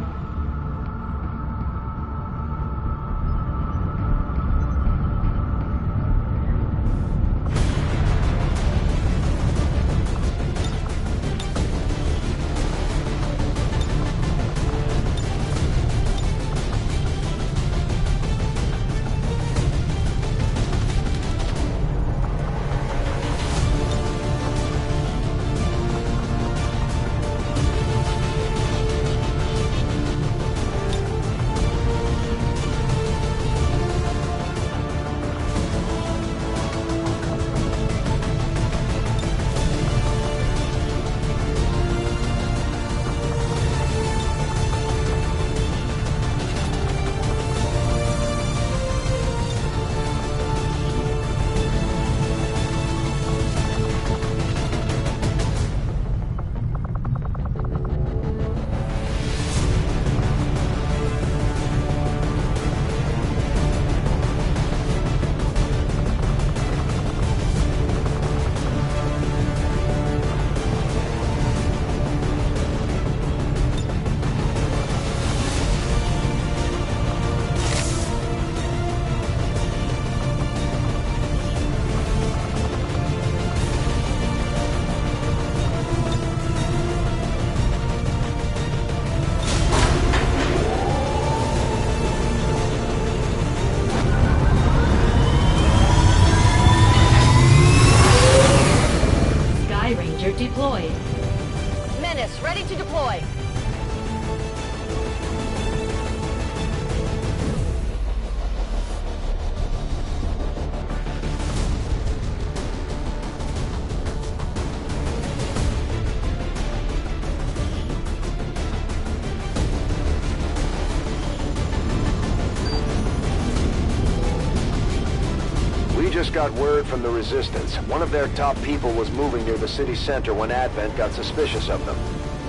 just got word from the Resistance. One of their top people was moving near the city center when Advent got suspicious of them.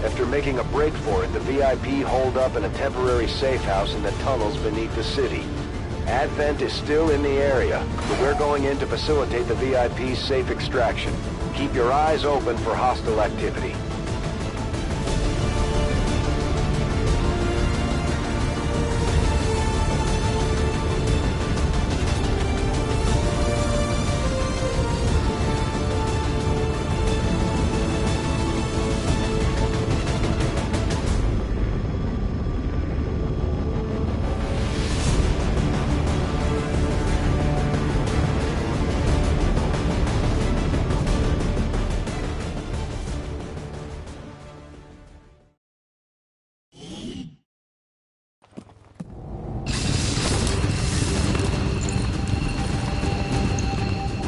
After making a break for it, the VIP holed up in a temporary safe house in the tunnels beneath the city. Advent is still in the area, but we're going in to facilitate the VIP's safe extraction. Keep your eyes open for hostile activity.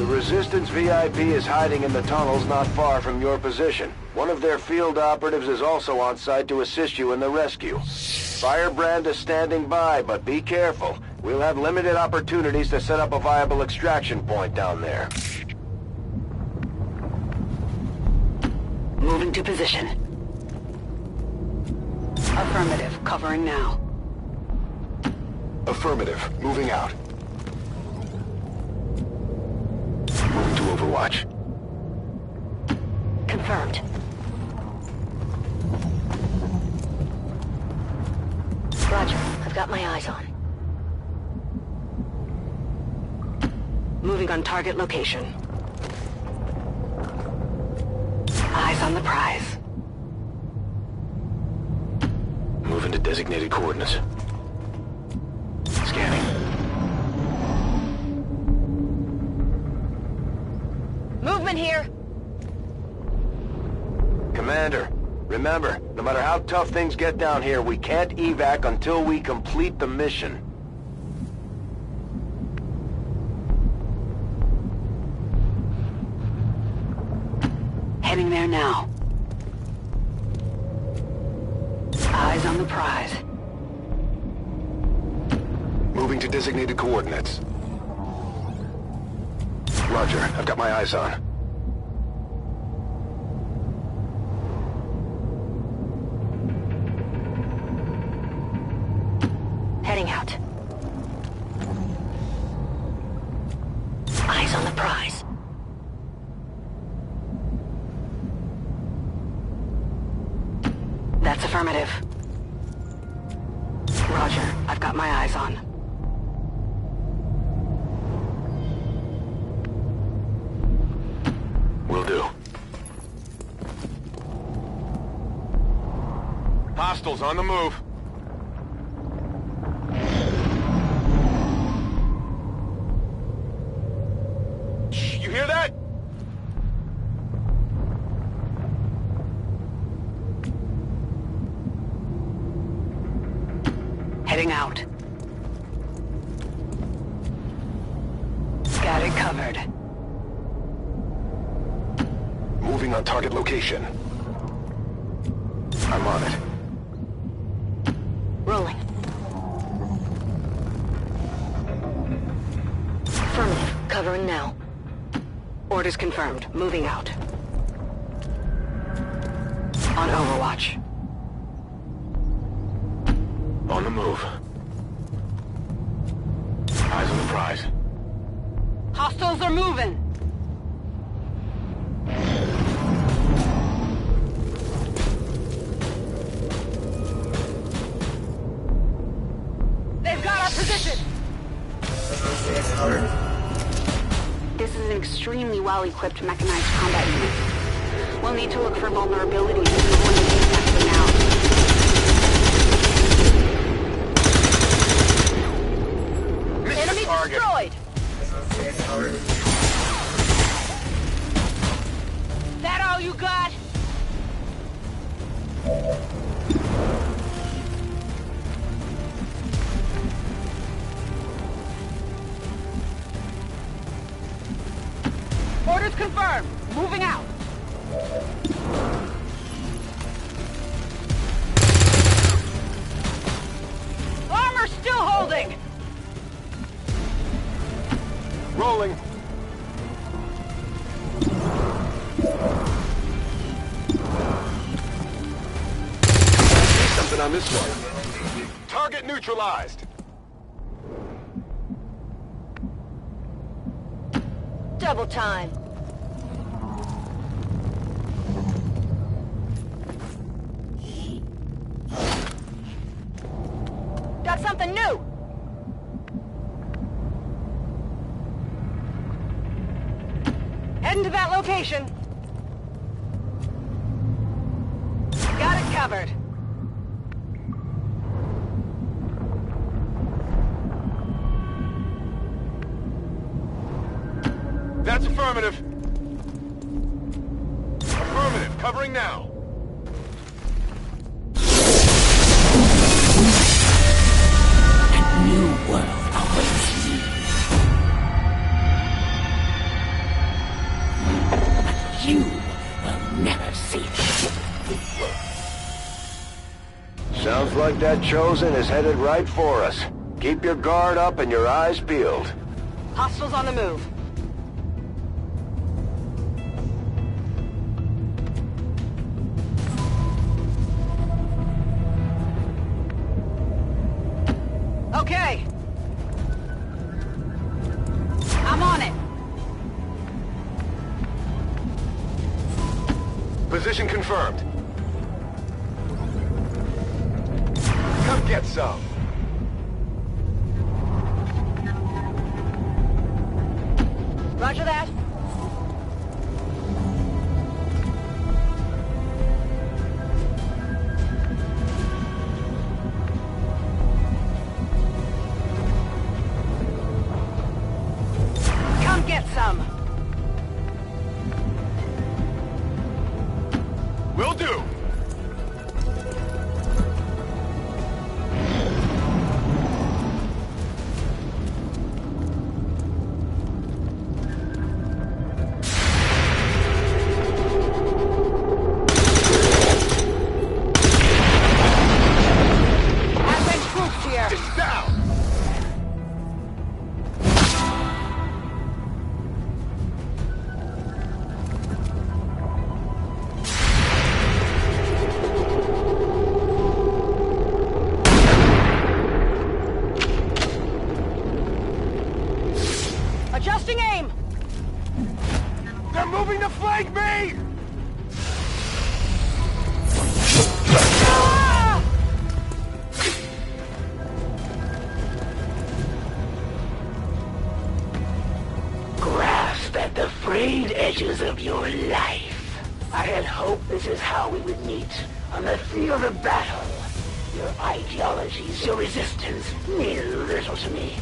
Resistance VIP is hiding in the tunnels not far from your position. One of their field operatives is also on site to assist you in the rescue. Firebrand is standing by, but be careful. We'll have limited opportunities to set up a viable extraction point down there. Moving to position. Affirmative. Covering now. Affirmative. Moving out. Moving to Overwatch. Confirmed. Roger. I've got my eyes on. Moving on target location. Eyes on the prize. Moving to designated coordinates. Scanning. Movement here! Commander, remember, no matter how tough things get down here, we can't evac until we complete the mission. Heading there now. Eyes on the prize. Moving to designated coordinates. Roger, I've got my eyes on. Heading out. Eyes on the prize. That's affirmative. Roger, I've got my eyes on. Will do. Hostiles on the move. Shh, you hear that? Heading out. Got it covered. Moving on target location. I'm on it. Rolling. Affirmative. Covering now. Orders confirmed. Moving out. On Overwatch. On the move. Eyes on the prize. Hostiles are moving! They've got our position! This is an extremely well-equipped mechanized combat unit. We'll need to look for vulnerabilities and move one exactly now. Enemy destroyed! That all you got? Orders confirmed. Moving out. Armor still holding. Rolling. on this one. Target neutralized. Double time. Got something new! Heading to that location. Got it covered. That's affirmative. Affirmative, covering now. A new world awaits you. But you will never see it. Sounds like that Chosen is headed right for us. Keep your guard up and your eyes peeled. Hostiles on the move. Okay. I'm on it. Position confirmed. Come get some. Roger that. Come get some. Will do. Advent troops here. It's down. Adjusting aim. They're moving to flank me! Ah! Grasp at the frayed edges of your life. I had hoped this is how we would meet, on the field of battle. Your ideologies, your resistance, mean little to me.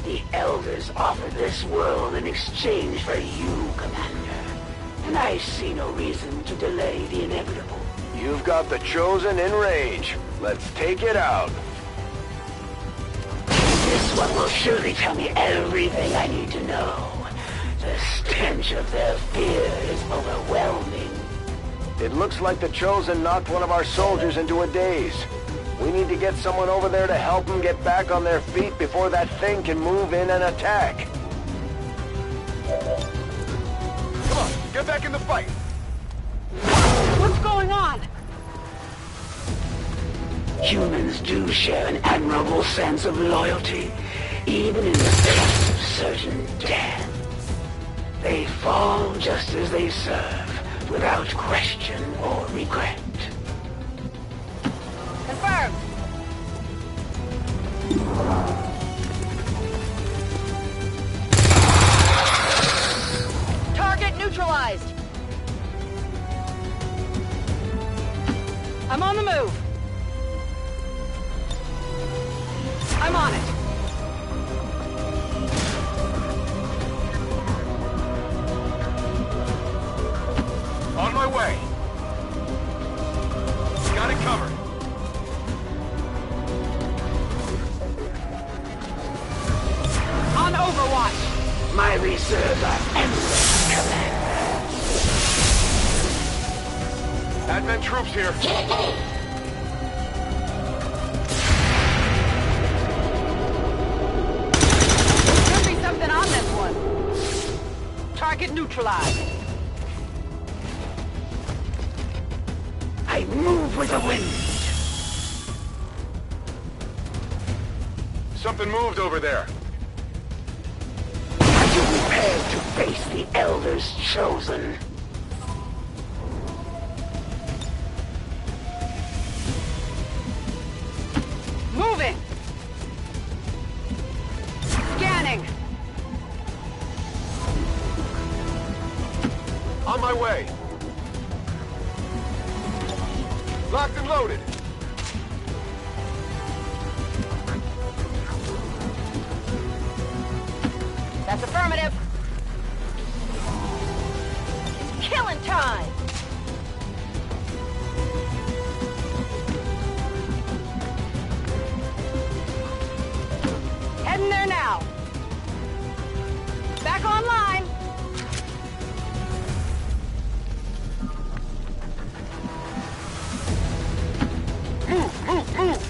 The Elders offered this world in exchange for you, Commander. And I see no reason to delay the inevitable. You've got the Chosen in range. Let's take it out. This one will surely tell me everything I need to know. The stench of their fear is overwhelming. It looks like the Chosen knocked one of our soldiers into a daze. We need to get someone over there to help them get back on their feet before that thing can move in and attack. Come on, get back in the fight. What's going on? Humans do share an admirable sense of loyalty, even in the face of certain death. They fall just as they serve, without question or regret. Confirmed. Target neutralized. I'm on the move. I'm on it. On my way. Got it covered. On Overwatch. My reserves are endless, Commander. Advent troops here. Could be something on this one. Target neutralized. I move with the wind. Something moved over there. Are you prepared to face the Elders Chosen? Moving! Scanning! On my way. Locked and loaded. That's affirmative. It's killing time! Heading there now. Back online. Move!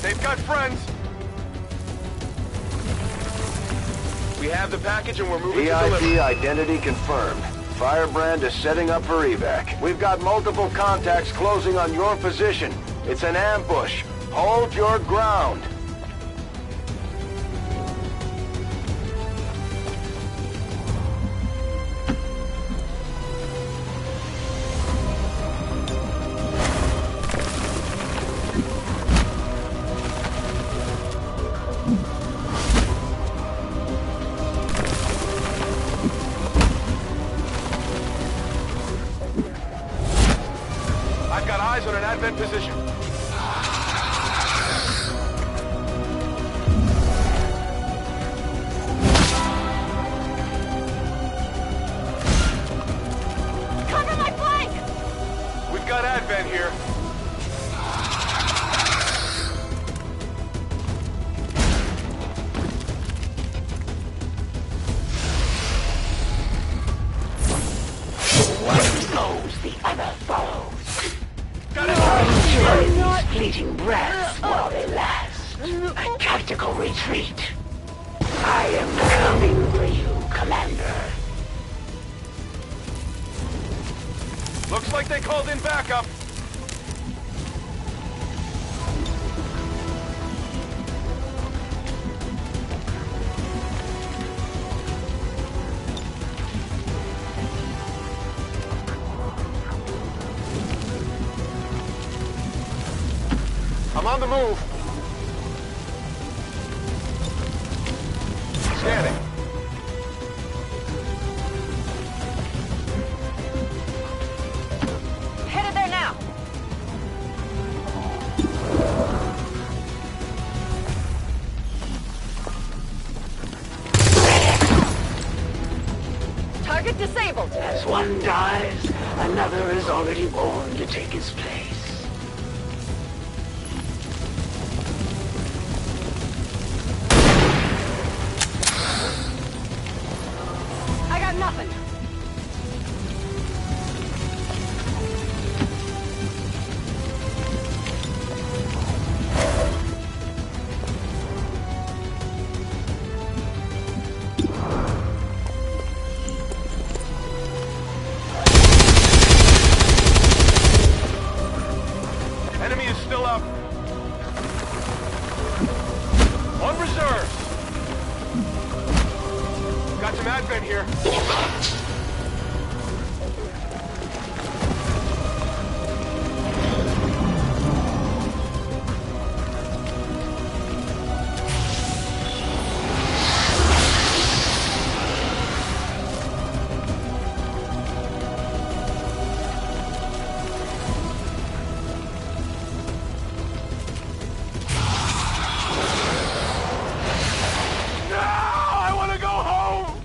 They've got friends. We have the package and we're moving to VIP deliver. identity confirmed. Firebrand is setting up for evac. We've got multiple contacts closing on your position. It's an ambush. Hold your ground. I've got eyes on an advent position. Cover my flank! We've got advent here. One goes, the other follows. Got it! Enjoy these fleeting breaths while they last. A tactical retreat. I am coming for you, Commander. Looks like they called in backup. I'm on the move. Scanning. Headed there now. Target disabled. As one dies, another is already born to take his place. I got nothing. Enemy is still up. On reserve. Got some advent here. No! I want to go home!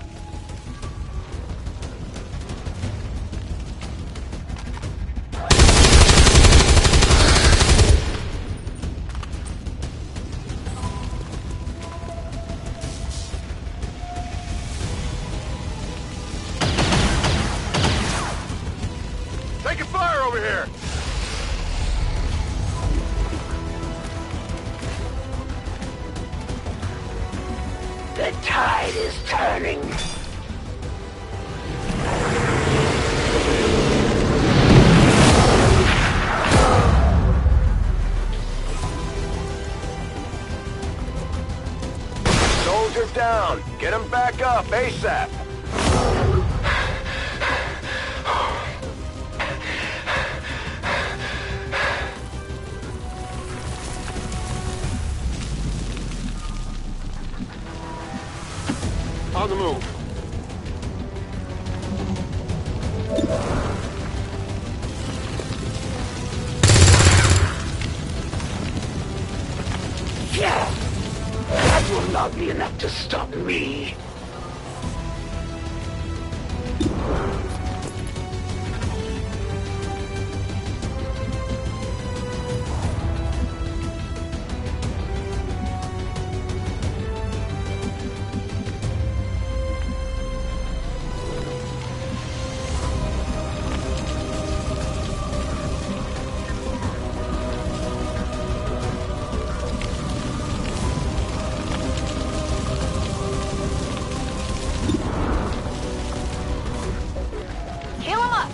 Taking fire over here! The tide is turning. Soldier down. Get him back up, ASAP. On the move. Yeah! That will not be enough to stop me. Heal him up!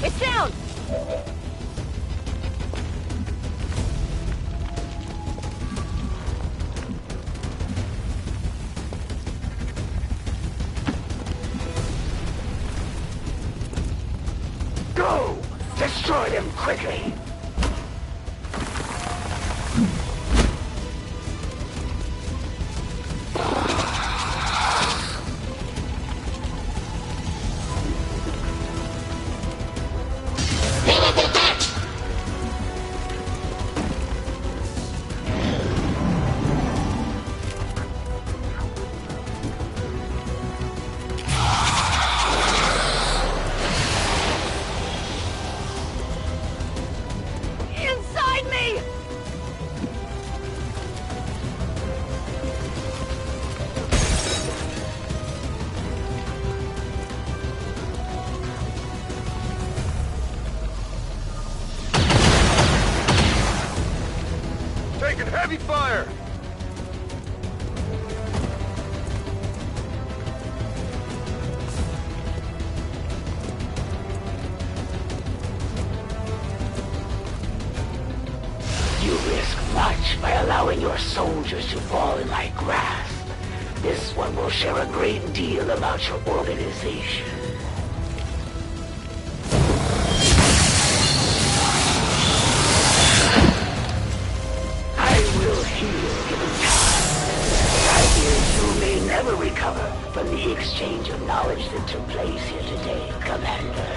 It's down! Go! Destroy them quickly! Inside me! Taking heavy fire! You risk much by allowing your soldiers to fall in my grasp. This one will share a great deal about your organization. I will heal given time. I fear you may never recover from the exchange of knowledge that took place here today, Commander.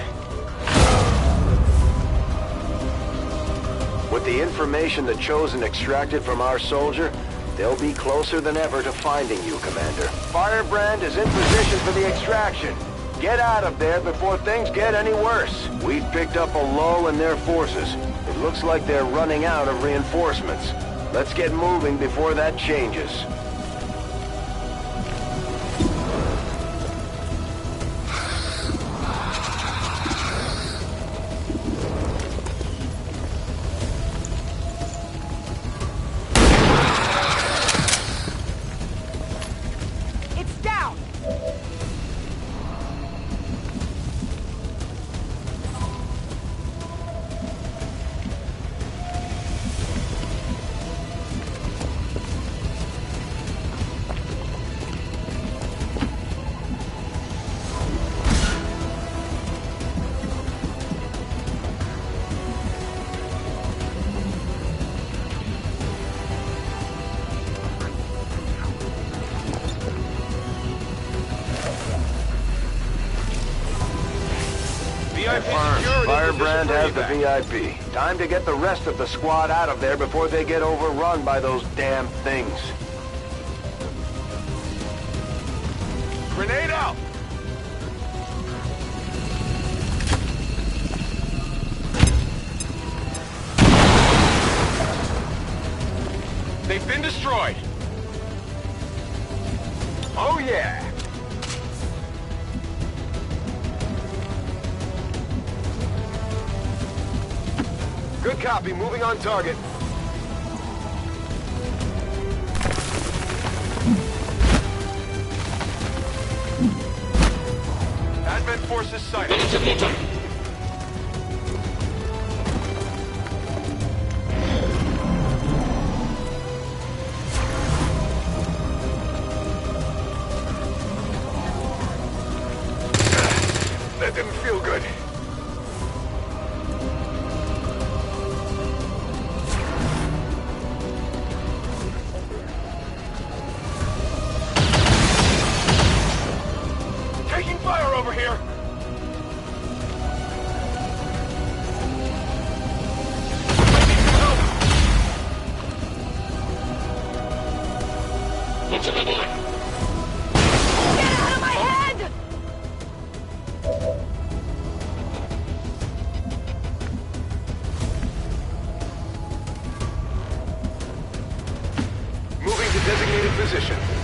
With the information the Chosen extracted from our soldier, they'll be closer than ever to finding you, Commander. Firebrand is in position for the extraction. Get out of there before things get any worse. We've picked up a lull in their forces. It looks like they're running out of reinforcements. Let's get moving before that changes. It's down! Confirmed. Firebrand has the VIP. Time to get the rest of the squad out of there before they get overrun by those damn things. Grenade out! They've been destroyed. Oh yeah! Good copy. Moving on target. Advent forces sighted. That didn't feel good. Taking fire over here! Get out of my head! Moving to designated position.